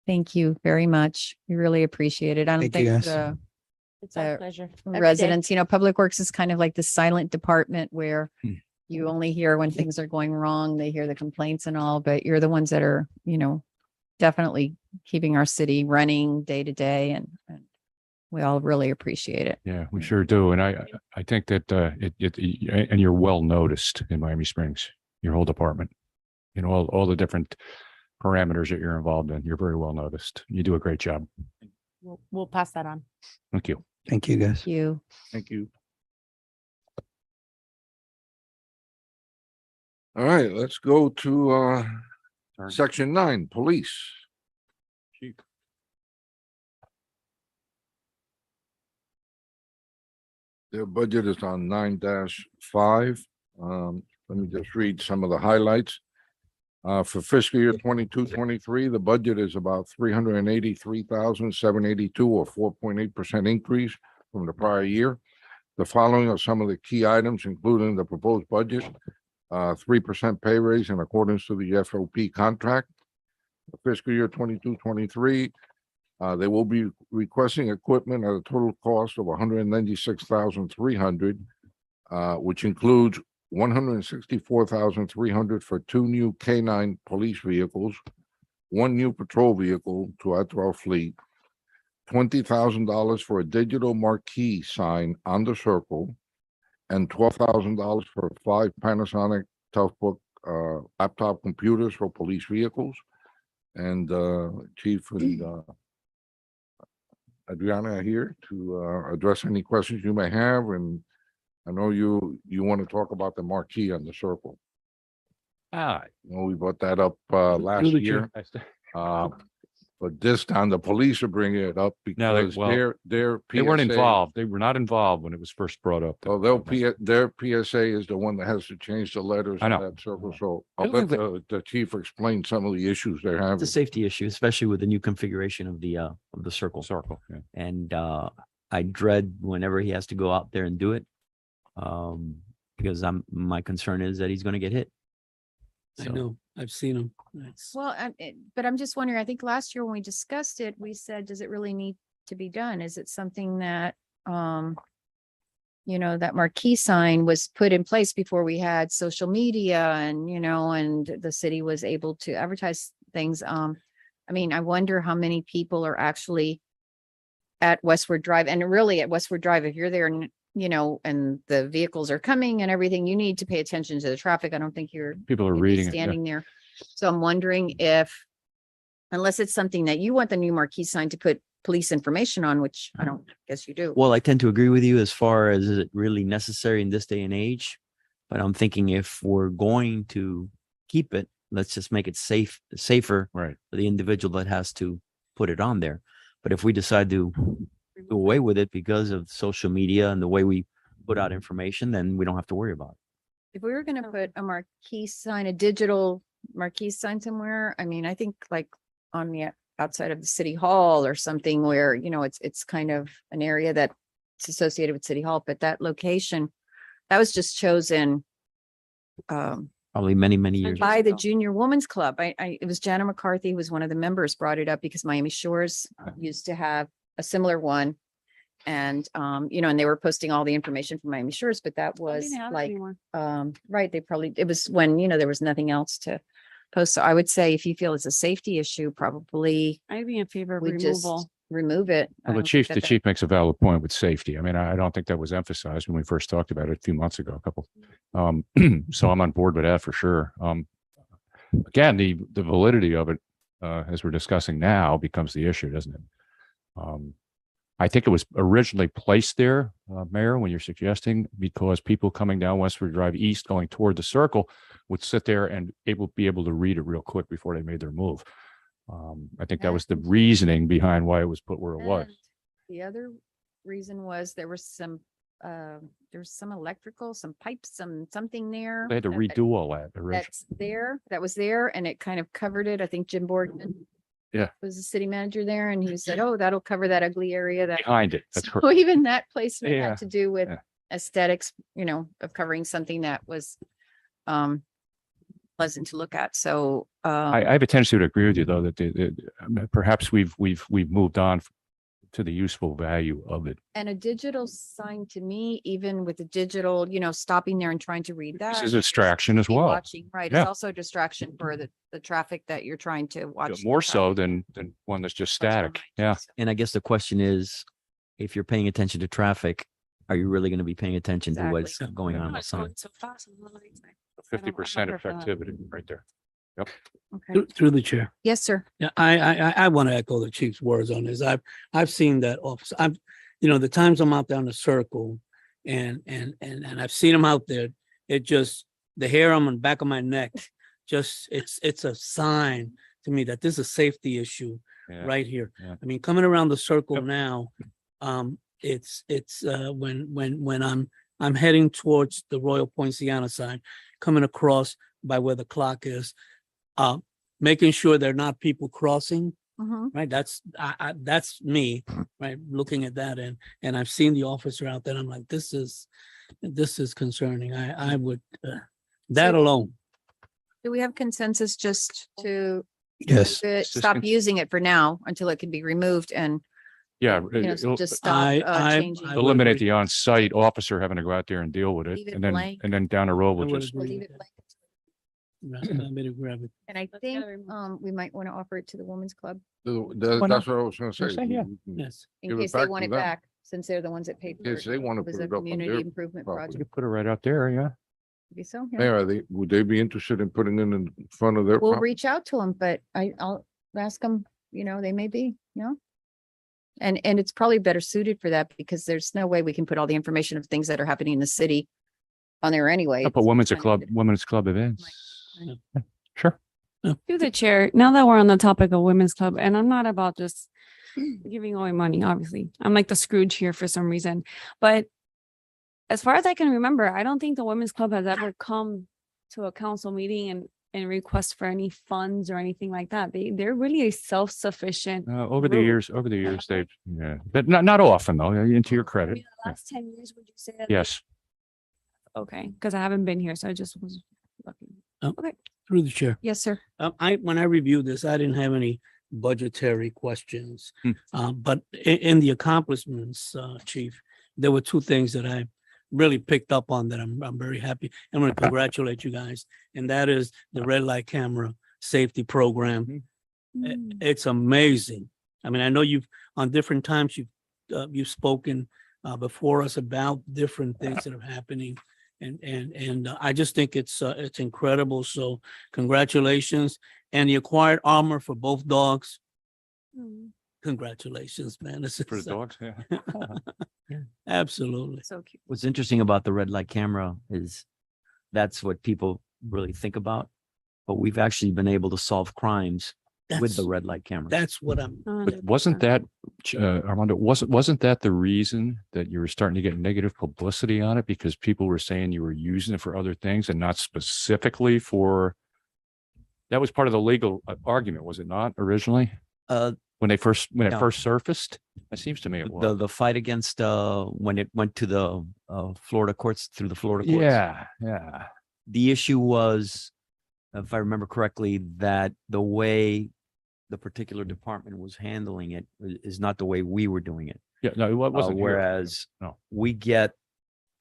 B: thank you very much. We really appreciate it. I don't
I: Thank you,
B: think
I: guys.
B: the
L: It's our
B: Uh,
L: pleasure. Every day.
B: residents, Public Works is kind of like the silent department where
G: Hmm.
B: you only hear when things are going wrong. They hear the complaints and all, but you're the ones that are, definitely keeping our city running day to day and we all really appreciate it.
G: Yeah, we sure do. And I think that and you're well noticed in Miami Springs, your whole department. All the different parameters that you're involved in. You're very well noticed. You do a great job.
L: We'll pass that on.
G: Thank you.
I: Thank you, guys.
B: Thank you.
D: Thank you. All right, let's go to section 9, police.
G: Chief.
D: Their budget is on 9-5. Let me just read some of the highlights. For fiscal year 22-23, the budget is about 383,782 or 4.8% increase from the prior year. The following are some of the key items, including the proposed budget, 3% pay raise in accordance to the FOP contract. For fiscal year 22-23, they will be requesting equipment at a total cost of $196,300, which includes $164,300 for 2 new K9 police vehicles, 1 new patrol vehicle to add to our fleet, $20,000 for a digital marquee sign on the circle, and $12,000 for 5 Panasonic Toughbook laptop computers for police vehicles. And Chief and Adriana are here to address any questions you may have, and I know you want to talk about the marquee on the circle. We brought that up last
G: Do the
D: year.
G: chair.
D: But this time the police are bringing it up
G: No,
D: because
G: well,
D: their
G: They weren't
D: PSA
G: involved. They were not involved when it was first brought up.
D: Well, their PSA is the one that has to change the letters
G: I
D: in
G: know.
D: that circle, so
N: I
D: I'll
N: don't
D: let
N: think
D: the chief explain some of the issues they're
N: It's a
D: having.
N: safety issue, especially with the new configuration of the circle.
G: Circle, yeah.
N: And I dread whenever he has to go out there and do it. Because my concern is that he's gonna get hit.
I: I
N: So-
I: know, I've seen them.
B: Well, but I'm just wondering, I think last year when we discussed it, we said, does it really need to be done? Is it something that, that marquee sign was put in place before we had social media and, and the city was able to advertise things. I wonder how many people are actually at Westward Drive, and really at Westward Drive, if you're there and, and the vehicles are coming and everything, you need to pay attention to the traffic. I don't think you're
G: People are
B: maybe
G: reading it. Yeah.
B: standing there. So I'm wondering if, unless it's something that you want the new marquee sign to put police information on, which I don't guess you do.
N: Well, I tend to agree with you as far as is it really necessary in this day and age? But I'm thinking if we're going to keep it, let's just make it safer
G: Right.
N: for the individual that has to put it on there. But if we decide to do away with it because of social media and the way we put out information, then we don't have to worry about it.
B: If we were gonna put a marquee sign, a digital marquee sign somewhere, I mean, I think like on the outside of the city hall or something where, you know, it's kind of an area that's associated with city hall, but that location, that was just chosen
N: Probably many, many years.
B: by the Junior Women's Club. It was Jana McCarthy, who was one of the members, brought it up because Miami Shores used to have a similar one. And, you know, and they were posting all the information from Miami Shores, but that was like, right, it was when, you know, there was nothing else to post. So I would say if you feel it's a safety issue, probably
H: I'd be in favor of
B: we just
H: removal.
B: remove it. I
G: Well, the
B: don't
G: chief,
B: think
G: the
B: that-
G: chief makes a valid point with safety. I mean, I don't think that was emphasized when we first talked about it a few months ago, a couple. So I'm on board with that for sure. Again, the validity of it, as we're discussing now becomes the issue, doesn't it? I think it was originally placed there, Mayor, when you're suggesting, because people coming down Westford Drive East going toward the circle would sit there and be able to read it real quick before they made their move. I think that was the reasoning behind why it was put where it was.
B: And the other reason was there was some electrical, some pipes, something there.
G: They had to
B: that-
G: redo all that originally.
B: that was there and it kind of covered it. I think Jim Boardman
G: Yeah.
B: was the city manager there and he said, oh, that'll cover that ugly area that.
G: Behind it. That's
B: So
G: correct.
B: even that placement
G: Yeah,
B: had to do with
G: yeah.
B: aesthetics, you know, of covering something that was pleasant to look at. So
G: I have a tendency to agree with you, though, that perhaps we've moved on to the useful value of it.
B: and a digital sign to me, even with the digital, you know, stopping there and trying to read that.
G: This is a distraction as
B: be
G: well.
B: Watching, right.
G: Yeah.
B: It's also a distraction for the traffic that you're trying to watch.
G: More so than one that's just static. Yeah.
N: And I guess the question is, if you're paying attention to traffic, are you really going to be paying attention to what's
B: Exactly.
N: going on
H: No,
N: on the
H: it's
N: sign?
H: going so fast on the lights. I don't-
G: 50%
H: I'm not here for that.
G: effectivity right there. Yep.
B: Okay.
J: Through the chair.
B: Yes, sir.
J: Yeah, I want to echo the chief's words on this. I've seen that office. You know, the times I'm out down the circle and I've seen them out there, it just, the hair on the back of my neck, just, it's a sign to me that this is a safety issue
G: Yeah.
J: right here.
G: Yeah.
J: I mean, coming around the circle
G: Yep.
J: now, it's when I'm heading towards the Royal Poinciana side, coming across by where the clock is, making sure there are not people crossing,
B: Mhm.
J: right? That's me, right? Looking at that and I've seen the officer out there. I'm like, this is concerning. I would, that
B: So-
J: alone.
B: Do we have consensus just to
J: Yes.
B: remove it,
G: Just
B: stop
G: cons-
B: using it for now until it can be removed and,
G: Yeah.
B: you know,
G: it'll
B: just stop changing?
J: I would
G: Eliminate
J: agree.
G: the on-site officer having to go out there and deal with it.
B: Leave it
G: And then,
B: blank.
G: and then down the road,
J: I
G: we'll
J: would
G: just,
B: We'll
J: agree
B: leave
J: with
B: it
J: that.
B: blank.
J: Right, I'm gonna grab it.
B: And I
H: Let's
B: think
H: get it removed.
B: we might want to offer it to the Women's Club
J: Why
G: that's what I was gonna say.
J: Yes, yeah.
G: We can-
J: Yes.
B: in
G: Give it
B: case they
G: back
B: want
G: to
B: it
G: them.
B: back, since they're the ones that paid for
G: Yes,
B: it.
G: they want to
B: It was
G: put
B: a
G: it up on
B: community
G: their
B: improvement
G: property. We
B: project.
G: could put it right out there, yeah.
B: Maybe so, yeah.
D: Mayor, would they be interested in putting it in front of their?
B: We'll
D: property?
B: reach out to them, but I'll ask them, you know, they may be, you know? And it's probably better suited for that because there's no way we can put all the information of things that are happening in the city on there anyway.
G: But
B: It's
G: women's
B: kind of-
G: women's club events.
J: Right.
G: Yeah, sure.
H: Through the chair, now that we're on the topic of women's club, and I'm not about just giving away money, obviously. I'm like the Scrooge here for some reason. But as far as I can remember, I don't think the women's club has ever come to a council meeting and request for any funds or anything like that. They're really a self-sufficient.
G: Over the
H: group.
G: years, they've, yeah, but not often though, into your
H: I
G: credit.
H: mean, the last 10 years, would you say? that-
G: Yes.
H: Okay, because I haven't been here, so I just was looking.
J: Through the chair.
B: Yes, sir.
J: When I reviewed this, I didn't have any budgetary questions.
G: Hmm.
J: But in the accomplishments, chief, there were two things that I really picked up on that I'm very happy. I'm going to congratulate you guys. And that is the red light camera safety program. It's amazing. I mean, I know on different times you've spoken before us about different things that are happening. And I just think it's incredible. So congratulations. And the acquired armor for both dogs.
H: Mm.
J: Congratulations, man. This
G: For
J: is
G: the dogs, yeah.
J: absolutely.
B: So cute.
N: What's interesting about the red light camera is that's what people really think about. but we've actually been able to solve crimes with the
E: That's-
N: red light camera.
E: That's what I'm,
G: But wasn't that, Armando, wasn't that the reason that you were starting to get negative publicity on it? Because people were saying you were using it for other things and not specifically for, that was part of the legal argument, was it not originally? When it first
N: No.
G: surfaced? It seems to me it
N: The,
G: was.
N: the fight against, when it went to the, Florida courts, through the Florida courts.
G: Yeah.
N: The issue was, if I remember correctly, that the way the particular department was handling it is not the way we were doing it.
G: Yeah, no, it wasn't. here.
N: Whereas
G: No.
N: we get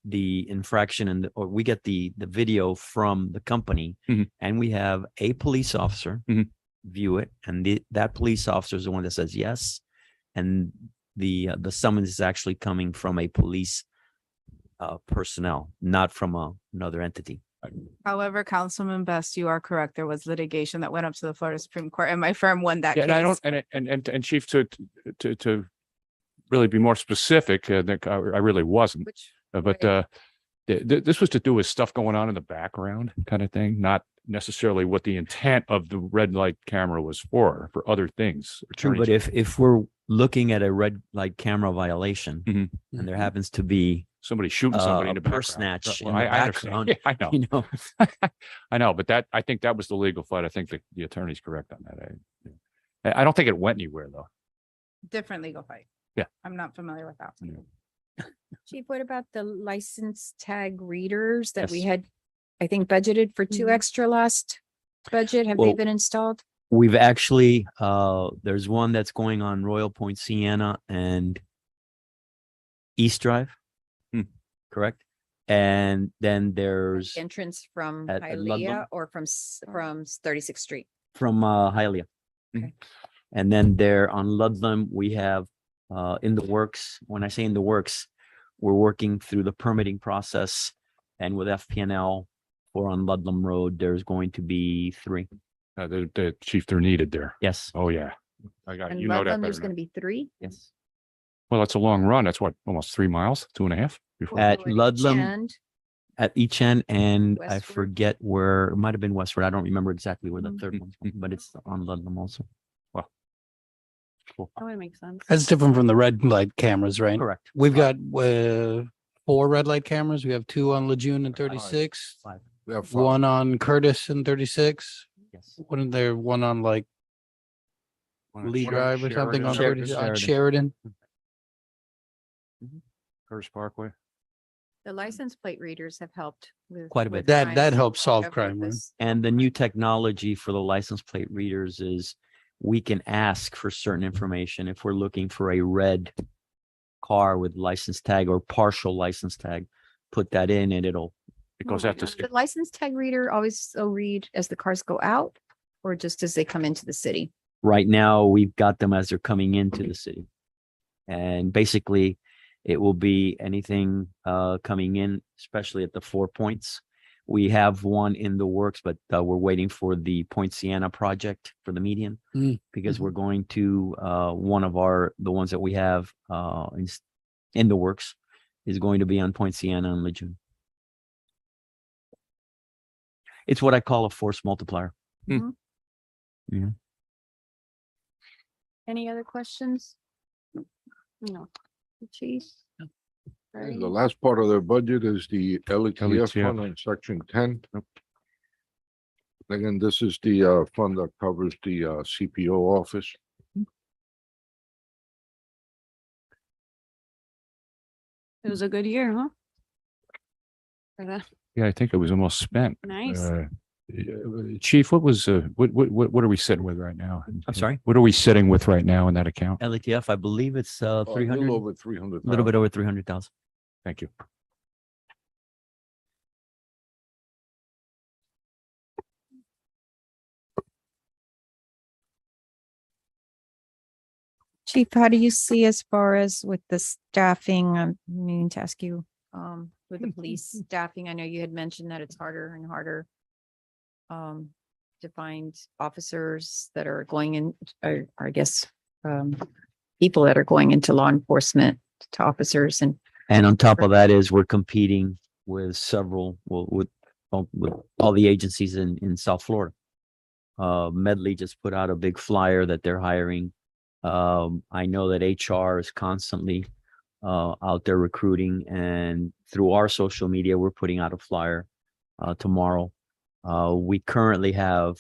N: the infraction or we get the video from the company,
G: Mhm.
N: and we have a police officer
G: Mhm.
N: view it, and that police officer is the one that says yes, and the summons is actually coming from a police personnel, not from another entity.
A: However, Councilman Best, you are correct. There was litigation that went up to the Florida Supreme Court and my firm won that
G: Yeah, and I
A: case.
G: don't, and Chief, to really be more specific, Nick, I really wasn't.
A: Which,
G: But this was to do with stuff going on in the background kind of thing, not necessarily what the intent of the red light camera was for other things.
N: True, but
G: Attorneys-
N: if we're looking at a red light camera violation,
G: Mhm.
N: and there happens to be
G: Somebody shooting somebody in
N: a
G: the background.
N: purse snatch
G: Well,
N: in the
G: I understand.
N: background,
G: Yeah, I know.
N: you know,
G: I know, but I think that was the legal fight. I think the attorney's correct on that. I don't think it went anywhere though.
A: different legal fight.
G: Yeah.
A: I'm not familiar with that.
B: Chief, what about the license tag readers that we
N: Yes.
B: had, I think budgeted for 2
A: Mhm.
B: extra last budget? Have they
N: Well,
B: been installed?
N: we've actually, there's one that's going on Royal Point Sienna and East Drive.
G: Hmm.
N: Correct? And then there's
B: Entrance from
N: at Ludlam?
B: Hialeah or from 36th Street?
N: from Hialeah.
B: Okay.
N: And then there on Ludlam, we have in the works, when I say in the works, we're working through the permitting process, and with FPNL or on Ludlam Road, there's going to be 3.
G: The Chief, they're needed there.
N: Yes,
G: Oh, yeah. I got,
B: And
G: you know that
B: Ludlam,
G: better
B: there's
G: than
B: going to be 3?
N: yes.
G: Well, that's a long run. That's what, almost 3 miles, 2.5? before-
N: At
B: So each
N: Ludlam,
B: end,
N: at each end, and I
B: Westward?
N: forget where, it might have been Westward. I don't remember exactly where the
B: Mhm.
N: third one's, going, but it's on Ludlam also.
G: Cool.
H: That would make sense.
I: That's different from the red light cameras, right?
N: Correct.
I: We've got 4 red light cameras. We have 2 on Lejeune and 36,
N: 5.
D: We have 5.
I: 1 on Curtis and 36.
N: Yes.
I: One there, one on like Lee Drive or something on
N: Sheridan.
I: 30 on
N: Sheridan.
I: Sheridan.
G: Curtis Parkway.
B: the license plate readers have helped with.
N: Quite a
B: with
N: bit.
I: That
B: crimes
I: helps solve
B: of
I: crime, right?
B: this.
N: And the new technology for the license plate readers is we can ask for certain information if we're looking for a red car with license tag or partial license tag, put that in and it'll,
G: It goes
B: Oh my
G: out to,
B: God. The license tag reader always read as the cars go out or just as they come into the city?
N: right now, we've got them as they're coming into the city. And basically, it will be anything coming in, especially at the 4 points. We have one in the works, but we're waiting for the Point Sienna project for the median. Because we're going to, one of the ones that we have in the works is going to be on Point Sienna and Lejeune. It's what I call a force multiplier.
B: Any other questions?
H: No.
B: Chief?
D: And the last part of their budget is the LETF
G: LETF.
D: fund on section 10. Again, this is the fund that covers the CPO office.
H: It was a good year, huh? For that.
G: yeah, I think it was almost spent.
H: Nice.
G: Chief, what are we sitting with right now?
N: I'm sorry?
G: What are we sitting with right now in that account?
N: LATF, I believe it's 300,
D: A
N: a
D: little over 300.
N: little bit over 300,000.
G: Thank you.
B: Chief, how do you see as far as with the staffing? I'm meaning to ask you, with the police staffing, I know you had mentioned that it's harder and harder to find officers that are going in, or I guess, people that are going into law enforcement to officers and
N: And on top of that is we're competing with several, with all the agencies in South Florida. Medley just put out a big flyer that they're hiring. I know that HR is constantly out there recruiting, and through our social media, we're putting out a flyer tomorrow. We currently have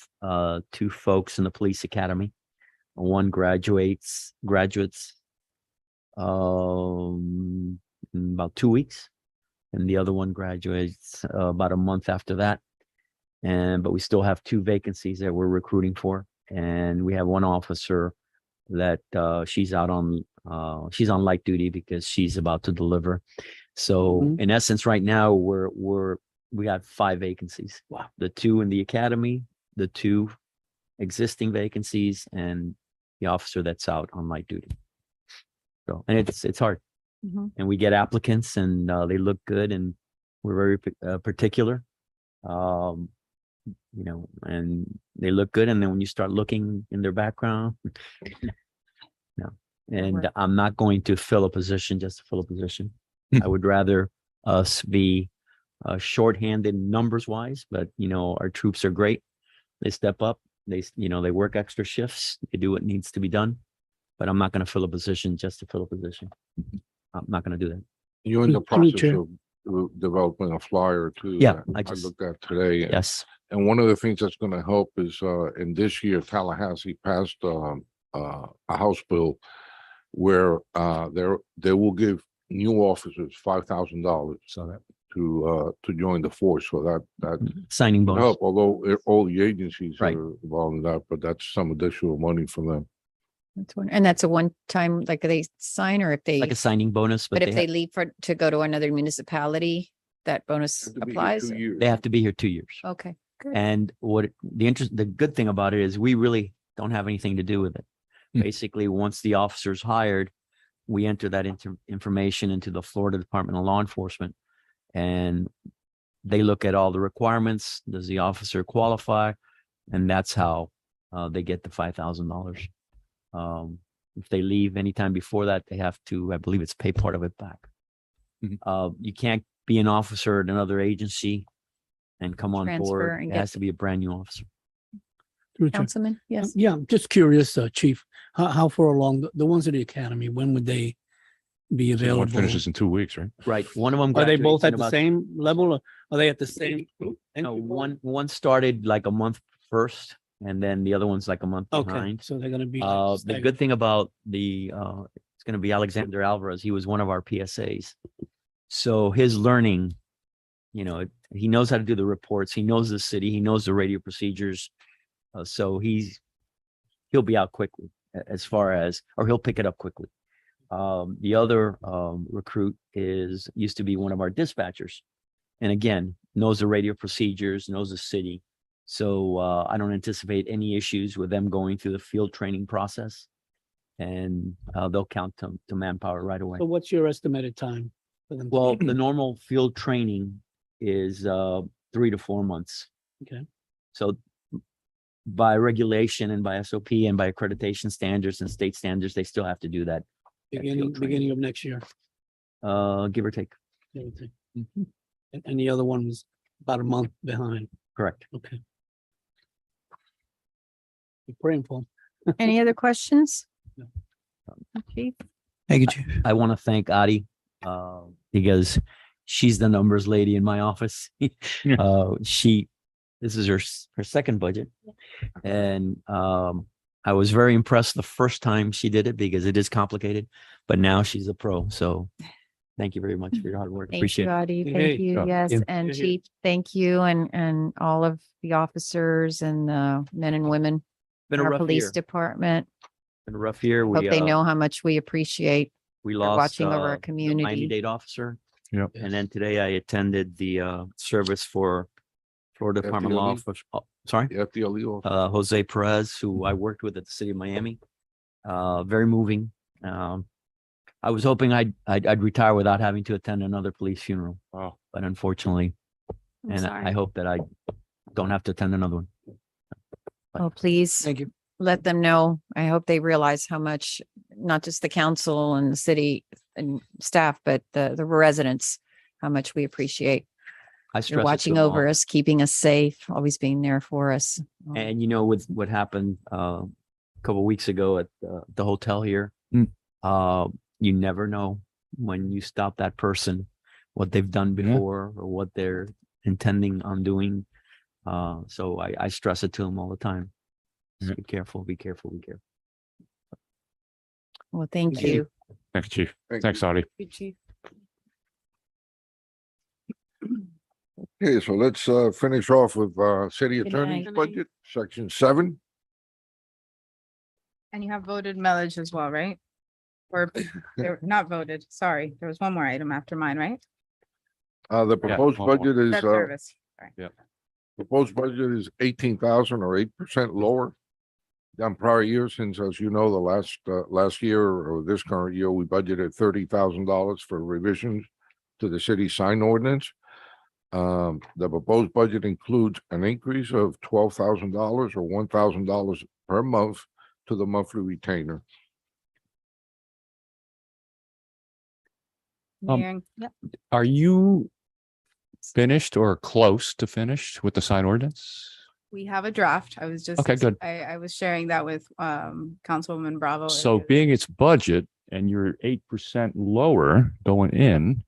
N: 2 folks in the police academy. One graduates in about 2 weeks, and the other one graduates about a month after that. But we still have 2 vacancies that we're recruiting for, and we have 1 officer that she's on light duty because she's about to deliver. So in essence, right now we got 5 vacancies. Wow. The 2 in the academy, the 2 existing vacancies, and the officer that's out on light duty. So, and it's hard.
B: Mhm.
N: And we get applicants, and they look good, and we're very particular. And they look good. And then when you start looking in their background, no. And
B: Right.
N: I'm not going to fill a position just to fill a position. I would rather us be shorthanded numbers wise, but our troops are great. They step up, they work extra shifts, they do what needs to be done. But I'm not going to fill a position just to fill a position. I'm not going to do that.
D: You're in the
J: Through
D: process
J: Chair.
D: of developing a flyer too.
N: Yeah,
D: that
N: I
D: I
N: just-
D: looked at today.
N: Yes.
D: And one of the things that's gonna help is, in this year, Tallahassee passed, a House bill where, they will give new officers $5,000
N: So that
D: to join the force. So that
N: signing
D: will
N: bonus.
D: help, although all the agencies
N: Right.
D: are involved in that, but that's some additional money for them.
B: And that's a one-time, like they sign, or if they,
N: Like a signing bonus,
B: but
N: but
B: if they leave to go to another municipality, that bonus
D: Have to be here
B: applies?
D: 2 years.
N: they have to be here 2 years.
B: Okay, good.
N: And the good thing about it is we really don't have anything to do with it. Basically, once the officer's hired, we enter that information into the Florida Department of Law Enforcement, and they look at all the requirements. Does the officer qualify? And that's how they get the $5,000. If they leave anytime before that, they have to, I believe it's pay part of it back. You can't be an officer at another agency and come on
B: Transfer
N: board.
B: and
N: It
B: get
N: has to be a brand new officer.
J: Through Chair.
B: Councilman, yes.
J: Yeah, I'm just curious, Chief, how far along, the ones in the academy, when would they be
G: So one
J: available?
G: finishes in 2 weeks, right?
N: Right. One of them.
J: Are they both
N: graduates in
J: at the
N: about-
J: same level? Or are they at the same?
N: No, one started like a month first, and then the other one's like a month
J: Okay,
N: behind.
J: so they're gonna be.
N: The
J: staggered.
N: good thing about it's going to be Alexander Alvarez. He was one of our PSAs. So his learning, he knows how to do the reports. He knows the city. He knows the radio procedures. So he'll be out quickly or he'll pick it up quickly. The other recruit used to be one of our dispatchers. And again, knows the radio procedures, knows the city. So I don't anticipate any issues with them going through the field training process. And they'll count to manpower right away.
J: So what's your estimated time for them? to
N: Well,
J: be-
N: the normal field training is 3 to 4 months.
J: Okay.
N: So by regulation and by SOP and by accreditation standards and state standards, they still have to do that,
J: Beginning of next year.
N: give or take.
J: I would think. And the other one was about a month behind.
N: Correct.
J: Okay. You're praying for 'em.
B: Any other questions?
J: No.
B: Chief?
J: Thank you, Chief.
N: I want to thank Adi because she's the numbers lady in my office. This is her second budget. And I was very impressed the first time she did it because it is complicated, but now she's a pro. So thank you very much for your hard work.
B: Thank
N: Appreciate
B: you,
N: it.
B: Audie.
J: Hey,
B: Thank you.
N: yeah.
B: Yes.
N: Yeah.
B: And
J: Hey, hey.
B: Chief, thank you. And all of the officers and the men and women
N: Been
B: in
N: a
B: our
N: rough
B: police
N: year.
B: department.
N: Been a rough year.
B: Hope they know how much we appreciate
N: We
B: for
N: lost
B: watching over our
N: the
B: community.
N: Miami-Dade officer.
G: Yep.
N: And then today I attended the service for Florida Department of Law. Sorry,
D: The FDLE officer.
N: Jose Perez, who I worked with at the city of Miami. Very moving. I was hoping I'd retire without having to attend another police funeral.
G: Wow.
N: But unfortunately,
H: I'm
N: and
H: sorry.
N: I hope that I don't have to attend another one.
B: Oh, please
J: Thank you.
B: let them know. I hope they realize how much, not just the council and the city and staff, but the residents, how much we appreciate
N: I stress
B: You're
N: it to
B: watching
N: them
B: over
N: all.
B: us, keeping us safe, always being there for us.
N: And you know, with what happened a couple weeks ago at the hotel here,
G: Mm.
N: you never know when you stop that person, what they've done
G: Yeah.
N: before or what they're intending on doing. So I stress it to them all the time. Just
G: Yeah.
N: be careful, be careful, be careful.
B: Well, thank
E: Thank you.
B: you.
G: Thanks, Chief.
D: Thank
G: Thanks, Audie.
D: Okay, so let's finish off with city
B: Good
D: attorney's
H: night.
D: budget, section 7.
A: And you have voted millage as well, right? Or they're not voted, sorry, there was one more item after mine, right?
D: The proposed
G: one more.
D: budget is
A: Debt service, sorry.
D: proposed budget is 18,000 or 8% lower than prior years, since, as you know, the last year or this current year, we budgeted $30,000 for revisions to the city sign ordinance. The proposed budget includes an increase of $12,000 or $1,000 per month to the monthly retainer.
A: Mayor,
G: Are you finished or close to finished with the sign ordinance?
A: we have a draft, I was just.
G: Okay, good.
A: I was sharing that with Councilwoman Bravo.
G: So
A: earlier.
G: being its budget and you're 8% lower going in,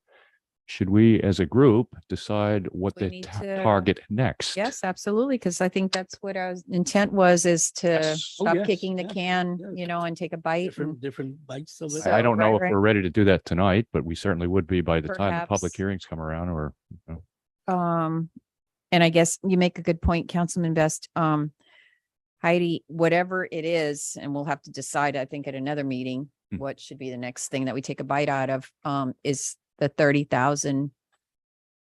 G: should we as a group decide what
B: We
G: the
B: need to-
G: target next?
B: Yes, absolutely, because I think that's what our intent was, is to
G: Yes.
E: Oh,
B: stop
E: yes,
B: kicking the
E: yeah,
B: can,
E: yes.
B: you know, and take a bite. and-
E: Different bites of it.
B: So-
G: I don't know
B: right,
G: if
B: right.
G: we're ready to do that tonight, but we certainly would be by the time the public
B: Perhaps.
G: hearings come around or, you know.
B: And I guess you make a good point, Councilman Best. Heidi, whatever it is, and we'll have to decide, I think, at another meeting,
G: Hmm.
B: what should be the next thing that we take a bite out of, is the 30,000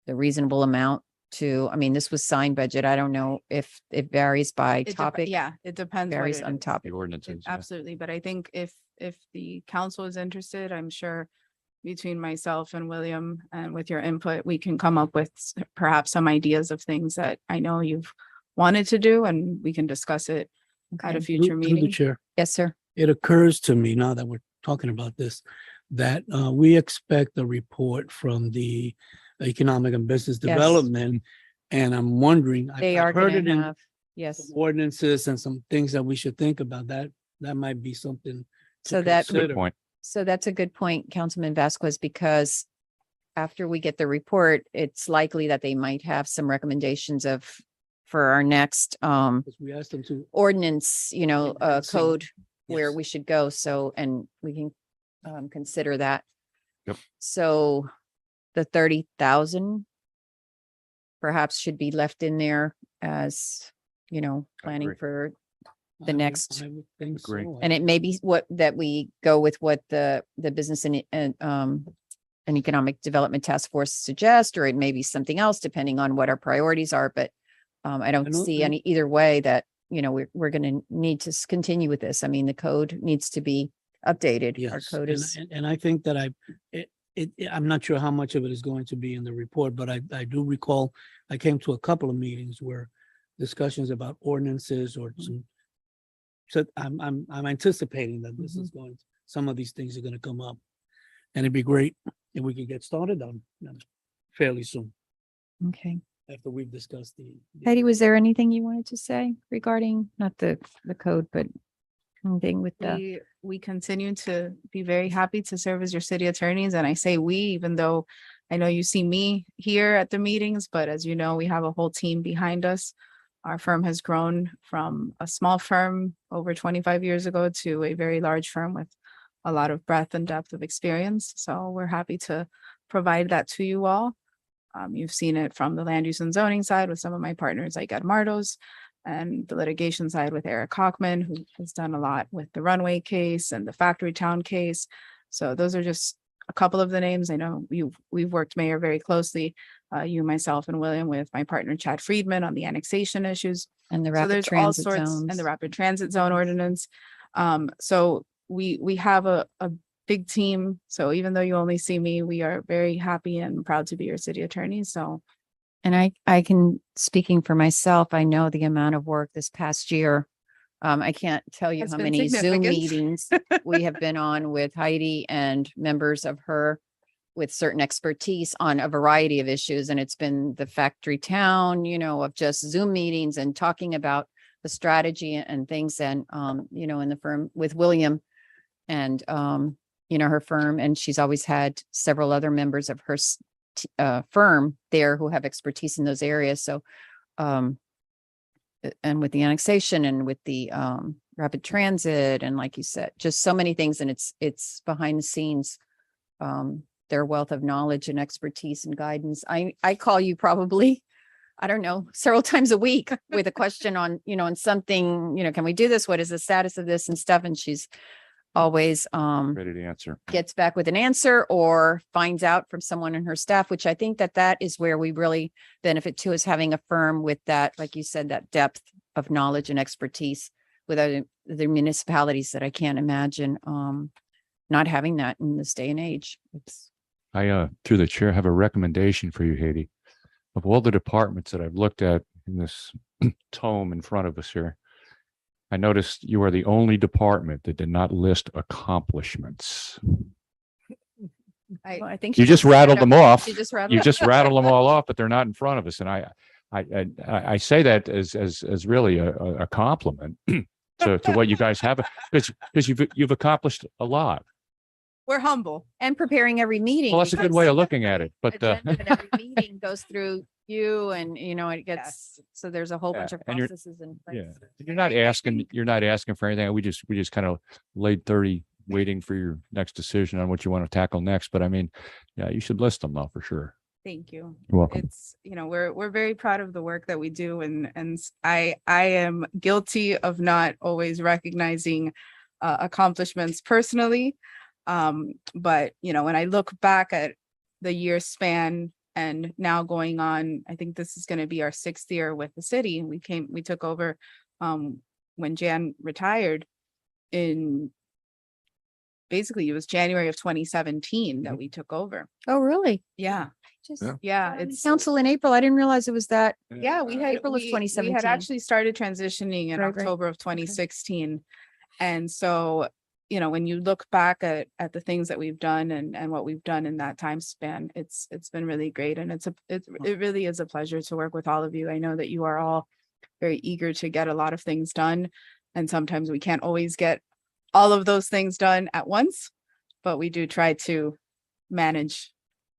B: the reasonable amount to, I mean, this was signed budget. I don't know if it varies by
A: It dep-
B: topic.
A: Yeah, it depends. what
B: Varies
A: it
B: on
A: is.
B: topic.
G: The ordinances. yeah.
A: Absolutely, but I think if the council is interested, I'm sure between myself and William and with your input, we can come up with perhaps some ideas of things that I know you've wanted to do, and we can discuss it at a
B: Okay.
A: future
E: Through the
A: meeting.
E: chair.
B: Yes, sir.
E: It occurs to me now that we're talking about this, that we expect a report from the Economic and Business
B: Yes.
E: Development. And I'm wondering,
B: They
E: I've
B: are
E: heard it
B: gonna
E: in
B: have, yes.
E: some ordinances and some things that we should think about. That might be something to
B: So that,
G: Good
E: consider.
G: point.
B: so that's a good point, Councilman Vasquez, because after we get the report, it's likely that they might have some recommendations for our next,
E: Because we asked them to.
B: ordinance, you know,
E: Enhancing,
B: code where
E: yes.
B: we should go. So, and we can consider that.
G: Yep.
B: So the 30,000 perhaps should be left in there as, you know,
G: I
B: planning
G: agree.
B: for,
E: I would-
B: next-
E: I would think
G: Agree.
E: so.
B: and it may be that we go with what the business and economic development task force suggest, or it may be something else depending on what our priorities are. But I don't
E: don't
B: see
E: think-
B: any either way that, you know, we're going to need to continue with this. I mean, the code needs to be updated. Our
E: Yes,
B: code
E: and,
B: is,
E: and I think that I'm not sure how much of it is going to be in the report, but I do recall, I came to a couple of meetings where discussions about ordinances or some. So I'm anticipating that this is going, some of these things are gonna come up. And it'd be great if we could get started on them fairly soon,
B: okay.
E: after we've discussed the.
B: Heidi, was there anything you wanted to say regarding, not the code, but anything with the,
A: We continue to be very happy to serve as your city attorneys, and I say we, even though I know you see me here at the meetings, but as you know, we have a whole team behind us. Our firm has grown from a small firm over 25 years ago to a very large firm with a lot of breadth and depth of experience. So we're happy to provide that to you all. You've seen it from the land use and zoning side with some of my partners like Ed Mardos, and the litigation side with Eric Hockman, who has done a lot with the runway case and the factory town case. So those are just a couple of the names. I know we've worked, Mayor, very closely, you, myself, and William, with my partner Chad Friedman on the annexation issues.
B: and the
A: So
B: rapid
A: there's all
B: transit
A: sorts,
B: zones?
A: and the rapid transit zone ordinance. So we have a big team. So even though you only see me, we are very happy and proud to be your city attorney. So
B: And I can, speaking for myself, I know the amount of work this past year. I can't tell you
A: Has
B: how
A: been
B: many Zoom
A: significant.
B: meetings we have been on with Heidi and members of her with certain expertise on a variety of issues. And it's been the factory town, of just Zoom meetings and talking about the strategy and things and, in the firm with William and, her firm. And she's always had several other members of her firm there who have expertise in those areas. So, and with the annexation and with the rapid transit and like you said, just so many things. And it's behind the scenes, their wealth of knowledge and expertise and guidance. I call you probably, I don't know, several times a week with a question on, on something, can we do this? What is the status of this and stuff? And she's always
G: Ready to answer.
B: gets back with an answer or finds out from someone in her staff, which I think that is where we really benefit too, is having a firm with that, like you said, that depth of knowledge and expertise with the municipalities that I can't imagine not having that in this day and age.
G: I, through the chair, have a recommendation for you, Haiti. Of all the departments that I've looked at in this tome in front of us here, I noticed you are the only department that did not list accomplishments.
B: I think
G: You just rattled them off.
B: She just rattled
G: You
B: them.
G: just rattled them all off, but they're not in front of us. And I say that as really a compliment to what you guys have, because you've accomplished a lot.
A: We're humble.
B: And preparing every meeting.
G: Well, that's a good
B: because
G: way of looking at it, but
B: agenda at every meeting goes through you and, it gets, so there's a whole bunch of
G: and you're-
B: processes in place.
G: yeah, you're not asking for anything. We just kind of laid 30 waiting for your next decision on what you want to tackle next. But I mean, yeah, you should list them though, for sure.
A: Thank you.
G: You're welcome.
A: It's, we're very proud of the work that we do and I am guilty of not always recognizing accomplishments personally. But when I look back at the year span and now going on, I think this is going to be our 6th year with the city. We took over when Jan retired in basically it was January of 2017 that we took over.
B: Oh, really?
A: Yeah.
B: Just,
A: Yeah.
B: it's council in April. I didn't realize it was that.
A: Yeah, we had
B: April of
A: we
B: 2017.
A: had actually started transitioning in
B: Right, right.
A: October of 2016. And so, when you look back at the things that we've done and what we've done in that time span, it's been really great. And it really is a pleasure to work with all of you. I know that you are all very eager to get a lot of things done. And sometimes we can't always get all of those things done at once, but we do try to manage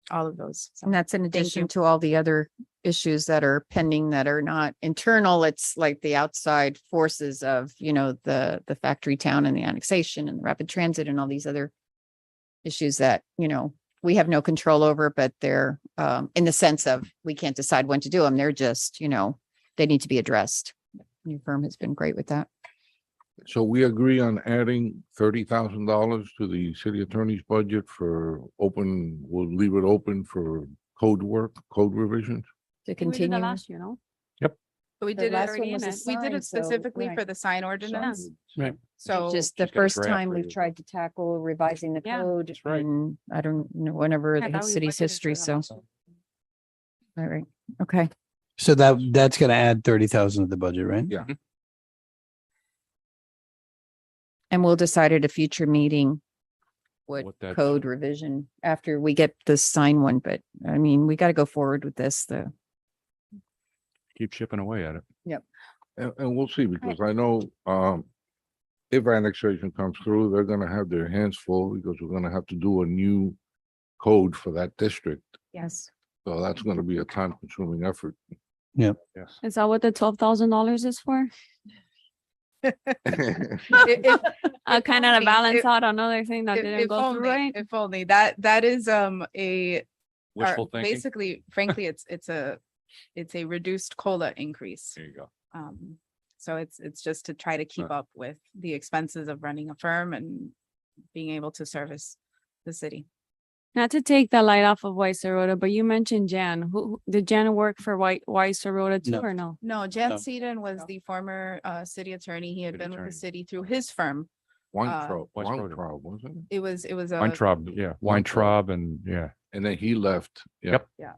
A: all of those. So,
B: And that's in
A: you.
B: addition to all the other issues that are pending that are not internal. It's like the outside forces of, the factory town and the annexation and the rapid transit and all these other issues that, we have no control over, but they're in the sense of we can't decide when to do them. They're just, they need to be addressed. Your firm has been great with that.
D: So we agree on adding $30,000 to the city attorney's budget we'll leave it open for code revisions.
B: To continue.
H: year, no?
A: But we
B: The
A: did
B: last
A: it,
B: one was a
A: we did
B: sign,
A: it
B: so,
A: specifically for
B: right.
A: the sign ordinance.
I: Right.
A: So
B: Just the
G: She's got a
B: first
G: draft
B: time we've
G: ready.
B: tried to tackle revising the
H: Yeah.
B: code
G: That's right.
B: in, I don't know, whenever
H: I
B: the
H: thought we
B: city's
H: budgeted for
B: history.
H: that
B: So,
H: also.
B: right. Okay.
I: So that's gonna add 30,000 to the budget, right?
D: Yeah.
B: And we'll decide at a future meeting what
G: What that-
B: code revision after we get the sign one. But I mean, we got to go forward with this.
G: Keep chipping away at it.
D: And we'll see, because I know, if annexation comes through, they're gonna have their hands full because we're gonna have to do a new code for that district.
B: Yes.
D: So that's gonna be a time-consuming effort.
G: Yes.
H: Is that what the $12,000 is for? Kind of to balance out another thing that didn't go through, right?
A: If only that is a
G: Wishful
A: our-
G: thinking.
A: basically, frankly, it's a reduced COLA increase.
G: There you go.
A: So it's just to try to keep up with the expenses of running a firm and being able to service the city.
H: Not to take the light off of White Sirota, but you mentioned Jan. Who did Jan work for White Sirota too,
I: No.
H: or no?
A: No, Jan
I: No.
A: Seaton was the former city attorney. He had
G: City
A: been with the
G: attorney.
A: city through his firm.
D: Weintraub,
G: Weintraub.
D: Weintraub, wasn't it?
A: It was a
G: Weintraub, yeah, Weintraub and, yeah,
D: And then he left. Yeah.
G: Yep.
A: Yeah.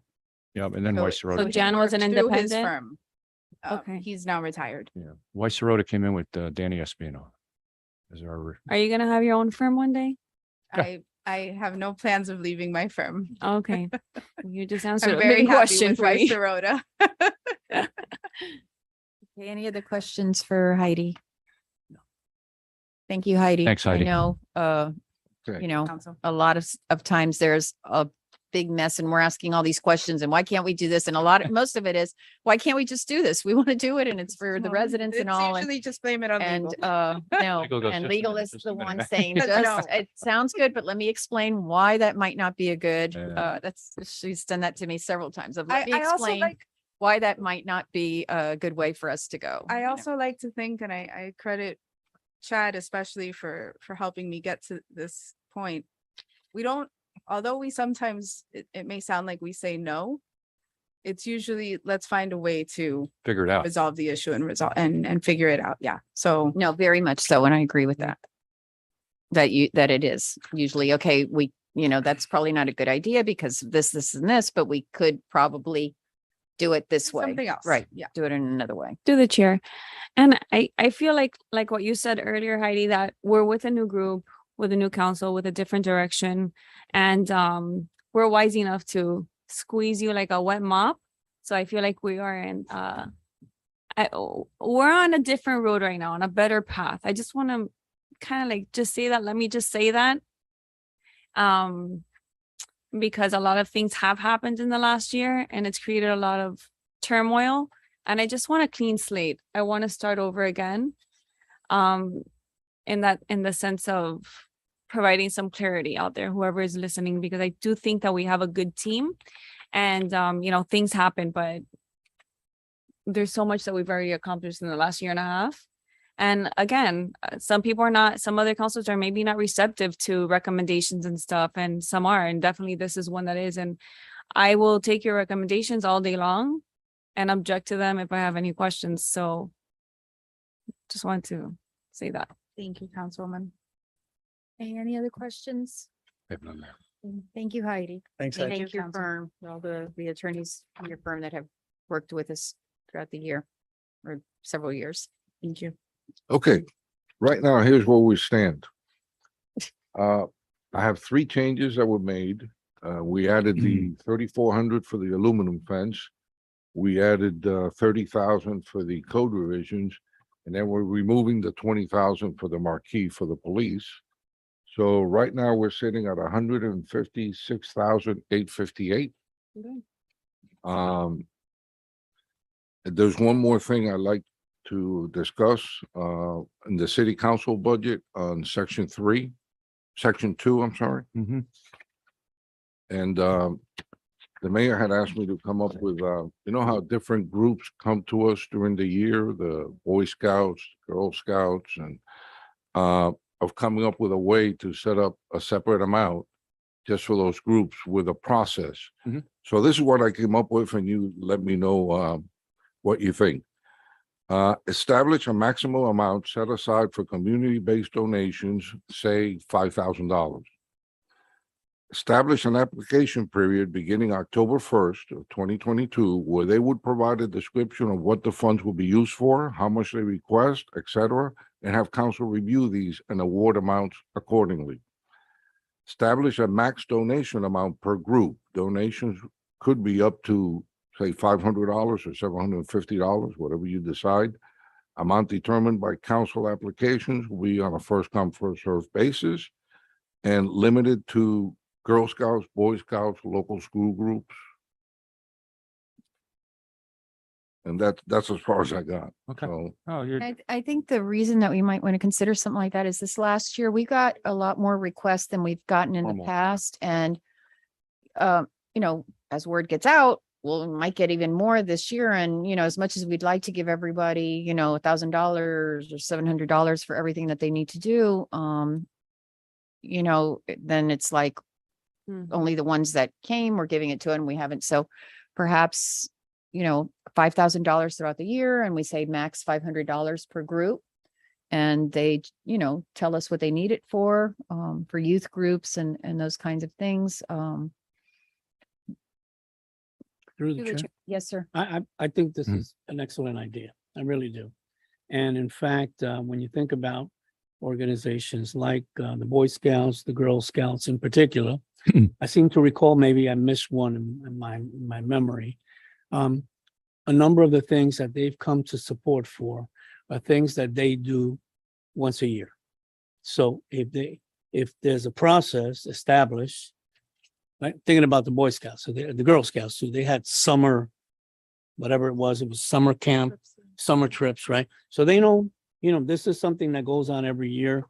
G: yeah, and then
A: So-
G: Weiss
A: so
G: Sirota.
A: he
H: Jan was an
A: worked through his
H: independent?
A: firm.
H: Okay.
A: He's now retired.
G: Yeah, Weiss Sirota came in with Danny Espino as our,
H: Are you gonna have your own firm one day?
A: I I have no plans of leaving my firm.
H: Okay. You just
A: I'm
H: answered a
A: very
H: big
A: happy
H: question
A: with
H: for
A: Vice
H: me.
A: Sirota.
B: Okay, any other questions for Heidi? Thank you, Heidi.
G: Thanks, Heidi.
B: I know,
D: Okay.
B: you know,
A: Council.
B: a lot of times there's a big mess and we're asking all these questions and why can't we do this? And a lot of, most of it is, why can't we just do this? We want to do it and it's for the
A: Well,
B: residents and
A: it's
B: all. And
A: Usually just blame it on
B: And,
A: legal.
B: no,
G: Legal goes
B: and
G: just a
B: legal
G: minute,
B: is
G: just
B: the
G: a minute.
B: one saying,
A: No.
B: just, it sounds good, but let me explain why that might not be a good,
G: Yeah.
B: she's done that to me several times. Of
A: I
B: let me
A: I also
B: explain
A: like,
B: why that might not be a good way for us to go.
A: I
B: you know.
A: also like to think, and I credit Chad especially for helping me get to this point. We don't, although we sometimes, it may sound like we say no. It's usually, let's find a way to
G: Figure it out.
A: resolve the issue and resolve and figure it out. Yeah. So
B: No, very much so. And I agree with that. That it is usually, okay, we, that's probably not a good idea because this and this, but we could probably do it this way.
A: something else.
B: Right.
A: Yeah.
B: Do it in another way.
H: To the chair. And I feel like what you said earlier, Heidi, that we're with a new group, with a new council, with a different direction. And we're wise enough to squeeze you like a wet mop. So I feel like we are we're on a different road right now, on a better path. I just want to kind of like just say that. Let me just say that. Because a lot of things have happened in the last year and it's created a lot of turmoil. And I just want a clean slate. I want to start over again. In the sense of providing some clarity out there, whoever is listening, because I do think that we have a good team and, things happen, but there's so much that we've already accomplished in the last year and a half. And again, some other councils are maybe not receptive to recommendations and stuff, and some are, and definitely this is one that is. And I will take your recommendations all day long and object to them if I have any questions. So just want to say that.
A: Thank you, Councilwoman.
B: Any other questions?
G: I have none there.
B: Thank you, Heidi.
I: Thanks,
B: Thank
I: Heidi.
A: you,
B: your
A: Council.
B: firm, all the attorneys in your firm that have worked with us throughout the year or several years.
A: Thank you.
D: Okay, right now, here's where we stand. I have 3 changes that were made. We added the 3,400 for the aluminum fence. We added 30,000 for the code revisions, and then we're removing the 20,000 for the marquee for the police. So right now, we're sitting at 156,858. There's one more thing I'd like to discuss in the city council budget on section 2, I'm sorry.
G: Mhm.
D: And the mayor had asked me to come up with, how different groups come to us during the year, the Boy Scouts, Girl Scouts, and of coming up with a way to set up a separate amount just for those groups with a process.
G: Mhm.
D: So this is what I came up with, and you let me know what you think. Establish a maximum amount set aside for community-based donations, say $5,000. Establish an application period beginning October 1st of 2022, where they would provide a description of what the funds will be used for, how much they request, etc., and have council review these and award amounts accordingly. Establish a max donation amount per group. Donations could be up to, say, $500 or $750, whatever you decide. Amount determined by council applications will be on a first come, first served basis and limited to Girl Scouts, Boy Scouts, local school groups. And that's as far as I got.
G: Okay.
D: So,
G: Oh, you're,
B: I think the reason that we might want to consider something like that is this last year, we got a lot more requests than we've gotten in the
G: Normal.
B: past. And, as word gets out, we might get even more this year. And, as much as we'd like to give everybody, $1,000 or $700 for everything that they need to do, then it's like only the ones that came, we're giving it to, and we haven't. So perhaps, $5,000 throughout the year, and we say max $500 per group. And they, tell us what they need it for youth groups and those kinds of things.
E: Through the chair.
B: Yes, sir.
E: I think this
G: Mhm.
E: is an excellent idea. I really do. And in fact, when you think about organizations like the Boy Scouts, the Girl Scouts in particular. I seem to recall, maybe I missed one in my memory. A number of the things that they've come to support for are things that they do once a year. So if there's a process established, like thinking about the Boy Scouts, so the Girl Scouts too, they had summer, whatever it was summer camp, summer trips, right? So they know, this is something that goes on every year.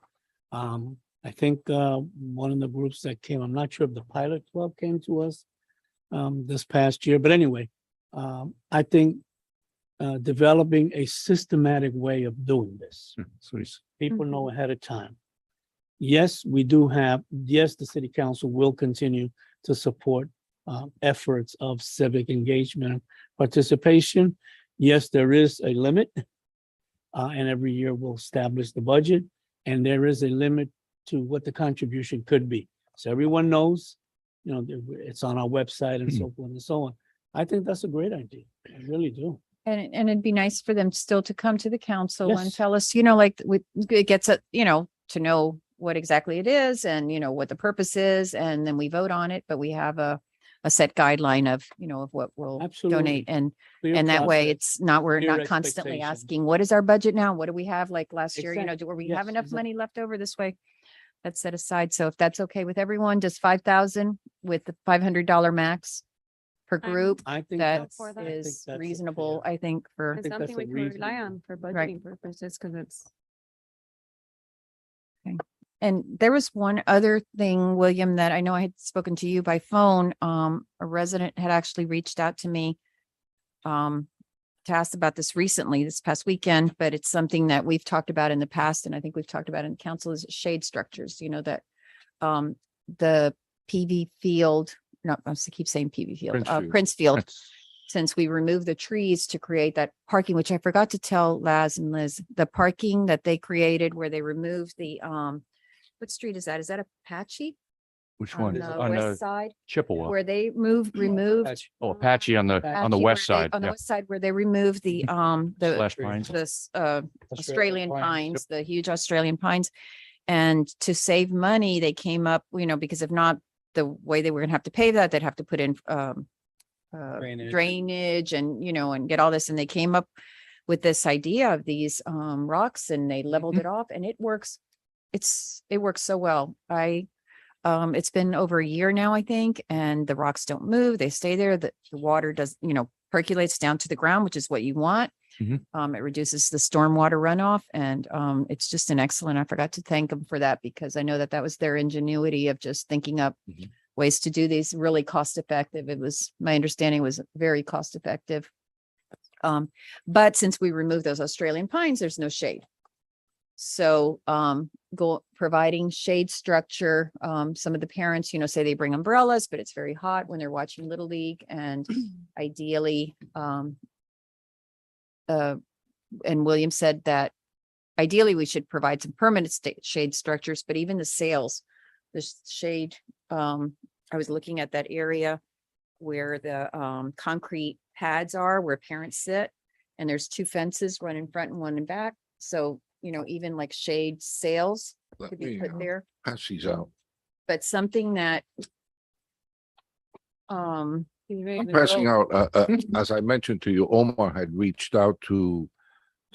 E: I think one of the groups that came, I'm not sure if the Pilot Club came to us this past year, but anyway, I think developing a systematic way of doing this. People know ahead of time. Yes, the city council will continue to support efforts of civic engagement and participation. Yes, there is a limit. And every year we'll establish the budget, and there is a limit to what the contribution could be. So everyone knows, it's on our website and so forth and so on. I think that's a great idea. I really do.
B: And it'd be nice for them still to come to the council and
E: Yes.
B: tell us, it gets it, to know what exactly it is and, what the purpose is, and then we vote on it, but we have a set guideline of, of what we'll
E: Absolutely.
B: donate. And
E: Clear
B: that way
E: process.
B: it's not, we're
E: clear
B: not constantly
E: expectations.
B: asking, what is our budget now? What do we have like last year?
E: Exactly.
B: Do we
E: Yes,
B: have enough
E: exactly.
B: money left over this way? That's set aside. So if that's okay with everyone, just 5,000 with the $500 max per
H: I'm-
B: group,
E: I think
B: that
E: that's,
H: for that.
E: I think
B: is
E: that's a
B: reasonable,
E: fair-
B: I think, for.
H: It's
E: think that's
H: something
E: a
H: we can rely
E: reasonable-
H: on for
B: Right.
H: budgeting purposes, because it's.
B: And there was one other thing, William, that I know I had spoken to you by phone. A resident had actually reached out to me to ask about this recently, this past weekend, but it's something that we've talked about in the past, and I think we've talked about in council, is shade structures, that the PV field, no, I keep saying PV field, Prince Field, since we removed the trees to create that parking, which I forgot to tell Laz and Liz, the parking that they created where they removed the, what street is that? Is that Apache?
G: Which
B: On
G: one?
B: the
G: On the
B: west side,
G: Chippewa.
B: where they removed
G: Oh, Apache on the
B: Apache,
G: west
B: where they-
G: side.
B: on the
G: Yeah.
B: west side where they removed the,
G: Slash Pines.
B: this, Australian pines, the huge Australian pines. And to save money, they came up, because if not, the way they were gonna have to pave that, they'd have to put in, drainage and, and get all this. And they came up with this idea of these, rocks, and they leveled it off, and it works. It works so well. It's been over a year now, I think, and the rocks don't move. They stay there. The water does, percolates down to the ground, which is what you want.
G: Mhm.
B: It reduces the stormwater runoff, and it's just an excellent. I forgot to thank them for that, because I know that was their ingenuity of just thinking up
G: Mhm.
B: ways to do these really cost effective. It was, my understanding was very cost effective. But since we removed those Australian pines, there's no shade. So providing shade structure, some of the parents, say they bring umbrellas, but it's very hot when they're watching Little League, and ideally, and William said that ideally we should provide some permanent shade structures, but even the sails, the shade, I was looking at that area where the concrete pads are, where parents sit, and there's two fences, one in front and one in back. So, even like shade sails
D: Let
B: could be
D: me
B: put there,
D: pass these out.
B: but something that
D: I'm passing out, as I mentioned to you, Omar had reached out to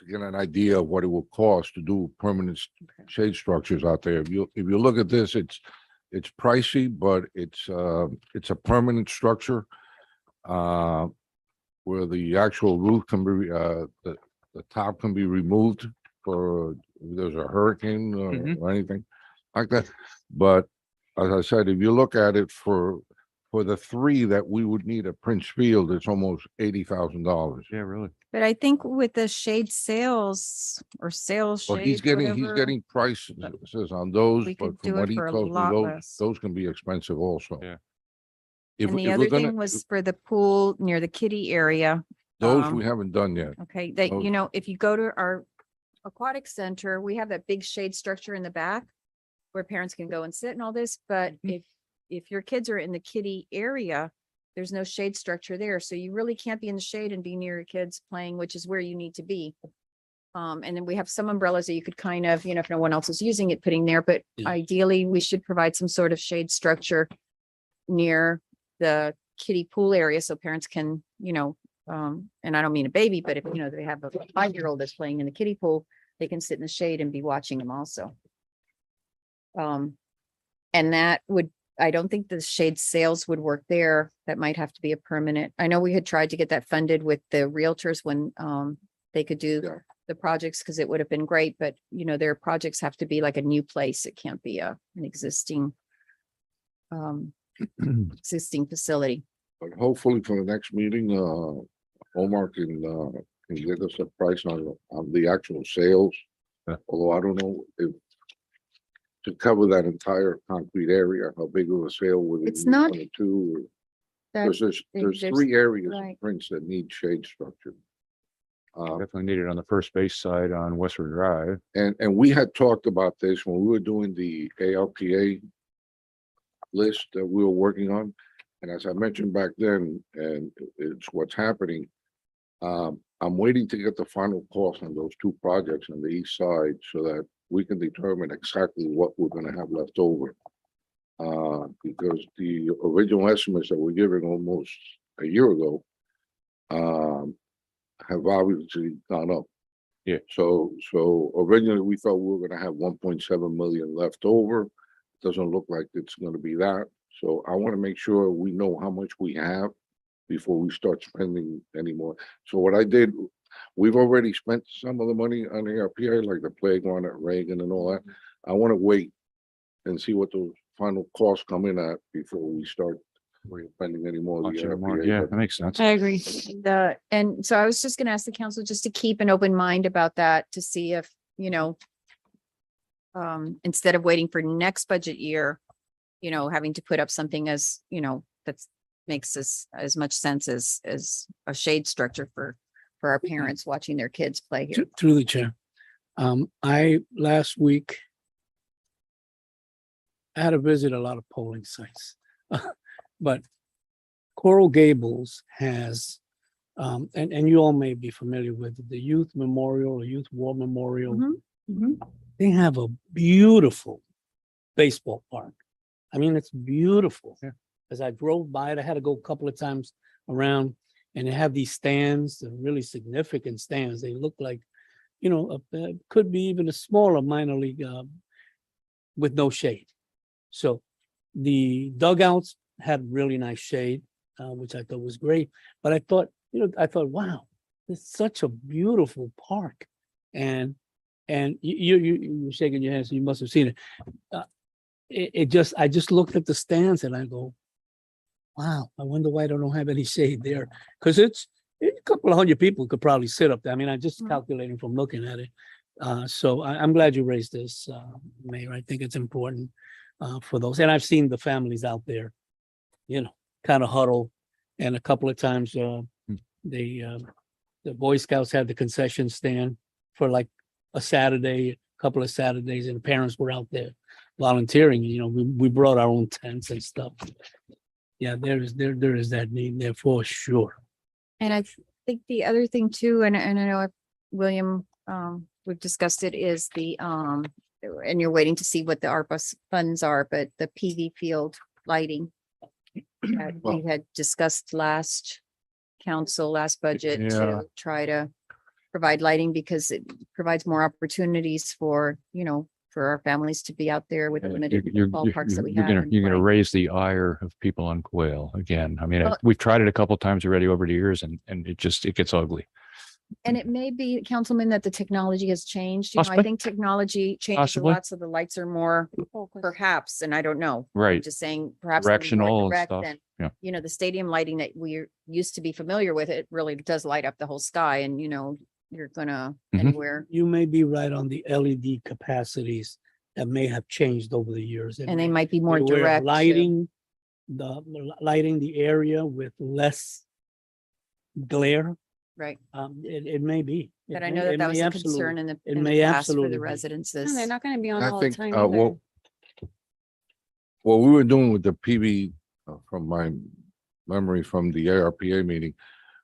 D: get an idea of what it will cost to do permanent shade structures out there. If you look at this, it's pricey, but it's a permanent structure. Where the actual roof can be, the top can be removed for, if there's a hurricane or anything like that. But as I said, if you look at it for the three that we would need at Prince Field, it's almost $80,000.
G: Yeah, really.
B: but I think with the shade sails or sails.
D: Well, he's
B: shades,
D: getting
B: whatever,
D: prices on those,
B: we
D: but
B: could
D: from
B: do
D: what
B: it
D: he
B: for a
D: tells me,
B: lot less.
D: those can be expensive also.
G: Yeah.
D: If
B: And the
D: if we're
B: other
D: gonna,
B: thing was for the pool near the kiddie area.
D: those
B: um,
D: we haven't done yet.
B: Okay, that,
D: Those-
B: if you go to our aquatic center, we have that big shade structure in the back where parents can go and sit and all this, but if your kids are in the kiddie area, there's no shade structure there. So you really can't be in the shade and be near your kids playing, which is where you need to be. And then we have some umbrellas that you could kind of, if no one else is using it, putting there, but
I: Yeah.
B: ideally we should provide some sort of shade structure near the kiddie pool area so parents can, and I don't mean a baby, but if, they have a 5-year-old that's playing in the kiddie pool, they can sit in the shade and be watching them also. And that would, I don't think the shade sales would work there. That might have to be a permanent. I know we had tried to get that funded with the realtors when they could do
D: Yeah.
B: the projects because it would have been great, but their projects have to be like a new place. It can't be an existing facility.
D: But hopefully for the next meeting, Omar can get us a price on the actual sales.
G: Yeah.
D: Although I don't know if to cover that entire concrete area, how big of a sale would it?
B: It's
D: be,
B: not-
D: 22
B: That-
D: Because there's
B: there's-
D: 3 areas
B: right.
D: in Prince that need shade structure.
G: Definitely needed on the first base side on Westward Drive.
D: And we had talked about this when we were doing the ALPA list that we were working on. And as I mentioned back then, and it's what's happening. I'm waiting to get the final cost on those 2 projects on the east side so that we can determine exactly what we're gonna have left over. Because the original estimates that we're giving almost a year ago have obviously gone up.
G: Yeah.
D: So originally we thought we were gonna have 1.7 million left over. Doesn't look like it's gonna be that. So I wanna make sure we know how much we have before we start spending anymore. So what I did, we've already spent some of the money on ARPA, like the playground at Reagan and all that. I wanna wait and see what those final costs come in at before we start spending any more of the
G: Much more.
D: ARPA.
G: Yeah,
D: But
G: that makes sense.
H: I agree.
B: And so I was just gonna ask the council just to keep an open mind about that, to see if, instead of waiting for next budget year, having to put up something as, that's makes as much sense as a shade structure for our parents watching their kids play here.
I: Through the chair. I last week I had to visit a lot of polling sites. But Coral Gables has, and you all may be familiar with the Youth Memorial or Youth War Memorial.
B: Mhm.
I: They have a beautiful baseball park. I mean, it's beautiful. As I drove by it, I had to go a couple of times around, and they have these stands, the really significant stands. They look like, could be even a smaller minor league with no shade. So the dugouts had really nice shade, which I thought was great. But I thought, wow, it's such a beautiful park. And you're shaking your head, so you must have seen it. I just looked at the stands and I go, wow, I wonder why they don't have any shade there. Because it's a couple of hundred people could probably sit up there. I mean, I just calculating from looking at it. So I'm glad you raised this, Mayor. I think it's important for those. And I've seen the families out there, kind of huddle. And a couple of times the Boy Scouts had the concession stand for like a Saturday, a couple of Saturdays, and the parents were out there volunteering. We brought our own tents and stuff. Yeah, there is that need there for sure.
B: And I think the other thing too, and I know William, we've discussed it, is and you're waiting to see what the ARPA funds are, but the PV field lighting that we had discussed last budget
G: Yeah.
B: to try to provide lighting because it provides more opportunities for our families to be out there with the limited ballparks that we have. and
G: You're gonna
B: play.
G: raise the ire of people on Quail again. I mean,
B: Well-
G: we've tried it a couple times already over the years and it gets ugly.
B: And it may be, Councilman, that the technology has changed. I
G: Possibly.
B: think technology changes a
G: Possibly.
B: lot, so the lights are more perhaps, and I don't know. I'm
G: Right.
B: just saying perhaps. they'll be more
G: Directional and
B: direct
G: stuff.
B: than,
G: Yeah.
B: The stadium lighting that we're used to be familiar with, it really does light up the whole sky and, you're gonna
G: Mhm.
B: anywhere.
I: You may be right on the LED capacities that may have changed over the years.
B: And they might be more
I: Where
B: direct. to-
I: lighting the area with less glare.
B: Right.
I: It may be.
B: But I know that was a concern in the
I: may
B: past for
I: absolutely
B: the
I: be.
B: residences.
H: They're not gonna be on
D: I
H: all the
D: think,
H: time either.
D: what we were doing with the PV, from my memory from the ARPA meeting,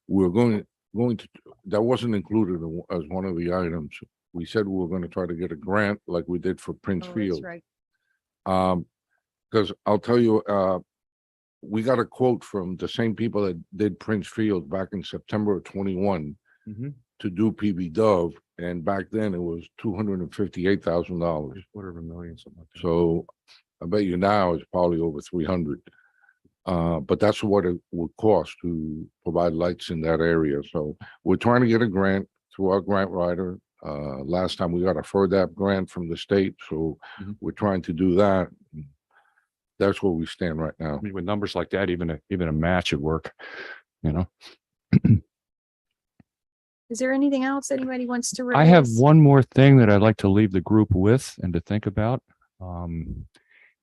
D: we were going going to, that wasn't included as one of the items. We said we were gonna try to get a grant like we did for Prince
B: Oh, that's
D: Field.
B: right.
D: Because I'll tell you, we got a quote from the same people that did Prince Field back in September of 21 to do PB Dove, and back then it was $258,000.
G: Quarter of a million, something like that.
D: So I bet you now it's probably over 300. But that's what it would cost to provide lights in that area. So we're trying to get a grant through our grant writer. Last time we got a FERDAP grant from the state, so we're trying to do that. That's where we stand right now.
G: I mean, with numbers like that, even a match would work, you know?
B: Is there anything else anybody wants to?
G: I have
B: raise?
G: one more thing that I'd like to leave the group with and to think about.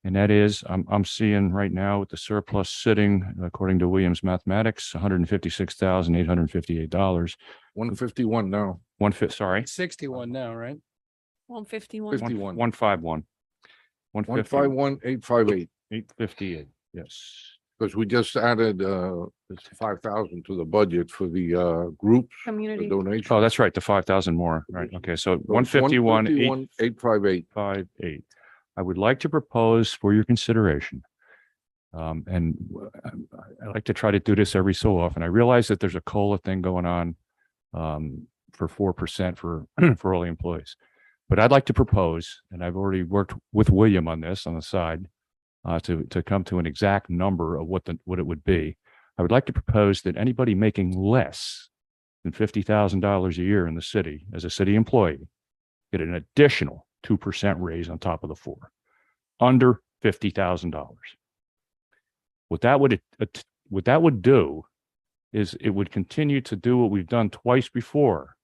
G: And that is, I'm seeing right now with the surplus sitting, according to Williams Mathematics, $156,858.
D: 151 now.
G: Sorry,
I: 61 now, right?
H: 151.
D: 51.
G: 151.
D: 151, 858.
G: 858, yes.
D: Because we just added 5,000 to the budget for the groups, the
H: Community.
D: donation.
G: Oh, that's right, the 5,000 more, right? Okay, so
D: So it's
G: 151,
D: 858.
G: 858. I would like to propose for your consideration. And I like to try to do this every so often. I realize that there's a COLA thing going on for 4% for for all the employees. But I'd like to propose, and I've already worked with William on this on the side, to come to an exact number of what it would be. I would like to propose that anybody making less than $50,000 a year in the city as a city employee get an additional 2% raise on top of the 4, under $50,000. What that would do is it would continue to do what we've done twice before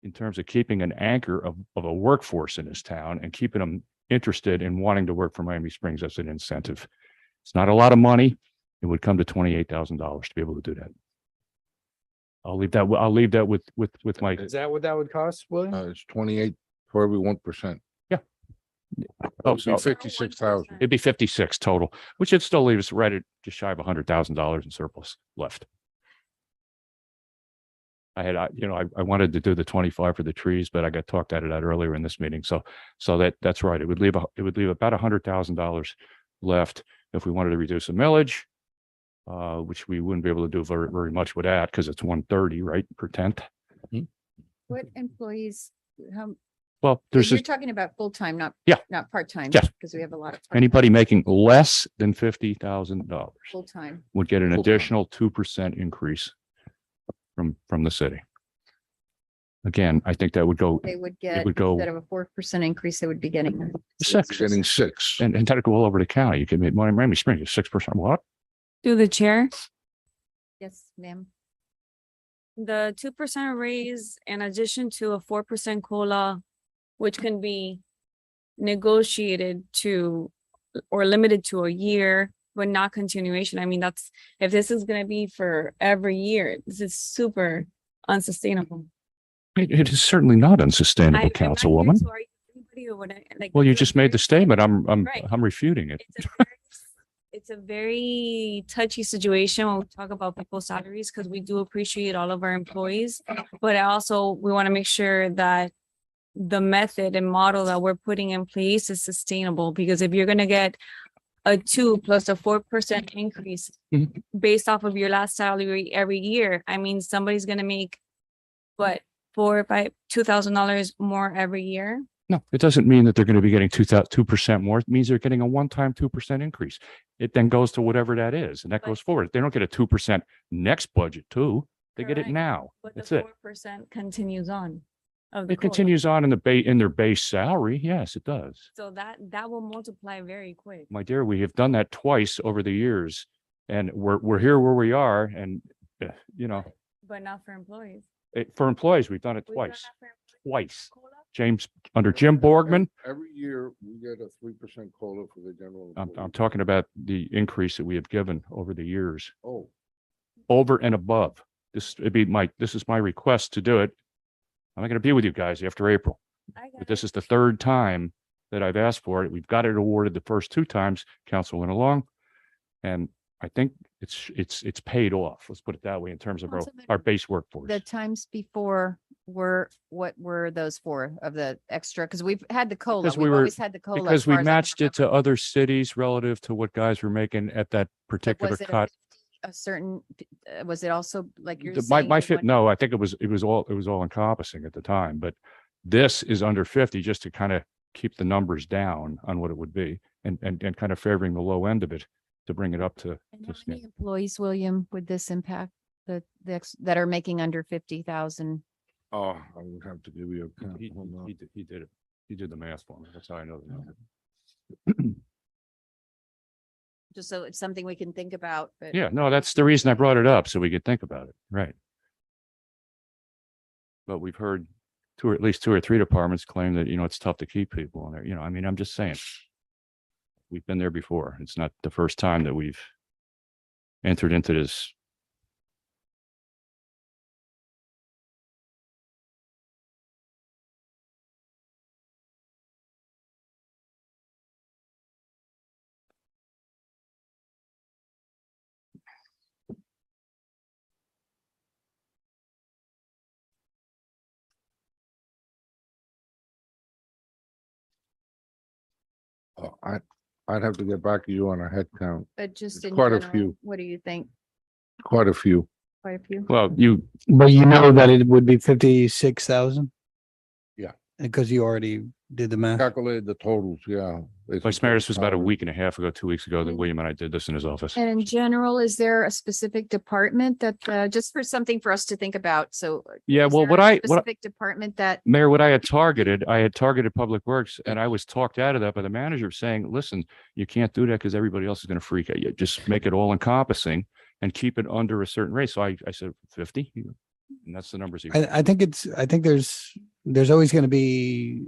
G: in terms of keeping an anchor of a workforce in this town and keeping them interested in wanting to work for Miami Springs as an incentive. It's not a lot of money. It would come to $28,000 to be able to do that. I'll leave that with my,
I: Is that what that would cost, William?
D: It's 28 for every 1%.
G: oh,
D: It'd be
G: so
D: 56,000.
G: it'd be 56 total, which would still leave us right at just shy of $100,000 in surplus left. I wanted to do the 25 for the trees, but I got talked out of that earlier in this meeting. So that's right. It would leave about $100,000 left if we wanted to reduce the millage, which we wouldn't be able to do very, very much with that because it's 130, right, per tenth.
B: What employees,
G: Well, there's
B: you're
G: just
B: talking about full-time, not.
G: Yeah.
B: Not part-time.
G: Yes.
B: Because we have a lot of.
G: anybody making less than $50,000
B: Full-time.
G: would get an
D: Full-time.
G: additional 2% increase from the city. Again, I think that would go
B: They would get,
G: would go-
B: instead of a 4% increase, they would be getting.
G: 6.
D: Getting 6.
G: And that'd go all over the county. You could make Miami Springs 6%. What?
H: Through the chair,
B: Yes, ma'am.
H: the 2% raise in addition to a 4% COLA, which can be negotiated to or limited to a year, but not continuation. I mean, if this is gonna be for every year, this is super unsustainable.
G: It is certainly not
H: I'm
G: unsustainable,
H: not here
G: Councilwoman.
H: to argue with anybody or what like,
G: Well, you
H: it's a
G: just made the
H: very-
G: statement. I'm
H: Right.
G: refuting it.
H: It's a very touchy situation when we talk about people's salaries, because we do appreciate all of our employees. But also, we want to make sure that the method and model that we're putting in place is sustainable, because if you're gonna get a 2 plus a 4% increase
G: Mhm.
H: based off of your last salary every year, I mean, somebody's gonna make what, $2,000 more every year?
G: No, it doesn't mean that they're going to be getting 2% more. It means they're getting a one-time 2% increase. It then goes to whatever that is, and that goes forward. They don't get a 2% next budget too. They get it
H: Correct.
G: now.
H: But
G: That's
H: the
G: it.
H: 4% continues on. Of the
G: It
H: COLA.
G: continues on in their base salary. Yes, it does.
H: So that will multiply very quick.
G: My dear, we have done that twice over the years, and we're here where we are. And
H: But not for employees.
G: for employees, we've done it
H: We've done
G: twice.
H: that for employees.
G: Twice.
H: COLA?
G: James, under Jim Borgman,
D: Every year we get a 3% COLA for the general.
G: I'm
D: employees.
G: talking about the increase that we have given over the years,
D: Oh,
G: over and above. This is my request to do it. I'm not going to be with you guys after April,
H: I got
G: but this is the third time that I've asked for it. We've got it awarded the first 2 times. Council went along. And I think it's paid off. Let's put it that way in terms of
B: Also,
G: our base workforce.
B: The times before what were those for of the extra? Because we've had the COLA.
G: Because we
B: We've
G: were-
B: always had the COLA. as
G: Because we
B: far as I
G: matched it to
B: remember.
G: other cities relative to what guys were making at that
B: But
G: particular
B: was it
G: cut.
B: a certain, was it also like you're
G: My,
B: saying?
G: my
B: you
G: fit,
B: want-
G: no, I think it was all encompassing at the time, but this is under 50 just to kind of keep the numbers down on what it would be and kind of favoring the low end of it to bring it up to.
B: And
G: to
B: how many
G: scale.
B: employees, William, would this impact? That are making under 50,000?
D: Oh, I would have to give you a count.
G: He
D: Hold on.
G: he did it. He did the math for me. That's how I know the number.
B: Just so it's something we can think about, but.
G: Yeah, no, that's the reason I brought it up, so we could think about it, right? But we've heard at least two or three departments claim that, it's tough to keep people in there, I mean, I'm just saying. We've been there before. It's not the first time that we've entered into this.
D: I'd have to get back to you on a head count.
B: But just
D: It's
B: in
D: quite a
B: general,
D: few.
B: what do you think?
D: Quite a few.
B: Quite a few?
G: Well,
I: But you know that it would be 56,000?
D: Yeah.
I: Because you already did the math.
D: Calculated the totals, yeah.
G: Vice Mayor, this was about a week and a half ago, 2 weeks ago,
B: Mm-hmm.
G: that William and I did this in his office.
B: And in general, is there a specific department that, just for something for us to think about? So.
G: Yeah,
B: is
G: well,
B: there
G: what
B: a
G: I
B: Specific department that,
G: Mayor, what I had targeted Public Works, and I was talked out of that by the manager saying, listen, you can't do that because everybody else is going to freak out. You just make it all encompassing and keep it under a certain rate. So I said 50, and that's the numbers. he-
I: I think there's always going to be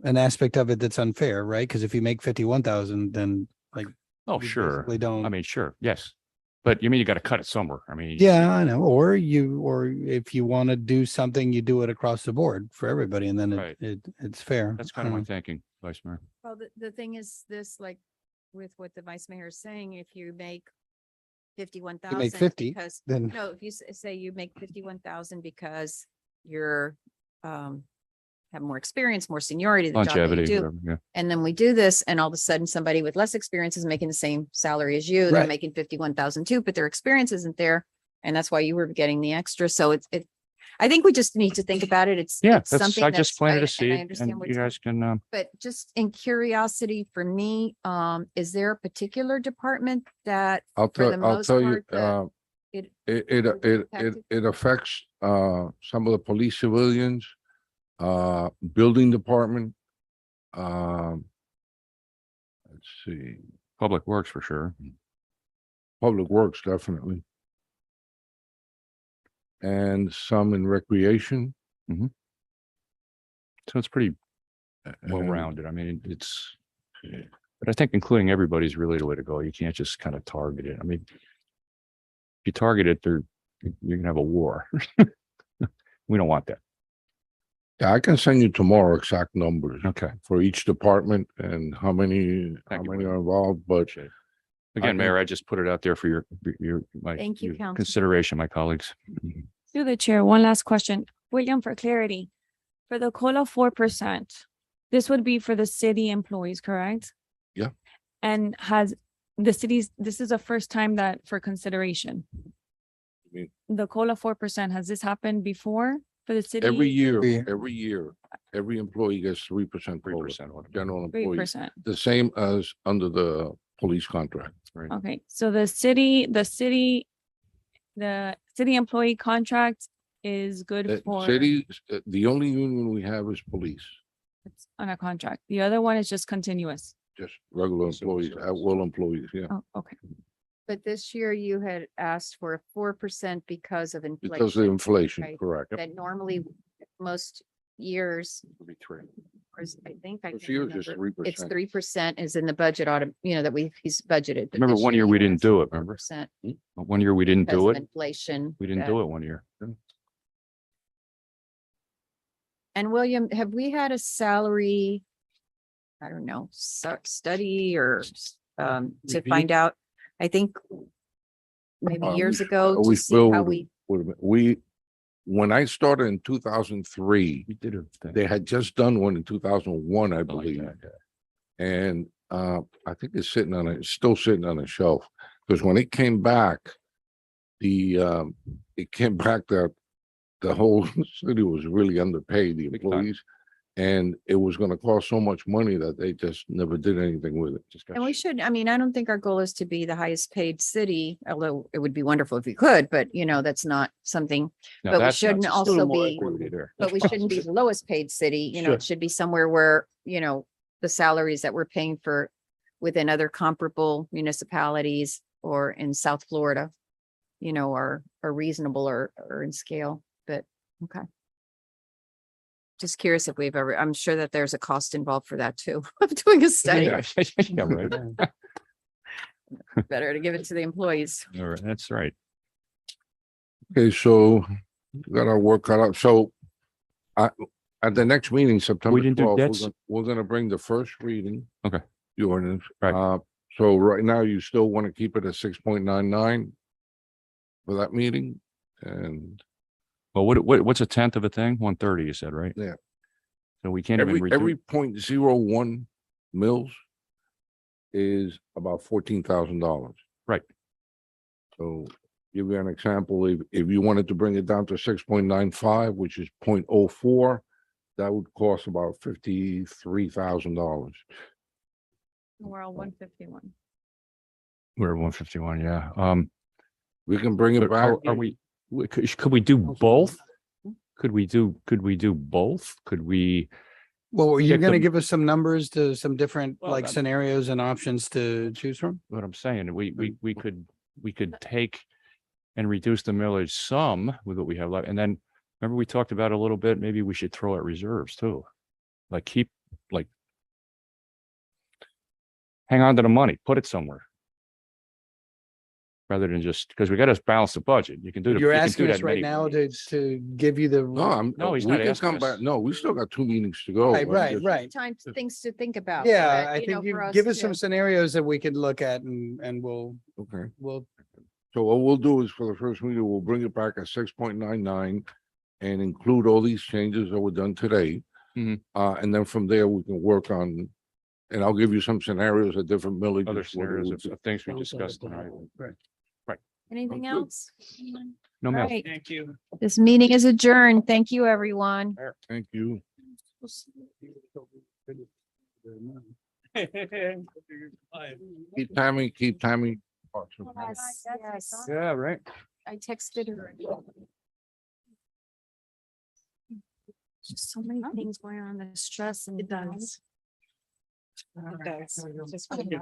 I: an aspect of it that's unfair, right? Because if you make 51,000, then like.
G: Oh,
I: you
G: sure.
I: basically Don't.
G: I mean, sure, yes. But you got to cut it somewhere. I mean.
I: Yeah, I know. Or if you want to do something, you do it across the board for everybody and then
G: Right.
I: it's fair.
G: That's kind of my thinking, Vice Mayor.
B: well, the thing is this, like, with what the vice mayor is saying, if you make 51,000.
I: 50,
B: Because,
I: then-
B: no, if you say you make 51,000 because you're, have more experience, more seniority, the job that you
G: Longevity,
B: do.
G: whatever, yeah.
B: And then we do this and all of a sudden somebody with less experience is making the same salary as you. They're
I: Right.
B: making 51,000 too, but their experience isn't there. And that's why you were getting the extra. So I think we just need to think about it. It's
G: Yeah,
B: it's
G: that's,
B: something
G: I just
B: that's-
G: planted a
B: and
G: seed
B: I understand
G: and
B: what
G: you
B: you're-
G: guys can,
B: But just in curiosity for me, is there a particular department that
D: I'll
B: for the
D: tell, I'll
B: most
D: tell you,
B: part, it-
D: it affects, some of the police civilians, building department. Let's see,
G: Public Works for sure.
D: Public Works, definitely. And some in recreation.
G: So it's pretty well rounded. I mean, but I think including everybody is really the way to go. You can't just kind of target it. I mean, if you target it, you're gonna have a war. We don't want that.
D: Yeah, I can send you tomorrow exact numbers
G: Okay.
D: for each department and how many
G: Thank you,
D: are involved, but
G: Appreciate it. Again, Mayor, I just put it out there for
B: Thank you,
G: your
B: Councilman.
G: consideration, my colleagues.
H: Through the chair, one last question. William, for clarity, for the COLA 4%, this would be for the city employees, correct?
D: Yeah.
H: And has the cities, this is the first time that for consideration?
D: mean-
H: The COLA 4%, has this happened before for the city?
D: every year,
I: Yeah.
D: every employee gets 3%
G: 3%.
D: general
H: Three
D: employees,
H: percent.
D: the same as under the police contract.
G: Right.
H: Okay, so the city employee contract is good for.
D: City, the only union we have is police,
H: It's on a contract. The other one is just continuous.
D: just regular employees, at-will employees, yeah.
H: Oh, okay.
B: but this year you had asked for a 4% because of
D: Because of
B: inflation.
D: inflation,
B: right?
D: correct.
B: That normally most years,
G: It'll be 3.
B: or I think I
D: This
B: can
D: year is just
B: remember, it's
D: 3%.
B: 3% is in the budget that he's budgeted. but
G: Remember
B: this
G: one year we
B: he
G: didn't
B: has
G: do it, remember?
B: 4%
G: One year we didn't
B: because
G: do
B: of
G: it.
B: Inflation.
G: We didn't do it one year.
B: And William, have we had a salary, I don't know, study or to
J: Review?
B: find out I think maybe
D: Uh,
B: years
D: we-
B: ago to
D: we
B: see how
D: filled-
B: we,
D: wait a minute, when I started in 2003,
G: We did a thing.
D: they had just done one in 2001, I
G: Something like
D: believe.
G: that, yeah.
D: And I think it's still sitting on a shelf, because when it came back, it came back that the whole city was really underpaid, the
G: Big time.
D: employees. And it was gonna cost so much money that they just never did anything with it.
G: Just got
B: and we
G: sh-
B: should, I mean, I don't think our goal is to be the highest paid city, although it would be wonderful if we could, but that's not something,
G: No,
B: but we
G: that's-
B: shouldn't
G: that's
B: also be,
G: equity there.
B: but we shouldn't be the lowest paid city,
E: Sure.
B: it should be somewhere where, the salaries that we're paying for within other comparable municipalities or in South Florida, are reasonable or in scale, but, okay. Just curious if we've ever, I'm sure that there's a cost involved for that too, of doing a study.
G: Yeah, yeah, right.
B: Better to give it to the employees.
G: All right, that's right.
D: Okay, so we got our work cut out. So at the next meeting, September
G: didn't do
D: 12th,
G: debts?
D: we're gonna bring the first reading.
G: Okay.
D: The ordinance.
G: Right.
D: So right now you still want to keep it at 6.99 for that meeting? And
G: Well, what's a tenth of a thing? 130, you said, right?
D: Yeah.
G: So we can't even
D: every
G: reduce.
D: 0.01 mils is about $14,000.
G: Right.
D: So give you an example, if you wanted to bring it down to 6.95, which is 0.04, that would cost about $53,000.
H: We're all 151.
G: We're at 151, yeah.
D: We can bring it
G: But
D: back.
G: are we, could we do both? Could we do both? Could we?
I: Well, are you
G: Get
I: going to
G: them-
I: give us some numbers to some different
G: Well,
I: like
G: that-
I: scenarios and options to choose from?
G: What I'm saying, we could take and reduce the millage some with what we have left. And then remember we talked about a little bit, maybe we should throw out reserves too. Like hang on to the money, put it somewhere. Rather than just, because we got to balance the budget. You can do.
I: You're
G: you can do
I: asking
G: that
I: us right
G: many
I: now
G: ways.
I: to give you the.
G: No, he's
D: we
G: not
D: can
G: asking
D: come back.
G: us.
D: No, we still got 2 meetings to go.
I: Right,
D: I'm
I: right,
D: just-
I: right.
B: Time, things to think about.
I: Yeah,
B: but,
I: I think you
B: for
I: give us
B: to-
I: some scenarios that we could look at and we'll,
D: Okay.
I: we'll,
D: So what we'll do is for the first meeting, we'll bring it back at 6.99 and include all these changes that were done today.
G: Mhm.
D: And then from there, we can work on, and I'll give you some scenarios of different villages.
G: Other
D: what it
G: scenarios
D: would
G: of things we discussed tonight.
H: Anything
D: good.
H: else?
G: No, ma'am.
B: Right.
J: Thank you.
B: This meeting is adjourned. Thank you, everyone.
D: be. Thank you. Keep Tammy.
B: Yes, yes.
G: Yeah, right.
B: I texted her.
H: Just so many things going on, the stress and.
A: It does. It does. Just